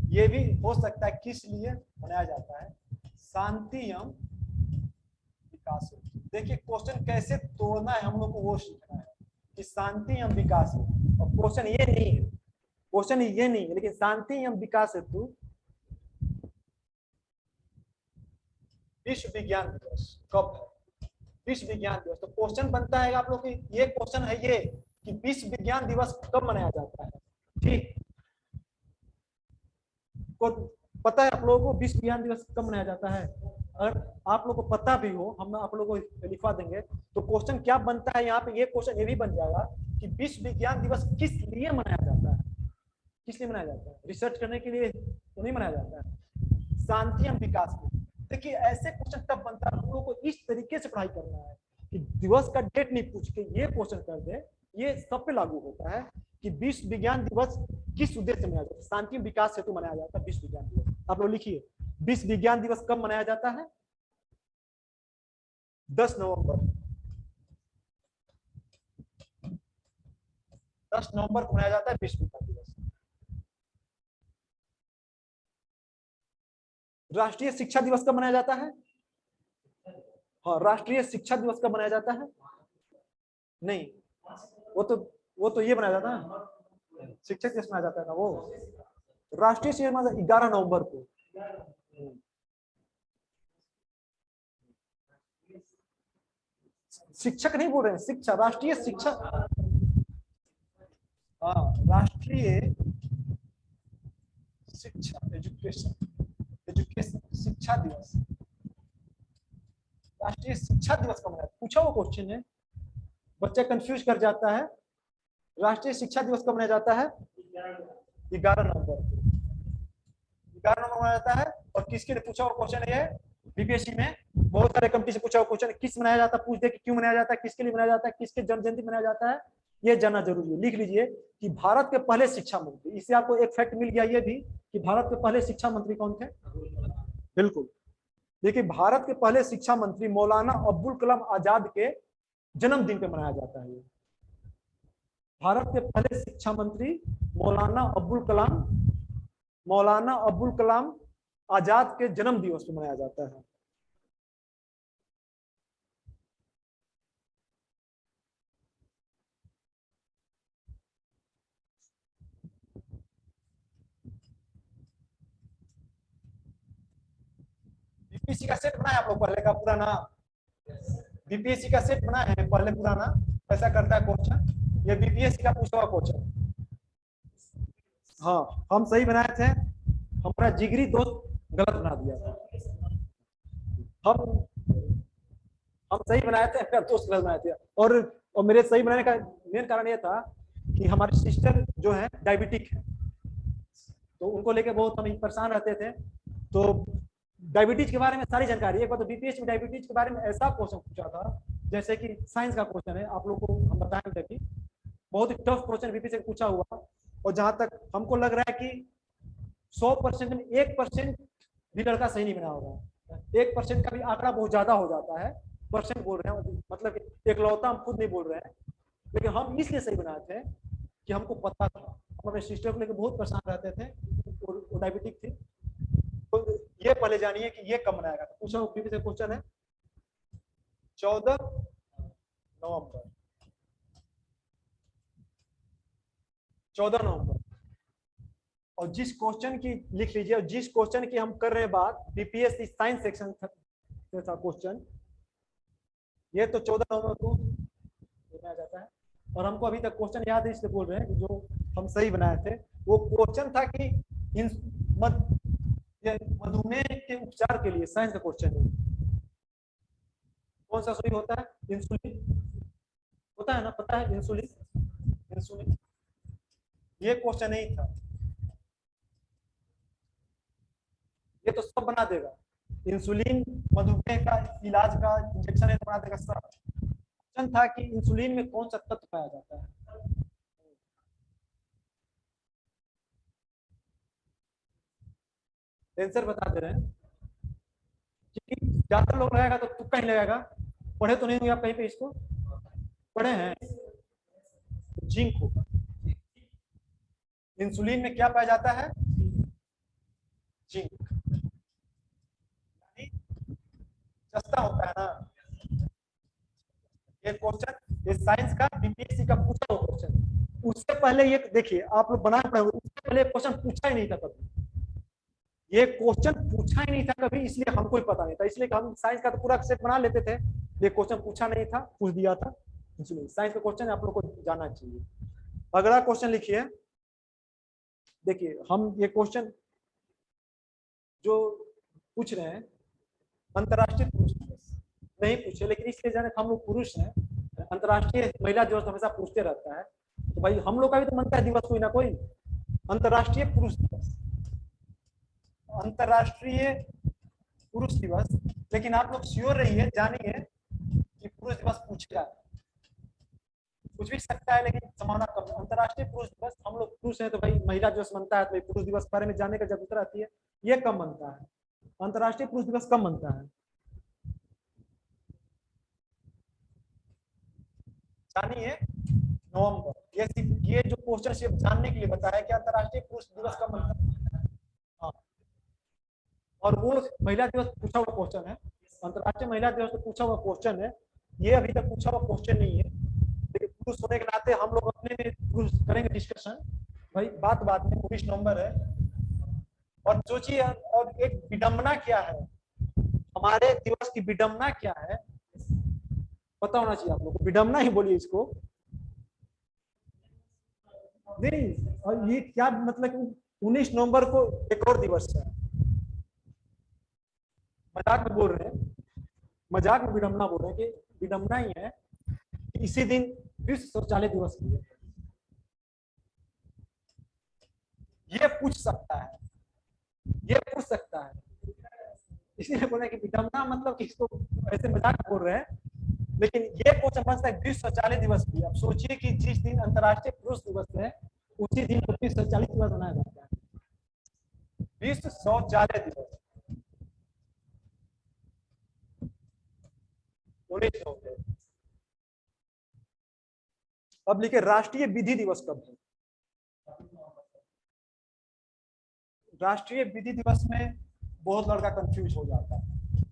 ये भी हो सकता है किस लिए बनाया जाता है? शांति एवं विकास हेतु। देखिए क्वेश्चन कैसे तोड़ना है हम लोग को वो सीखना है कि शांति एवं विकास हेतु, और क्वेश्चन ये नहीं है, क्वेश्चन ये नहीं है, लेकिन शांति एवं विकास हेतु विश्व विज्ञान दिवस कब है? विश्व विज्ञान दिवस। तो क्वेश्चन बनता है आप लोग की, ये क्वेश्चन है ये कि विश्व विज्ञान दिवस कब मनाया जाता है? ठीक, को पता है आप लोगों को विश्व विज्ञान दिवस कब मनाया जाता है? अगर आप लोग को पता भी हो, हम आप लोगों को लिखवा देंगे। तो क्वेश्चन क्या बनता है यहाँ पे, ये क्वेश्चन ये भी बन जाएगा कि विश्व विज्ञान दिवस किस लिए मनाया जाता है? किस लिए मनाया जाता है? रिसर्च करने के लिए तो नहीं मनाया जाता है, शांति एवं विकास के। देखिए ऐसे क्वेश्चन तब बनता है, हम लोगों को इस तरीके से पढ़ाई करना है कि दिवस का डेट नहीं पूछ के ये क्वेश्चन कर दे। ये सब पे लागू होता है कि विश्व विज्ञान दिवस किस उद्देश्य से मनाया जाता है? शांति विकास हेतु मनाया जाता है विश्व विज्ञान दिवस। आप लोग लिखिए, विश्व विज्ञान दिवस कब मनाया जाता है? 10 नवंबर, 10 नवंबर को मनाया जाता है विश्व विज्ञान दिवस। राष्ट्रीय शिक्षा दिवस कब मनाया जाता है? हाँ, राष्ट्रीय शिक्षा दिवस कब मनाया जाता है? नहीं, वो तो ये मनाया जाता है, शिक्षक दिवस मनाया जाता है ना वो। राष्ट्रीय शिक्षा दिवस 11 नवंबर को। शिक्षक नहीं बोल रहे हैं, शिक्षा, राष्ट्रीय शिक्षा, हाँ, राष्ट्रीय शिक्षा, एजुकेशन, एजुकेशन शिक्षा दिवस, राष्ट्रीय शिक्षा दिवस कब मनाया? पूछा वो क्वेश्चन है, बच्चा कंफ्यूज कर जाता है। राष्ट्रीय शिक्षा दिवस कब मनाया जाता है? 11 नवंबर को। 11 नवंबर मनाया जाता है। और किसके लिए पूछा हुआ क्वेश्चन है? बीपीएससी में बहुत सारे कंपनी से पूछा हुआ क्वेश्चन, किस मनाया जाता है, पूछ दे कि क्यों मनाया जाता है, किसके लिए मनाया जाता है, किसके जन्म जयंती मनाया जाता है, ये जानना जरूरी है। लिख लीजिए कि भारत के पहले शिक्षा मंत्री, इससे आपको एक फैक्ट मिल गया ये भी कि भारत के पहले शिक्षा मंत्री कौन थे। बिल्कुल, देखिए भारत के पहले शिक्षा मंत्री मौलाना अब्दुल कलाम आजाद के जन्मदिन पे मनाया जाता है। भारत के पहले शिक्षा मंत्री मौलाना अब्दुल कलाम आजाद के जन्म दिवस पे मनाया जाता है। बीपीएससी का सेट बनाया आप लोग पहले का पुराना, बीपीएससी का सेट बना है पहले पुराना, ऐसा करता है क्वेश्चन, ये बीपीएससी का पूछा हुआ क्वेश्चन। हाँ, हम सही बनाए थे, हमारा जिगरी दोस्त गलत बना दिया था। हम सही बनाए थे, मेरा दोस्त गलत बनाए थे। और मेरे सही बनाने का मेन कारण ये था कि हमारी सिस्टर जो है डायबिटिक है, तो उनको लेके बहुत हम परेशान रहते थे। तो डायबिटीज के बारे में सारी जानकारी, एक बार तो बीपीएससी में डायबिटीज के बारे में ऐसा क्वेश्चन पूछा था जैसे कि साइंस का क्वेश्चन है, आप लोग को हम बताएंगे कि बहुत ही टफ क्वेश्चन बीपीएससी से पूछा हुआ। और जहां तक हमको लग रहा है कि 100% में 1% भी लड़का सही नहीं बना होगा, 1% का भी आंकड़ा बहुत ज्यादा हो जाता है। परसेंट बोल रहे हैं, मतलब एकलौता हम खुद नहीं बोल रहे हैं, लेकिन हम इसलिए सही बनाए थे कि हमको पता था, हम अपने सिस्टर को लेकर बहुत परेशान रहते थे, वो डायबिटिक थी। तो ये पहले जानिए कि ये कब मनाएगा। तो पूछा बीपीएससी से क्वेश्चन है 14 नवंबर, 14 नवंबर। और जिस क्वेश्चन की लिख लीजिए, और जिस क्वेश्चन की हम कर रहे हैं बात, बीपीएससी साइंस सेक्शन था क्वेश्चन, ये तो 14 नवंबर को बनाया जाता है। और हमको अभी तक क्वेश्चन याद है, इसलिए बोल रहे हैं कि जो हम सही बनाए थे वो क्वेश्चन था कि मधुमेह के उपचार के लिए, साइंस का क्वेश्चन है, कौन सा सुई होता है? इंसुलिन होता है ना, पता है इंसुलिन। ये क्वेश्चन नहीं था, ये तो सब बना देगा, इंसुलिन मधुमेह का इलाज का इंजेक्शन है, बना देगा सब। क्वेश्चन था कि इंसुलिन में कौन सा तत्व पाया जाता है। आंसर बता दे रहे हैं, क्योंकि ज्यादा लोग लगाएगा तो तुक्का ही लगाएगा। पढ़े तो नहीं होंगे आप कहीं पे इसको, पढ़े हैं? जिंक होगा। इंसुलिन में क्या पाया जाता है? जिंक। सस्ता होता है ना ये क्वेश्चन, ये साइंस का बीपीएससी का पूछा हुआ क्वेश्चन। उससे पहले ये देखिए, आप लोग बना पड़े, उससे पहले क्वेश्चन पूछा ही नहीं था कभी, ये क्वेश्चन पूछा ही नहीं था कभी, इसलिए हमको ही पता नहीं था। इसलिए हम साइंस का तो पूरा सेट बना लेते थे, ये क्वेश्चन पूछा नहीं था, पूछ दिया था, इसलिए साइंस का क्वेश्चन आप लोग को जानना चाहिए। अगला क्वेश्चन लिखिए, देखिए हम ये क्वेश्चन जो पूछ रहे हैं, अंतरराष्ट्रीय पुरुष दिवस नहीं पूछे, लेकिन इसलिए जाने हम लोग पुरुष हैं, अंतरराष्ट्रीय महिला दिवस हमेशा पूछते रहता है, तो भाई हम लोग का भी तो मनता है दिवस कोई ना कोई, अंतरराष्ट्रीय पुरुष दिवस, अंतरराष्ट्रीय पुरुष दिवस। लेकिन आप लोग श्योर रहिए, जानिए कि पुरुष दिवस पूछेगा, कुछ भी सकता है, लेकिन संभावना कम है। अंतरराष्ट्रीय पुरुष दिवस, हम लोग पुरुष हैं तो भाई महिला दिवस मनता है, तो भाई पुरुष दिवस बारे में जानने का जरूरत रहती है, ये कम मनता है, अंतरराष्ट्रीय पुरुष दिवस कम मनता है। जानिए नवंबर, ये जो क्वेश्चन सिर्फ जानने के लिए बताया कि अंतरराष्ट्रीय पुरुष दिवस कब मनता है। हाँ, और वो महिला दिवस पूछा हुआ क्वेश्चन है, अंतर्राष्ट्रीय महिला दिवस पे पूछा हुआ क्वेश्चन है, ये अभी तक पूछा हुआ क्वेश्चन नहीं है। लेकिन पुरुष होने के नाते हम लोग अपने में पुरुष करेंगे डिस्कशन, भाई बात बात में 19 नवंबर है। और सोचिए, और एक विडंबना क्या है, हमारे दिवस की विडंबना क्या है, पता होना चाहिए आप लोग को। विडंबना ही बोलिए इसको, नहीं। और ये क्या मतलब 19 नवंबर को एक और दिवस है, मजाक में बोल रहे हैं, मजाक में विडंबना बोल रहे हैं कि विडंबना ही है कि इसी दिन विश्व शौचालय दिवस भी है। ये पूछ सकता है, ये पूछ सकता है, इसलिए बोल रहे हैं कि विडंबना मतलब कि इसको ऐसे मजाक में बोल रहे हैं, लेकिन ये को समझता है विश्व शौचालय दिवस भी। अब सोचिए कि जिस दिन अंतर्राष्ट्रीय पुरुष दिवस है उसी दिन विश्व शौचालय दिवस मनाया जाता है, विश्व शौचालय दिवस। अब लिखे राष्ट्रीय विधि दिवस कब है। राष्ट्रीय विधि दिवस में बहुत लड़का कंफ्यूज हो जाता है।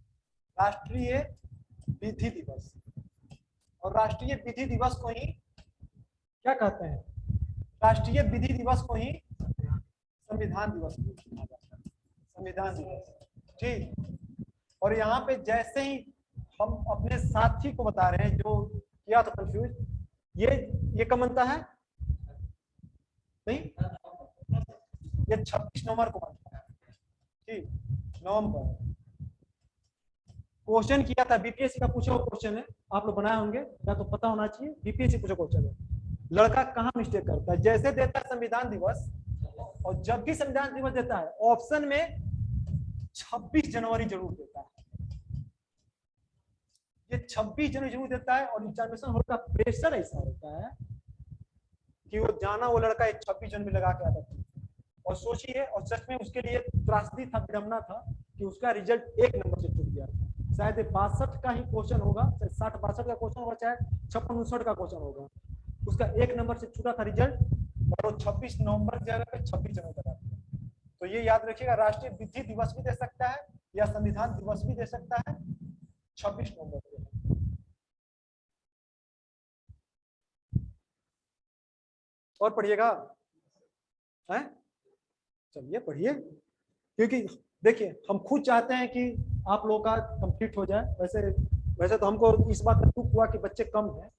राष्ट्रीय विधि दिवस, और राष्ट्रीय विधि दिवस को ही क्या कहते हैं, राष्ट्रीय विधि दिवस को ही संविधान दिवस कहा जाता है, संविधान दिवस, ठीक। और यहाँ पे जैसे ही हम अपने साथी को बता रहे हैं जो किया तो कंफ्यूज, ये कब बनता है, नहीं, ये 26 नवंबर को बनता है, ठीक, नवंबर। क्वेश्चन किया था, बीपीएससी का पूछा हुआ क्वेश्चन है, आप लोग बनाए होंगे या तो पता होना चाहिए, बीपीएससी पूछा क्वेश्चन है, लड़का कहाँ मिस्टेक करता है। जैसे देता है संविधान दिवस, और जब भी संविधान दिवस देता है ऑप्शन में 26 जनवरी जरूर देता है, ये 26 जनवरी जरूर देता है। और एग्जामिनेशन हॉल का प्रेशर ऐसा होता है कि वो जाना, वो लड़का एक 26 जनवरी लगा के आता था। और सोचिए, और सच में उसके लिए त्रासदी था, विडंबना था कि उसका रिजल्ट 1 नंबर से छूट गया। शायद 62 का ही क्वेश्चन होगा, 60-62 का क्वेश्चन होगा, चाहे 56-59 का क्वेश्चन होगा, उसका 1 नंबर से छूटा था रिजल्ट, और वो 26 नवंबर की जगह पे 26 जनवरी लगा दिया। तो ये याद रखिएगा, राष्ट्रीय विधि दिवस भी दे सकता है या संविधान दिवस भी दे सकता है 26 नवंबर को। और पढ़िएगा, है, चलिए पढ़िए, क्योंकि देखिए हम खुद चाहते हैं कि आप लोगों का कंप्लीट हो जाए। वैसे तो हमको इस बात का दुख हुआ कि बच्चे कम हैं,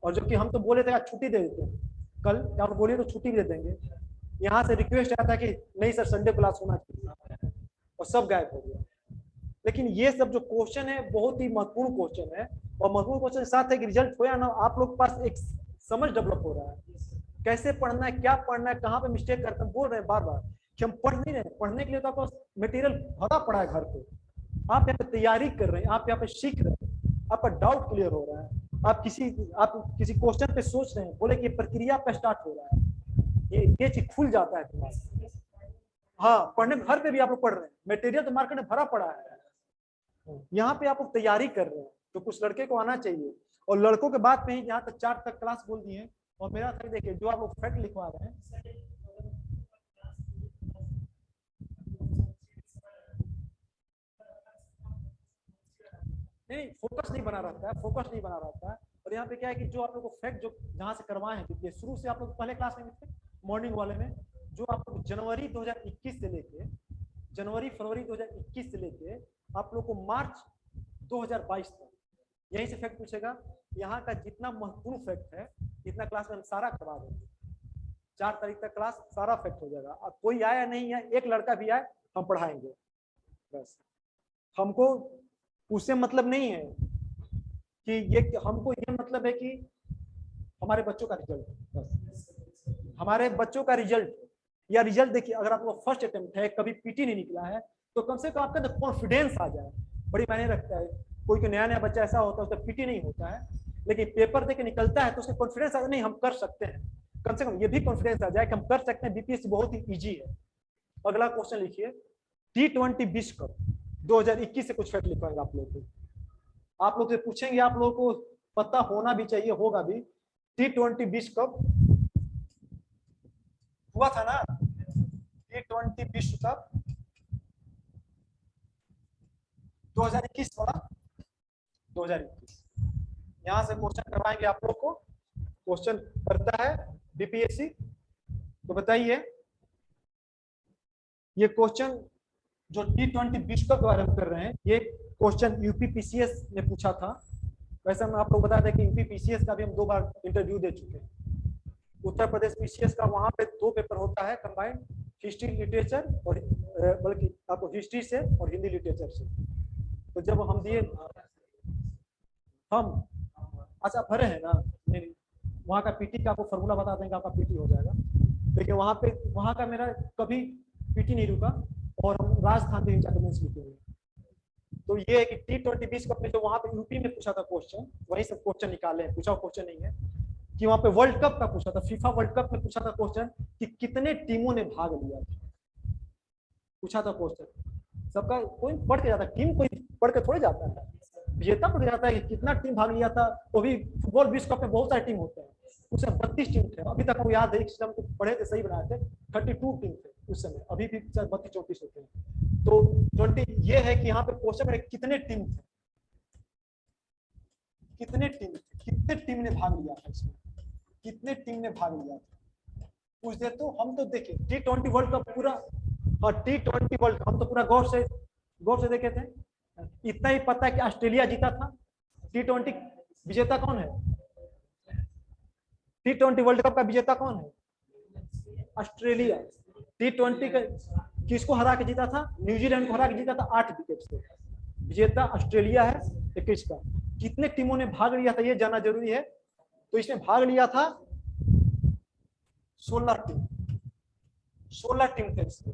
और जो कि हम तो बोले थे छुट्टी दे देते हैं, कल आप बोलिए तो छुट्टी दे देंगे। यहाँ से रिक्वेस्ट आया था कि नहीं सर संडे क्लास होना चाहिए, और सब गायब हो गया। लेकिन ये सब जो क्वेश्चन है बहुत ही महत्वपूर्ण क्वेश्चन है, और महत्वपूर्ण क्वेश्चन के साथ है कि रिजल्ट हो या ना, आप लोग के पास एक समझ डेवलप हो रहा है, कैसे पढ़ना है, क्या पढ़ना है, कहाँ पे मिस्टेक करते हैं। बोल रहे हैं बार बार कि हम पढ़ नहीं रहे, पढ़ने के लिए तो आपको मटेरियल भरा पड़ा है घर पे, आप यहाँ पे तैयारी कर रहे हैं, आप यहाँ पे सीख रहे हैं, आपका डाउट क्लियर हो रहा है, आप किसी क्वेश्चन पे सोच रहे हैं, बोले कि ये प्रक्रिया पे स्टार्ट हो रहा है, ये चीज खुल जाता है दिमाग। हाँ, पढ़ने घर पे भी आप लोग पढ़ रहे हैं, मटेरियल तो मार्केट में भरा पड़ा है, यहाँ पे आप लोग तैयारी कर रहे हैं, तो कुछ लड़के को आना चाहिए। और लड़कों के बात में ही यहाँ तक 4 तक क्लास बोल दिए। और मेरा था देखिए, जो आप लोग फैक्ट लिखवा रहे हैं, नहीं फोकस नहीं बना रहता है, फोकस नहीं बना रहता है। और यहाँ पे क्या है कि जो आप लोग को फैक्ट जो जहाँ से करवाए हैं, क्योंकि शुरू से आप लोग पहले क्लास में थे मॉर्निंग वाले में, जो आप लोग जनवरी 2021 से लेके फरवरी 2021 से लेके आप लोग को मार्च 2022 तक यहीं से फैक्ट पूछेगा। यहाँ का जितना महत्वपूर्ण फैक्ट है, इतना क्लास में हम सारा करवा देंगे। 4 तारीख तक क्लास सारा फैक्ट हो जाएगा। अब कोई आया नहीं है, एक लड़का भी आए हम पढ़ाएंगे, बस। हमको उससे मतलब नहीं है कि हमको ये मतलब है कि हमारे बच्चों का रिजल्ट, बस हमारे बच्चों का रिजल्ट, या रिजल्ट देखिए, अगर आपको फर्स्ट अटेम्प्ट है, कभी पीटी नहीं निकला है, तो कम से कम आपका कॉन्फिडेंस आ जाए, बड़ी मायने रखता है। कोई नया नया बच्चा ऐसा होता है उसका पीटी नहीं होता है, लेकिन पेपर देके निकलता है तो उसका कॉन्फिडेंस आ, नहीं हम कर सकते हैं, कम से कम ये भी कॉन्फिडेंस आ जाए कि हम कर सकते हैं। बीपीएससी बहुत ही इजी है। अगला क्वेश्चन लिखिए, T20 विश्व कप 2021 से कुछ फैक्ट लिखवाएंगे आप लोग को। आप लोग से पूछेंगे, आप लोगों को पता होना भी चाहिए, होगा भी। T20 विश्व कप हुआ था ना, T20 विश्व कप 2021 वाला 2021 यहाँ से क्वेश्चन करवाएंगे आप लोग को। क्वेश्चन करता है बीपीएससी। तो बताइए ये क्वेश्चन जो T20 विश्व कप के बारे में कर रहे हैं, ये क्वेश्चन यूपीपीसीएस ने पूछा था। वैसे हम आप लोग बता दें कि यूपीपीसीएस का भी हम 2 बार इंटरव्यू दे चुके हैं। उत्तर प्रदेश पीसीएस का वहां पे 2 पेपर होता है कंबाइंड, हिस्ट्री लिटरेचर और बल्कि आपको हिस्ट्री से और हिंदी लिटरेचर से। तो जब हम दिए हम अच्छा भरे हैं ना, नहीं वहाँ का पीटी का आपको फॉर्मूला बता देंगे, आपका पीटी हो जाएगा। लेकिन वहाँ का मेरा कभी पीटी नहीं रुका और हम राजस्थान के डॉक्यूमेंट्स लिखे हुए। तो ये है कि T20 विश्व कप में जो वहाँ पे यूपी में पूछा था क्वेश्चन, वही सब क्वेश्चन निकाले हैं। पूछा क्वेश्चन नहीं है कि वहाँ पे वर्ल्ड कप का पूछा था, फीफा वर्ल्ड कप में पूछा था क्वेश्चन कि कितने टीमों ने भाग लिया था, पूछा था क्वेश्चन। सबका कोई पढ़ के जाता है, टीम कोई पढ़ के थोड़े जाता है, विजेता पढ़ जाता है कि कितना टीम भाग लिया था। वो भी फुटबॉल विश्व कप में बहुत सारे टीम होते हैं, उसमें 32 टीम थे। अभी तक हमको याद है, हम पढ़े थे, सही बनाए थे, 32 टीम थे उस समय। अभी भी 32-34 होते हैं। तो 20 ये है कि यहाँ पे क्वेश्चन में कितने टीम थे, कितने टीम ने भाग लिया था इसमें, कितने टीम ने भाग लिया था पूछ दे। तो हम तो देखे T20 वर्ल्ड कप पूरा, और T20 वर्ल्ड कप हम तो पूरा गौर से देखे थे। इतना ही पता है कि ऑस्ट्रेलिया जीता था। T20 विजेता कौन है? T20 वर्ल्ड कप का विजेता कौन है? ऑस्ट्रेलिया। T20 का किसको हरा के जीता था? न्यूजीलैंड को हरा के जीता था 8 विकेट से। विजेता ऑस्ट्रेलिया है 21 का। कितने टीमों ने भाग लिया था ये जानना जरूरी है। तो इसमें भाग लिया था 16 टीम, 16 टीम थे इसमें।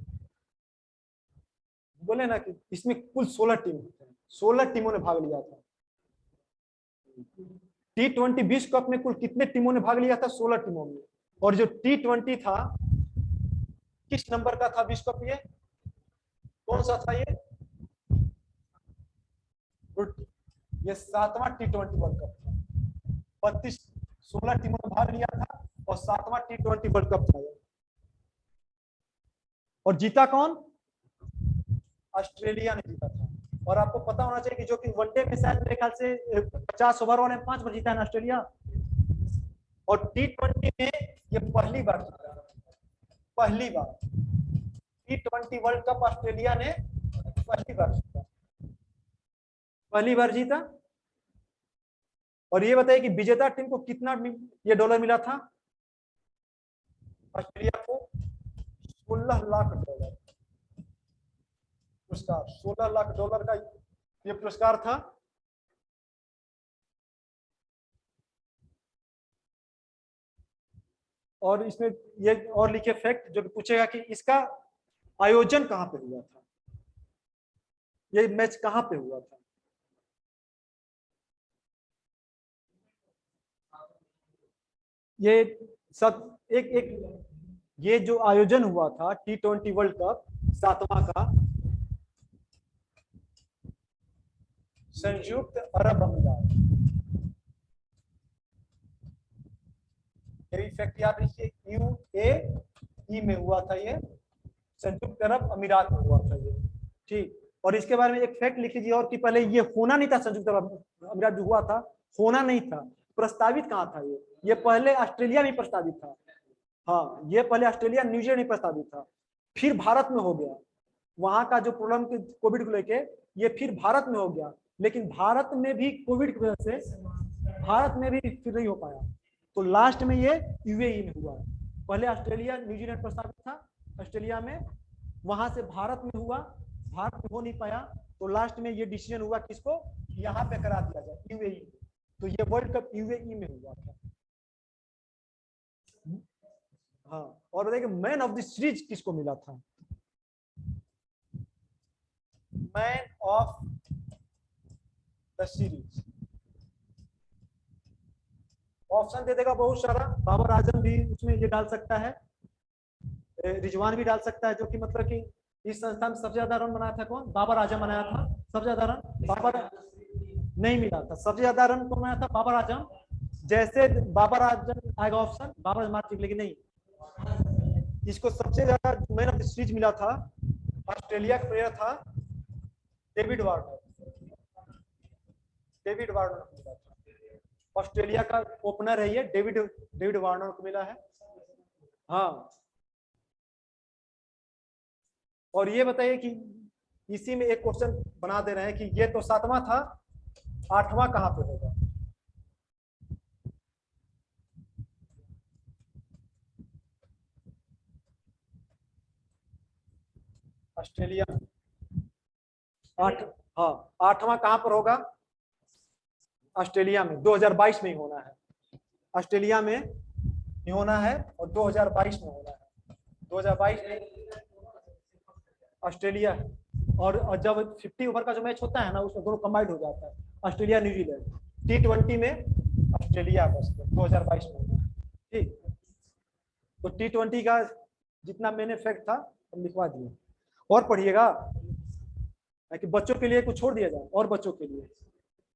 बोले ना कि इसमें कुल 16 टीम होते हैं, 16 टीमों ने भाग लिया था। T20 विश्व कप में कुल कितने टीमों ने भाग लिया था? 16 टीमों में। और जो T20 था किस नंबर का था विश्व कप? ये कौन सा था? ये 7वां T20 वर्ल्ड कप था। 16 टीमों ने भाग लिया था और 7वां T20 वर्ल्ड कप था। और जीता कौन? ऑस्ट्रेलिया ने जीता था। और आपको पता होना चाहिए कि जो कि वनडे में शायद मेरे ख्याल से 50 ओवर वाले 5 बार जीता है ऑस्ट्रेलिया। और T20 में ये पहली बार जीता, पहली बार T20 वर्ल्ड कप ऑस्ट्रेलिया ने पहली बार जीता, पहली बार जीता। और ये बताइए कि विजेता टीम को कितना ये डॉलर मिला था? ऑस्ट्रेलिया को 16 लाख डॉलर पुरस्कार, 16 लाख डॉलर का ये पुरस्कार था। और इसमें ये और लिखे फैक्ट जो पूछेगा कि इसका आयोजन कहां पे हुआ था, ये मैच कहां पे हुआ था? ये सब एक ये जो आयोजन हुआ था T20 वर्ल्ड कप 7वां का, संयुक्त अरब अमीरात। ये फैक्ट याद रखिए, UAE में हुआ था, ये संयुक्त अरब अमीरात में हुआ था ये, ठीक। और इसके बारे में एक फैक्ट लिख लीजिए और कि पहले ये होना नहीं था, संयुक्त अरब अमीरात जो हुआ था होना नहीं था, प्रस्तावित कहाँ था? ये पहले ऑस्ट्रेलिया में प्रस्तावित था। हाँ, ये पहले ऑस्ट्रेलिया न्यूजीलैंड में प्रस्तावित था, फिर भारत में हो गया। वहां का जो प्रॉब्लम कोविड को लेके ये फिर भारत में हो गया, लेकिन भारत में भी कोविड की वजह से भारत में भी फिर नहीं हो पाया। तो लास्ट में ये UAE में हुआ। पहले ऑस्ट्रेलिया न्यूजीलैंड प्रस्तावित था ऑस्ट्रेलिया में, वहां से भारत में हुआ, भारत में हो नहीं पाया, तो लास्ट में ये डिसीजन हुआ किसको यहाँ पे करा दिया जाए, UAE। तो ये वर्ल्ड कप UAE में हुआ था। हाँ, और बताइए मैन ऑफ द सीरीज किसको मिला था? Man of the series option दे देगा बहुत सारा। बाबर आजम भी उसमें ये डाल सकता है, रिजवान भी डाल सकता है, जो कि मतलब कि इस संस्था में सबसे ज्यादा रन बनाया था कौन? बाबर आजम बनाया था सबसे ज्यादा रन। बाबर नहीं मिला था, सबसे ज्यादा रन कौन बनाया था? बाबर आजम। जैसे बाबर आजम आएगा ऑप्शन, बाबर आजम, लेकिन नहीं, इसको सबसे ज्यादा मैन ऑफ द सीरीज मिला था, ऑस्ट्रेलिया का प्लेयर था डेविड वार्नर। डेविड वार्नर को मिला था। ऑस्ट्रेलिया का ओपनर है ये, डेविड वार्नर को मिला है। हाँ, और ये बताइए कि इसी में एक क्वेश्चन बना दे रहे हैं कि ये तो 7वां था, 8वां कहां पे होगा? ऑस्ट्रेलिया 8, हाँ 8वां कहां पर होगा? ऑस्ट्रेलिया में 2022 में ही होना है। ऑस्ट्रेलिया में ही होना है और 2022 में होना है। 2022 में ऑस्ट्रेलिया है। और जब 50 ओवर का जो मैच होता है ना, उसमें दोनों कंबाइंड हो जाता है, ऑस्ट्रेलिया न्यूजीलैंड। T20 में ऑस्ट्रेलिया बस 2022 में होना है। ठीक, तो T20 का जितना मैंने फैक्ट था हम लिखवा दिए। और पढ़िएगा कि बच्चों के लिए कुछ छोड़ दिया जाए, और बच्चों के लिए,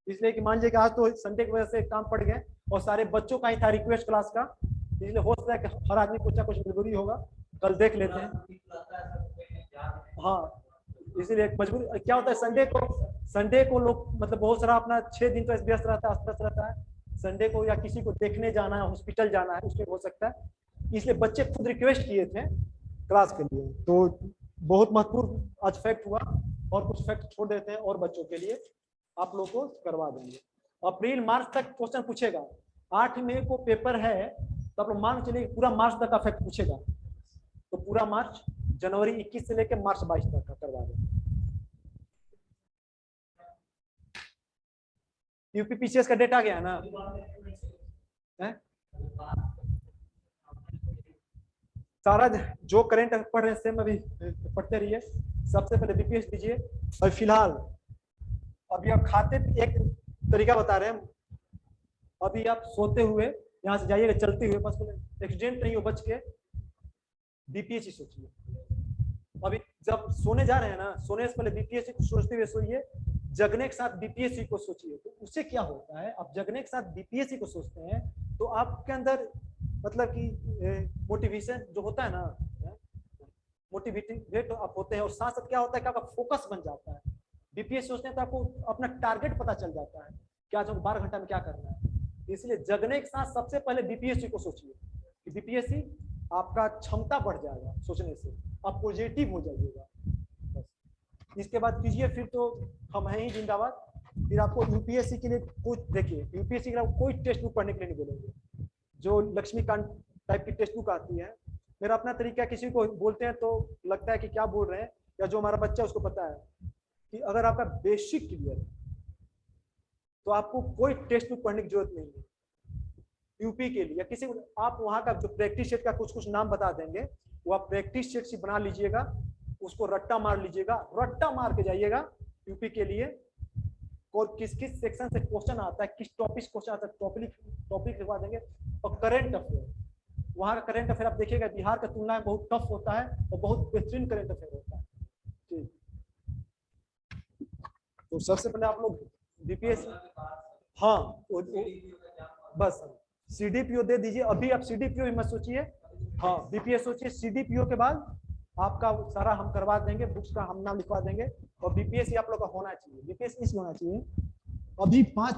इसलिए कि मान लीजिए कि आज तो संडे की वजह से काम पड़ गए और सारे बच्चों का ही था रिक्वेस्ट क्लास का, इसलिए हो सकता है कि हर आदमी कुछ ना कुछ मजबूरी होगा, कल देख लेते हैं। हाँ, इसीलिए मजबूरी क्या होता है, संडे को लोग मतलब बहुत सारा अपना 6 दिन तो व्यस्त रहता है, अस्त रहता है। संडे को या किसी को देखने जाना है, हॉस्पिटल जाना है, उसमें हो सकता है, इसलिए बच्चे खुद रिक्वेस्ट किए थे क्लास के लिए। तो बहुत महत्वपूर्ण आज फैक्ट हुआ, और कुछ फैक्ट छोड़ देते हैं और बच्चों के लिए आप लोग को करवा देंगे। अप्रैल मार्च तक क्वेश्चन पूछेगा, 8 मई को पेपर है, तो आप लोग मान चलिए पूरा मार्च तक का फैक्ट पूछेगा, तो पूरा मार्च, जनवरी 21 से लेकर मार्च 22 तक का करवा देंगे। यूपीपीसीएस का डेट आ गया ना है? सारा जो करंट पढ़ रहे हैं सेम अभी पढ़ते रहिए। सबसे पहले बीपीएस दीजिए। और फिलहाल अभी आप खाते, एक तरीका बता रहे हैं, अभी आप सोते हुए यहाँ से जाइएगा, चलते हुए, बस एक्सीडेंट नहीं हो, बच के बीपीएससी सोचिए। अभी जब सोने जा रहे हैं ना, सोने से पहले बीपीएससी को सोचते हुए सोइए, जगने के साथ बीपीएससी को सोचिए। तो उससे क्या होता है, आप जगने के साथ बीपीएससी को सोचते हैं तो आपके अंदर मतलब कि मोटिवेशन जो होता है ना, मोटिवेट आप होते हैं, और साथ साथ क्या होता है कि आपका फोकस बन जाता है। बीपीएससी सोचते हैं तो आपको अपना टारगेट पता चल जाता है कि आज हमको 12 घंटा में क्या करना है। इसलिए जगने के साथ सबसे पहले बीपीएससी को सोचिए कि बीपीएससी आपका क्षमता बढ़ जाएगा सोचने से, आप पॉजिटिव हो जाइएगा। बस इसके बाद कीजिए, फिर तो हम हैं ही जिंदाबाद। फिर आपको यूपीएससी के लिए कोई, देखिए यूपीएससी के लिए कोई टेक्स्ट बुक पढ़ने के लिए नहीं बोलेंगे। जो लक्ष्मीकांत टाइप की टेक्स्ट बुक आती है, मेरा अपना तरीका, किसी को बोलते हैं तो लगता है कि क्या बोल रहे हैं, या जो हमारा बच्चा उसको पता है कि अगर आपका बेसिक क्लियर है तो आपको कोई टेक्स्ट बुक पढ़ने की जरूरत नहीं है। यूपी के लिए या किसी को, आप वहाँ का जो प्रैक्टिस सेट का कुछ नाम बता देंगे, वो आप प्रैक्टिस सेट से बना लीजिएगा, उसको रट्टा मार लीजिएगा, रट्टा मार के जाइएगा यूपी के लिए। और किस किस सेक्शन से क्वेश्चन आता है, किस टॉपिक क्वेश्चन आता है, टॉपिक लिखवा देंगे। और करंट अफेयर, वहाँ का करंट अफेयर आप देखिएगा बिहार का तुलना में बहुत टफ होता है और बहुत बेहतरीन करंट अफेयर होता है। ठीक, तो सबसे पहले आप लोग बीपीएस, हाँ बस सीडीपीओ दे दीजिए। अभी आप सीडीपीओ मत सोचिए, हाँ बीपीएस सोचिए। सीडीपीओ के बाद आपका सारा हम करवा देंगे, बुक्स का हम नाम लिखवा देंगे। और बीपीएससी आप लोग का होना चाहिए, बीपीएससी होना चाहिए। अभी 5